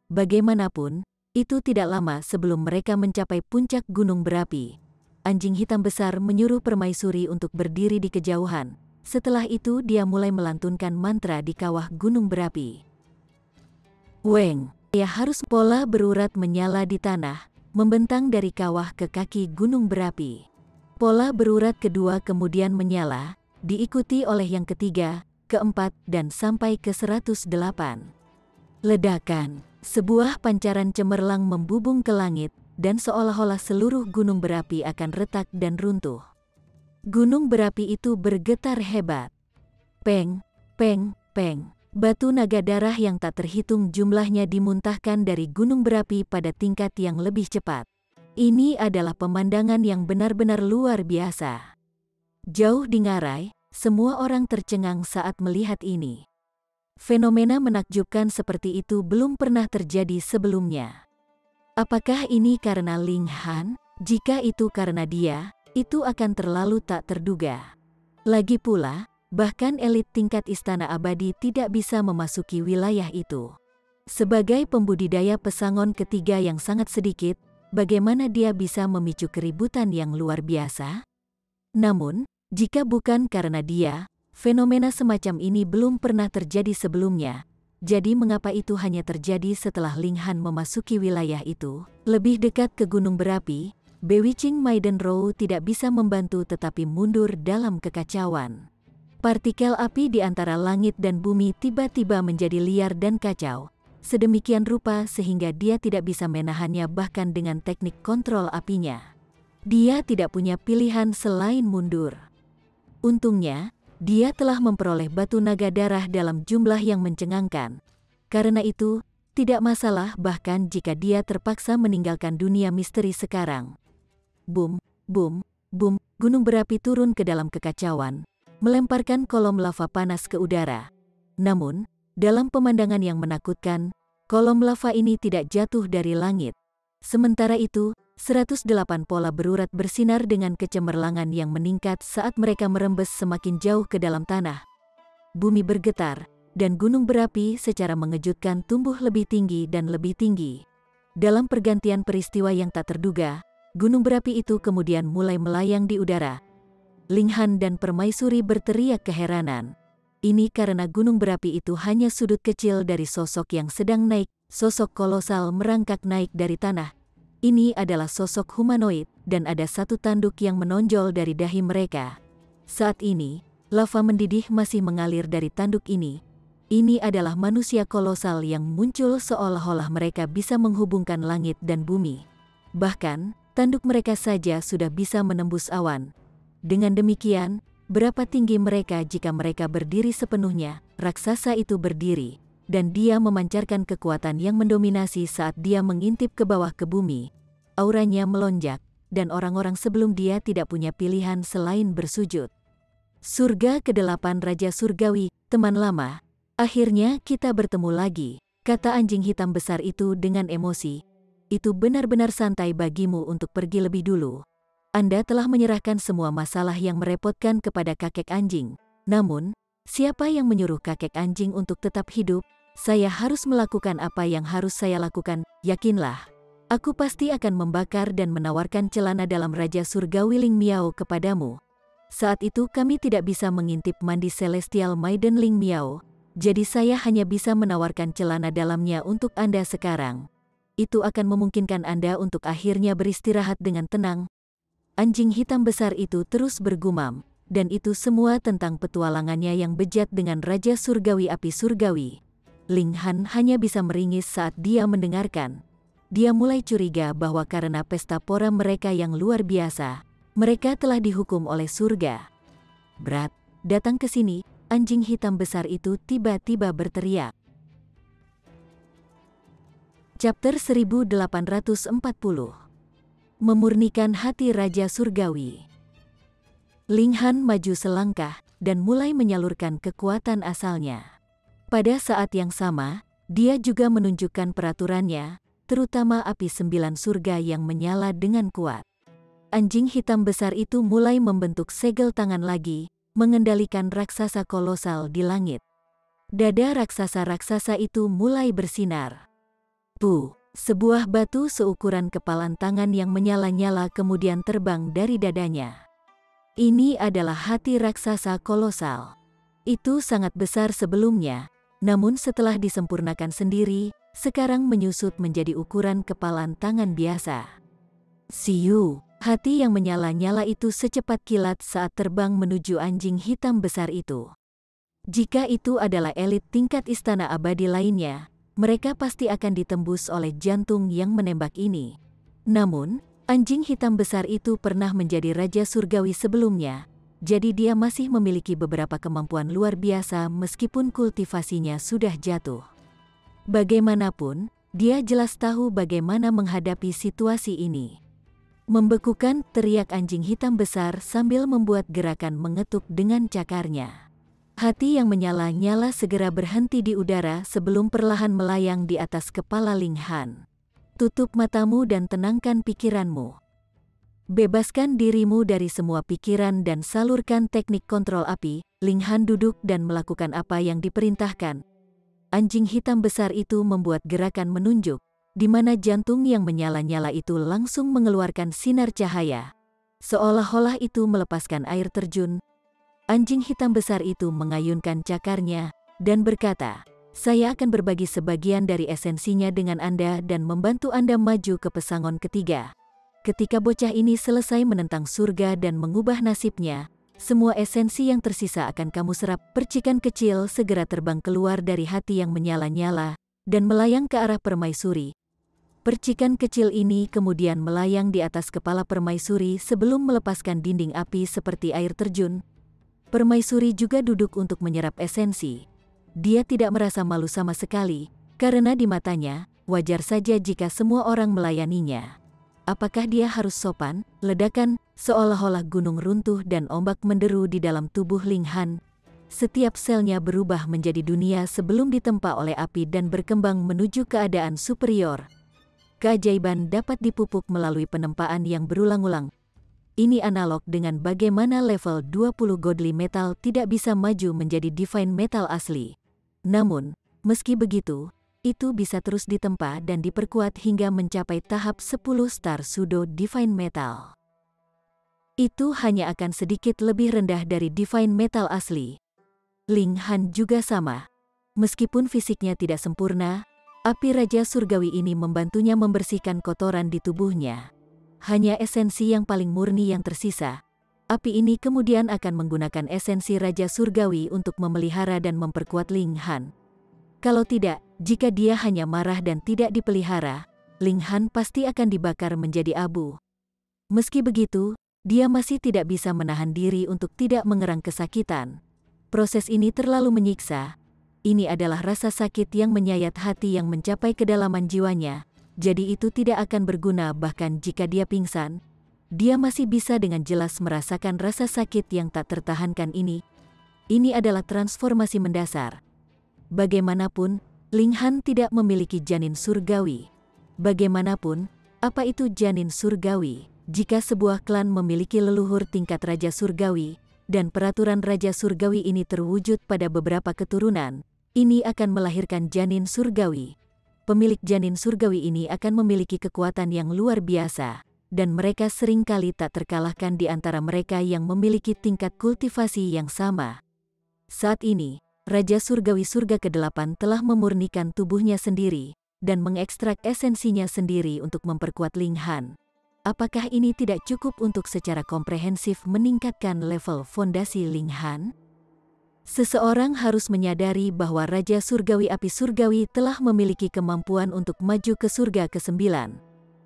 Bagaimanapun, itu tidak lama sebelum mereka mencapai puncak gunung berapi. Anjing hitam besar menyuruh permaisuri untuk berdiri di kejauhan. Setelah itu dia mulai melantunkan mantra di kawah gunung berapi. Weng, ia harus pola berurat menyala di tanah, membentang dari kawah ke kaki gunung berapi. Pola berurat kedua kemudian menyala, diikuti oleh yang ketiga, keempat, dan sampai ke 108. Ledakan, sebuah pancaran cemerlang membubung ke langit, dan seolah-olah seluruh gunung berapi akan retak dan runtuh. Gunung berapi itu bergetar hebat. Peng, peng, peng. Batu naga darah yang tak terhitung jumlahnya dimuntahkan dari gunung berapi pada tingkat yang lebih cepat. Ini adalah pemandangan yang benar-benar luar biasa. Jauh di ngarai, semua orang tercengang saat melihat ini. Fenomena menakjubkan seperti itu belum pernah terjadi sebelumnya. Apakah ini karena Ling Han? Jika itu karena dia, itu akan terlalu tak terduga. Lagi pula, bahkan elit tingkat istana abadi tidak bisa memasuki wilayah itu. Sebagai pembudidaya pesangon ketiga yang sangat sedikit, bagaimana dia bisa memicu keributan yang luar biasa? Namun, jika bukan karena dia, fenomena semacam ini belum pernah terjadi sebelumnya. Jadi mengapa itu hanya terjadi setelah Ling Han memasuki wilayah itu? Lebih dekat ke gunung berapi, Bewitching Maiden Row tidak bisa membantu tetapi mundur dalam kekacauan. Partikel api di antara langit dan bumi tiba-tiba menjadi liar dan kacau, sedemikian rupa sehingga dia tidak bisa menahannya bahkan dengan teknik kontrol apinya. Dia tidak punya pilihan selain mundur. Untungnya, dia telah memperoleh batu naga darah dalam jumlah yang mencengangkan. Karena itu, tidak masalah bahkan jika dia terpaksa meninggalkan dunia misteri sekarang. Boom, boom, boom, gunung berapi turun ke dalam kekacauan, melemparkan kolom lava panas ke udara. Namun, dalam pemandangan yang menakutkan, kolom lava ini tidak jatuh dari langit. Sementara itu, 108 pola berurat bersinar dengan kecemerlangan yang meningkat saat mereka merembes semakin jauh ke dalam tanah. Bumi bergetar, dan gunung berapi secara mengejutkan tumbuh lebih tinggi dan lebih tinggi. Dalam pergantian peristiwa yang tak terduga, gunung berapi itu kemudian mulai melayang di udara. Ling Han dan Permaisuri berteriak keheranan. Ini karena gunung berapi itu hanya sudut kecil dari sosok yang sedang naik, sosok kolosal merangkak naik dari tanah. Ini adalah sosok humanoid, dan ada satu tanduk yang menonjol dari dahi mereka. Saat ini, lava mendidih masih mengalir dari tanduk ini. Ini adalah manusia kolosal yang muncul seolah-olah mereka bisa menghubungkan langit dan bumi. Bahkan, tanduk mereka saja sudah bisa menembus awan. Dengan demikian, berapa tinggi mereka jika mereka berdiri sepenuhnya? Raksasa itu berdiri, dan dia memancarkan kekuatan yang mendominasi saat dia mengintip ke bawah ke bumi. Auranya melonjak, dan orang-orang sebelum dia tidak punya pilihan selain bersujud. Surga ke-8 Raja Surgawi, teman lama. Akhirnya kita bertemu lagi, kata anjing hitam besar itu dengan emosi. Itu benar-benar santai bagimu untuk pergi lebih dulu. Anda telah menyerahkan semua masalah yang merepotkan kepada kakek anjing. Namun, siapa yang menyuruh kakek anjing untuk tetap hidup? Saya harus melakukan apa yang harus saya lakukan, yakinlah. Aku pasti akan membakar dan menawarkan celana dalam Raja Surgawi Ling Miao kepadamu. Saat itu kami tidak bisa mengintip mandi Celestial Maiden Ling Miao. Jadi saya hanya bisa menawarkan celana dalamnya untuk Anda sekarang. Itu akan memungkinkan Anda untuk akhirnya beristirahat dengan tenang. Anjing hitam besar itu terus bergumam, dan itu semua tentang petualangannya yang bejat dengan Raja Surgawi Api Surgawi. Ling Han hanya bisa meringis saat dia mendengarkan. Dia mulai curiga bahwa karena pesta pora mereka yang luar biasa, mereka telah dihukum oleh surga. Berat, datang ke sini. Anjing hitam besar itu tiba-tiba berteriak. Chapter 1840. Memurnikan hati Raja Surgawi. Ling Han maju selangkah dan mulai menyalurkan kekuatan asalnya. Pada saat yang sama, dia juga menunjukkan peraturannya, terutama api 9 surga yang menyala dengan kuat. Anjing hitam besar itu mulai membentuk segel tangan lagi, mengendalikan raksasa kolosal di langit. Dada raksasa-raksasa itu mulai bersinar. Sebuah batu seukuran kepalan tangan yang menyala-nyala kemudian terbang dari dadanya. Ini adalah hati raksasa kolosal. Itu sangat besar sebelumnya, namun setelah disempurnakan sendiri, sekarang menyusut menjadi ukuran kepalan tangan biasa. Siu. Hati yang menyala-nyala itu secepat kilat saat terbang menuju anjing hitam besar itu. Jika itu adalah elit tingkat istana abadi lainnya, mereka pasti akan ditembus oleh jantung yang menembak ini. Namun, anjing hitam besar itu pernah menjadi Raja Surgawi sebelumnya, jadi dia masih memiliki beberapa kemampuan luar biasa meskipun kultivasinya sudah jatuh. Bagaimanapun, dia jelas tahu bagaimana menghadapi situasi ini. Membekukan, teriak anjing hitam besar sambil membuat gerakan mengetuk dengan cakarnya. Hati yang menyala-nyala segera berhenti di udara sebelum perlahan melayang di atas kepala Ling Han. Tutup matamu dan tenangkan pikiranmu. Bebaskan dirimu dari semua pikiran dan salurkan teknik kontrol api. Ling Han duduk dan melakukan apa yang diperintahkan. Anjing hitam besar itu membuat gerakan menunjuk, di mana jantung yang menyala-nyala itu langsung mengeluarkan sinar cahaya. Seolah-olah itu melepaskan air terjun. Anjing hitam besar itu mengayunkan cakarnya dan berkata, "Saya akan berbagi sebagian dari esensinya dengan Anda dan membantu Anda maju ke pesangon ketiga." Ketika bocah ini selesai menentang surga dan mengubah nasibnya, semua esensi yang tersisa akan kamu serap. Percikan kecil segera terbang keluar dari hati yang menyala-nyala dan melayang ke arah permaisuri. Percikan kecil ini kemudian melayang di atas kepala permaisuri sebelum melepaskan dinding api seperti air terjun. Permaisuri juga duduk untuk menyerap esensi. Dia tidak merasa malu sama sekali, karena di matanya, wajar saja jika semua orang melayaninya. Apakah dia harus sopan? Ledakan, seolah-olah gunung runtuh dan ombak menderu di dalam tubuh Ling Han. Setiap selnya berubah menjadi dunia sebelum ditempa oleh api dan berkembang menuju keadaan superior. Keajaiban dapat dipupuk melalui penempaan yang berulang-ulang. Ini analog dengan bagaimana level 20 godly metal tidak bisa maju menjadi divine metal asli. Namun, meski begitu, itu bisa terus ditempa dan diperkuat hingga mencapai tahap 10 star pseudo divine metal. Itu hanya akan sedikit lebih rendah dari divine metal asli. Ling Han juga sama. Meskipun fisiknya tidak sempurna, api Raja Surgawi ini membantunya membersihkan kotoran di tubuhnya. Hanya esensi yang paling murni yang tersisa. Api ini kemudian akan menggunakan esensi Raja Surgawi untuk memelihara dan memperkuat Ling Han. Kalau tidak, jika dia hanya marah dan tidak dipelihara, Ling Han pasti akan dibakar menjadi abu. Meski begitu, dia masih tidak bisa menahan diri untuk tidak mengerang kesakitan. Proses ini terlalu menyiksa. Ini adalah rasa sakit yang menyayat hati yang mencapai kedalaman jiwanya. Jadi itu tidak akan berguna bahkan jika dia pingsan. Dia masih bisa dengan jelas merasakan rasa sakit yang tak tertahankan ini. Ini adalah transformasi mendasar. Bagaimanapun, Ling Han tidak memiliki janin surgawi. Bagaimanapun, apa itu janin surgawi? Jika sebuah klan memiliki leluhur tingkat Raja Surgawi, dan peraturan Raja Surgawi ini terwujud pada beberapa keturunan, ini akan melahirkan janin surgawi. Pemilik janin surgawi ini akan memiliki kekuatan yang luar biasa, dan mereka seringkali tak terkalahkan di antara mereka yang memiliki tingkat kultivasi yang sama. Saat ini, Raja Surgawi Surga ke-8 telah memurnikan tubuhnya sendiri, dan mengekstrak esensinya sendiri untuk memperkuat Ling Han. Apakah ini tidak cukup untuk secara komprehensif meningkatkan level fondasi Ling Han? Seseorang harus menyadari bahwa Raja Surgawi Api Surgawi telah memiliki kemampuan untuk maju ke surga ke-9.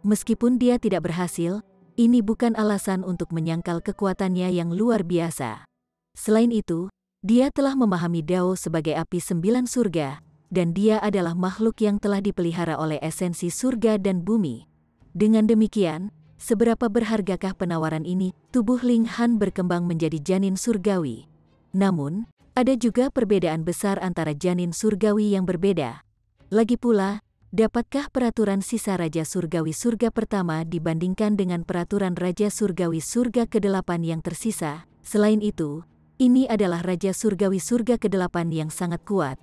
Meskipun dia tidak berhasil, ini bukan alasan untuk menyangkal kekuatannya yang luar biasa. Selain itu, dia telah memahami Dao sebagai api 9 surga, dan dia adalah makhluk yang telah dipelihara oleh esensi surga dan bumi. Dengan demikian, seberapa berhargakah penawaran ini? Tubuh Ling Han berkembang menjadi janin surgawi. Namun, ada juga perbedaan besar antara janin surgawi yang berbeda. Lagi pula, dapatkah peraturan sisa Raja Surgawi Surga pertama dibandingkan dengan peraturan Raja Surgawi Surga ke-8 yang tersisa? Selain itu, ini adalah Raja Surgawi Surga ke-8 yang sangat kuat.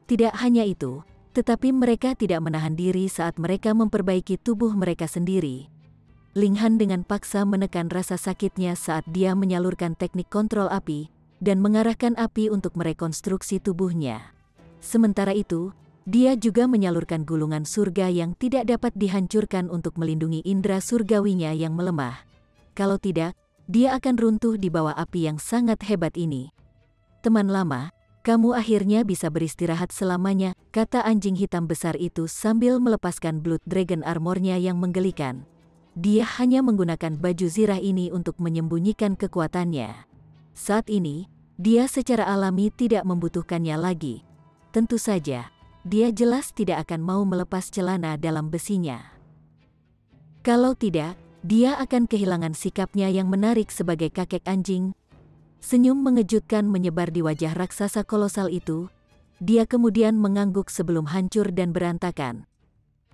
Tidak hanya itu, tetapi mereka tidak menahan diri saat mereka memperbaiki tubuh mereka sendiri. Ling Han dengan paksa menekan rasa sakitnya saat dia menyalurkan teknik kontrol api, dan mengarahkan api untuk merekonstruksi tubuhnya. Sementara itu, dia juga menyalurkan gulungan surga yang tidak dapat dihancurkan untuk melindungi indera surgawinya yang melemah. Kalau tidak, dia akan runtuh di bawah api yang sangat hebat ini. Teman lama, kamu akhirnya bisa beristirahat selamanya, kata anjing hitam besar itu sambil melepaskan Blood Dragon armornya yang menggelikan. Dia hanya menggunakan baju zirah ini untuk menyembunyikan kekuatannya. Saat ini, dia secara alami tidak membutuhkannya lagi. Tentu saja, dia jelas tidak akan mau melepas celana dalam besinya. Kalau tidak, dia akan kehilangan sikapnya yang menarik sebagai kakek anjing. Senyum mengejutkan menyebar di wajah raksasa kolosal itu. Dia kemudian mengangguk sebelum hancur dan berantakan.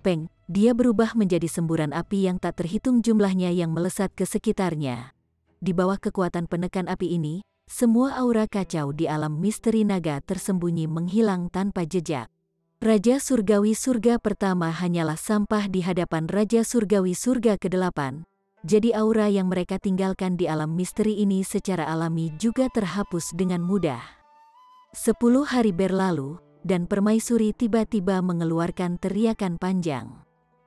Peng, dia berubah menjadi semburan api yang tak terhitung jumlahnya yang melesat ke sekitarnya. Di bawah kekuatan penekan api ini, semua aura kacau di alam misteri naga tersembunyi menghilang tanpa jejak. Raja Surgawi Surga pertama hanyalah sampah di hadapan Raja Surgawi Surga ke-8. Jadi aura yang mereka tinggalkan di alam misteri ini secara alami juga terhapus dengan mudah. 10 hari berlalu, dan Permaisuri tiba-tiba mengeluarkan teriakan panjang.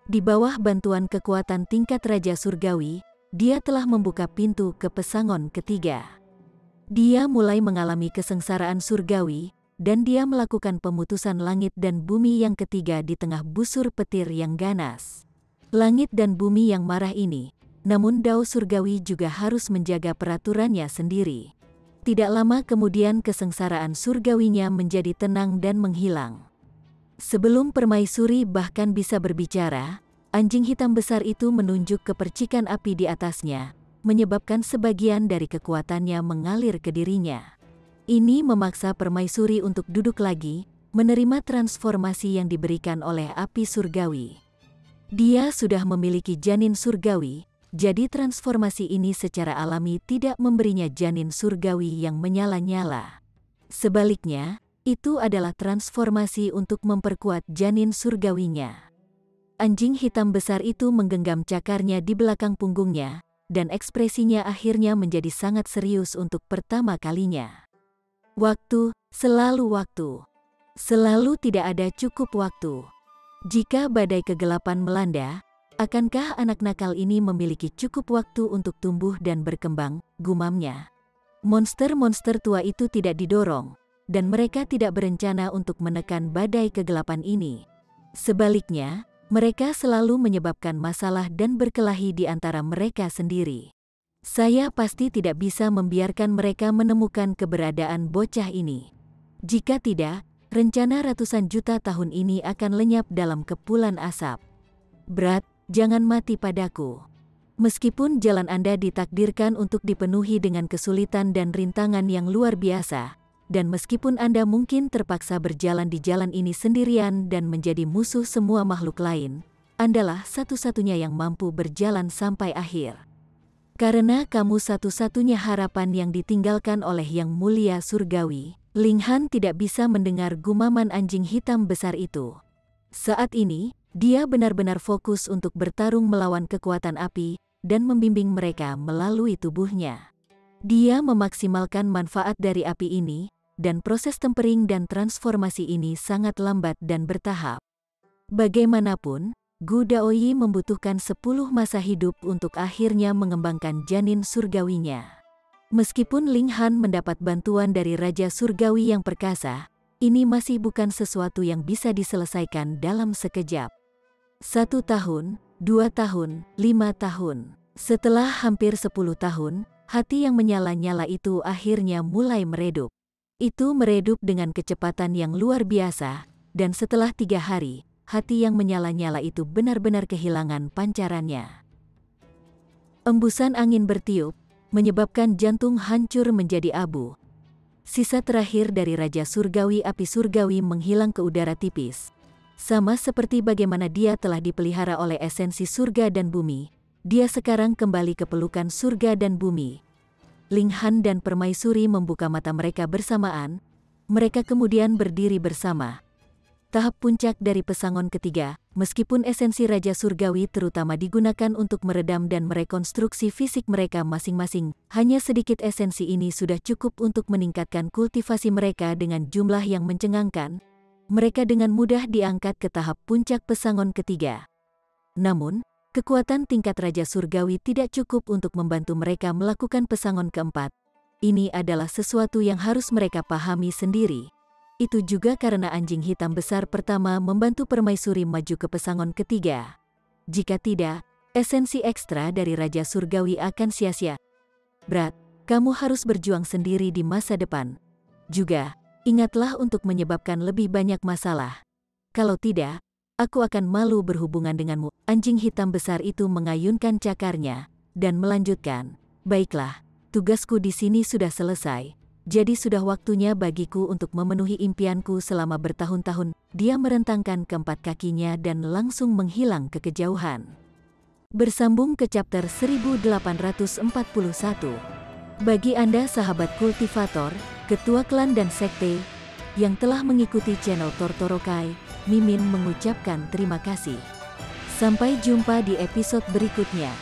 Di bawah bantuan kekuatan tingkat Raja Surgawi, dia telah membuka pintu ke pesangon ketiga. Dia mulai mengalami kesengsaraan surgawi, dan dia melakukan pemutusan langit dan bumi yang ketiga di tengah busur petir yang ganas. Langit dan bumi yang marah ini, namun Dao Surgawi juga harus menjaga peraturannya sendiri. Tidak lama kemudian kesengsaraan surgawinya menjadi tenang dan menghilang. Sebelum permaisuri bahkan bisa berbicara, anjing hitam besar itu menunjuk ke percikan api di atasnya, menyebabkan sebagian dari kekuatannya mengalir ke dirinya. Ini memaksa permaisuri untuk duduk lagi, menerima transformasi yang diberikan oleh api surgawi. Dia sudah memiliki janin surgawi, jadi transformasi ini secara alami tidak memberinya janin surgawi yang menyala-nyala. Sebaliknya, itu adalah transformasi untuk memperkuat janin surgawinya. Anjing hitam besar itu menggenggam cakarnya di belakang punggungnya, dan ekspresinya akhirnya menjadi sangat serius untuk pertama kalinya. Waktu, selalu waktu. Selalu tidak ada cukup waktu. Jika badai kegelapan melanda, akankah anak nakal ini memiliki cukup waktu untuk tumbuh dan berkembang, gumamnya. Monster-monster tua itu tidak didorong, dan mereka tidak berencana untuk menekan badai kegelapan ini. Sebaliknya, mereka selalu menyebabkan masalah dan berkelahi di antara mereka sendiri. Saya pasti tidak bisa membiarkan mereka menemukan keberadaan bocah ini. Jika tidak, rencana ratusan juta tahun ini akan lenyap dalam kepulan asap. Berat, jangan mati padaku. Meskipun jalan Anda ditakdirkan untuk dipenuhi dengan kesulitan dan rintangan yang luar biasa, dan meskipun Anda mungkin terpaksa berjalan di jalan ini sendirian dan menjadi musuh semua makhluk lain, Andalah satu-satunya yang mampu berjalan sampai akhir. Karena kamu satu-satunya harapan yang ditinggalkan oleh Yang Mulia Surgawi, Ling Han tidak bisa mendengar gumaman anjing hitam besar itu. Saat ini, dia benar-benar fokus untuk bertarung melawan kekuatan api dan membimbing mereka melalui tubuhnya. Dia memaksimalkan manfaat dari api ini, dan proses tempering dan transformasi ini sangat lambat dan bertahap. Bagaimanapun, Gu Daoyi membutuhkan 10 masa hidup untuk akhirnya mengembangkan janin surgawinya. Meskipun Ling Han mendapat bantuan dari Raja Surgawi yang perkasa, ini masih bukan sesuatu yang bisa diselesaikan dalam sekejap. 1 tahun, 2 tahun, 5 tahun. Setelah hampir 10 tahun, hati yang menyala-nyala itu akhirnya mulai meredup. Itu meredup dengan kecepatan yang luar biasa, dan setelah 3 hari, hati yang menyala-nyala itu benar-benar kehilangan pancarannya. Embusan angin bertiup, menyebabkan jantung hancur menjadi abu. Sisa terakhir dari Raja Surgawi api surgawi menghilang ke udara tipis. Sama seperti bagaimana dia telah dipelihara oleh esensi surga dan bumi, dia sekarang kembali ke pelukan surga dan bumi. Ling Han dan Permaisuri membuka mata mereka bersamaan, mereka kemudian berdiri bersama. Tahap puncak dari pesangon ketiga, meskipun esensi Raja Surgawi terutama digunakan untuk meredam dan merekonstruksi fisik mereka masing-masing, hanya sedikit esensi ini sudah cukup untuk meningkatkan kultivasi mereka dengan jumlah yang mencengangkan. Mereka dengan mudah diangkat ke tahap puncak pesangon ketiga. Namun, kekuatan tingkat Raja Surgawi tidak cukup untuk membantu mereka melakukan pesangon keempat. Ini adalah sesuatu yang harus mereka pahami sendiri. Itu juga karena anjing hitam besar pertama membantu Permaisuri maju ke pesangon ketiga. Jika tidak, esensi ekstra dari Raja Surgawi akan sia-sia. Berat, kamu harus berjuang sendiri di masa depan. Juga, ingatlah untuk menyebabkan lebih banyak masalah. Kalau tidak, aku akan malu berhubungan denganmu. Anjing hitam besar itu mengayunkan cakarnya dan melanjutkan, baiklah, tugasku di sini sudah selesai. Jadi sudah waktunya bagiku untuk memenuhi impianku selama bertahun-tahun. Dia merentangkan keempat kakinya dan langsung menghilang ke kejauhan. Bersambung ke chapter 1841. Bagi Anda sahabat kultivator, ketua klan dan sekte, yang telah mengikuti channel Tortorokai, Mimin mengucapkan terima kasih. Sampai jumpa di episode berikutnya.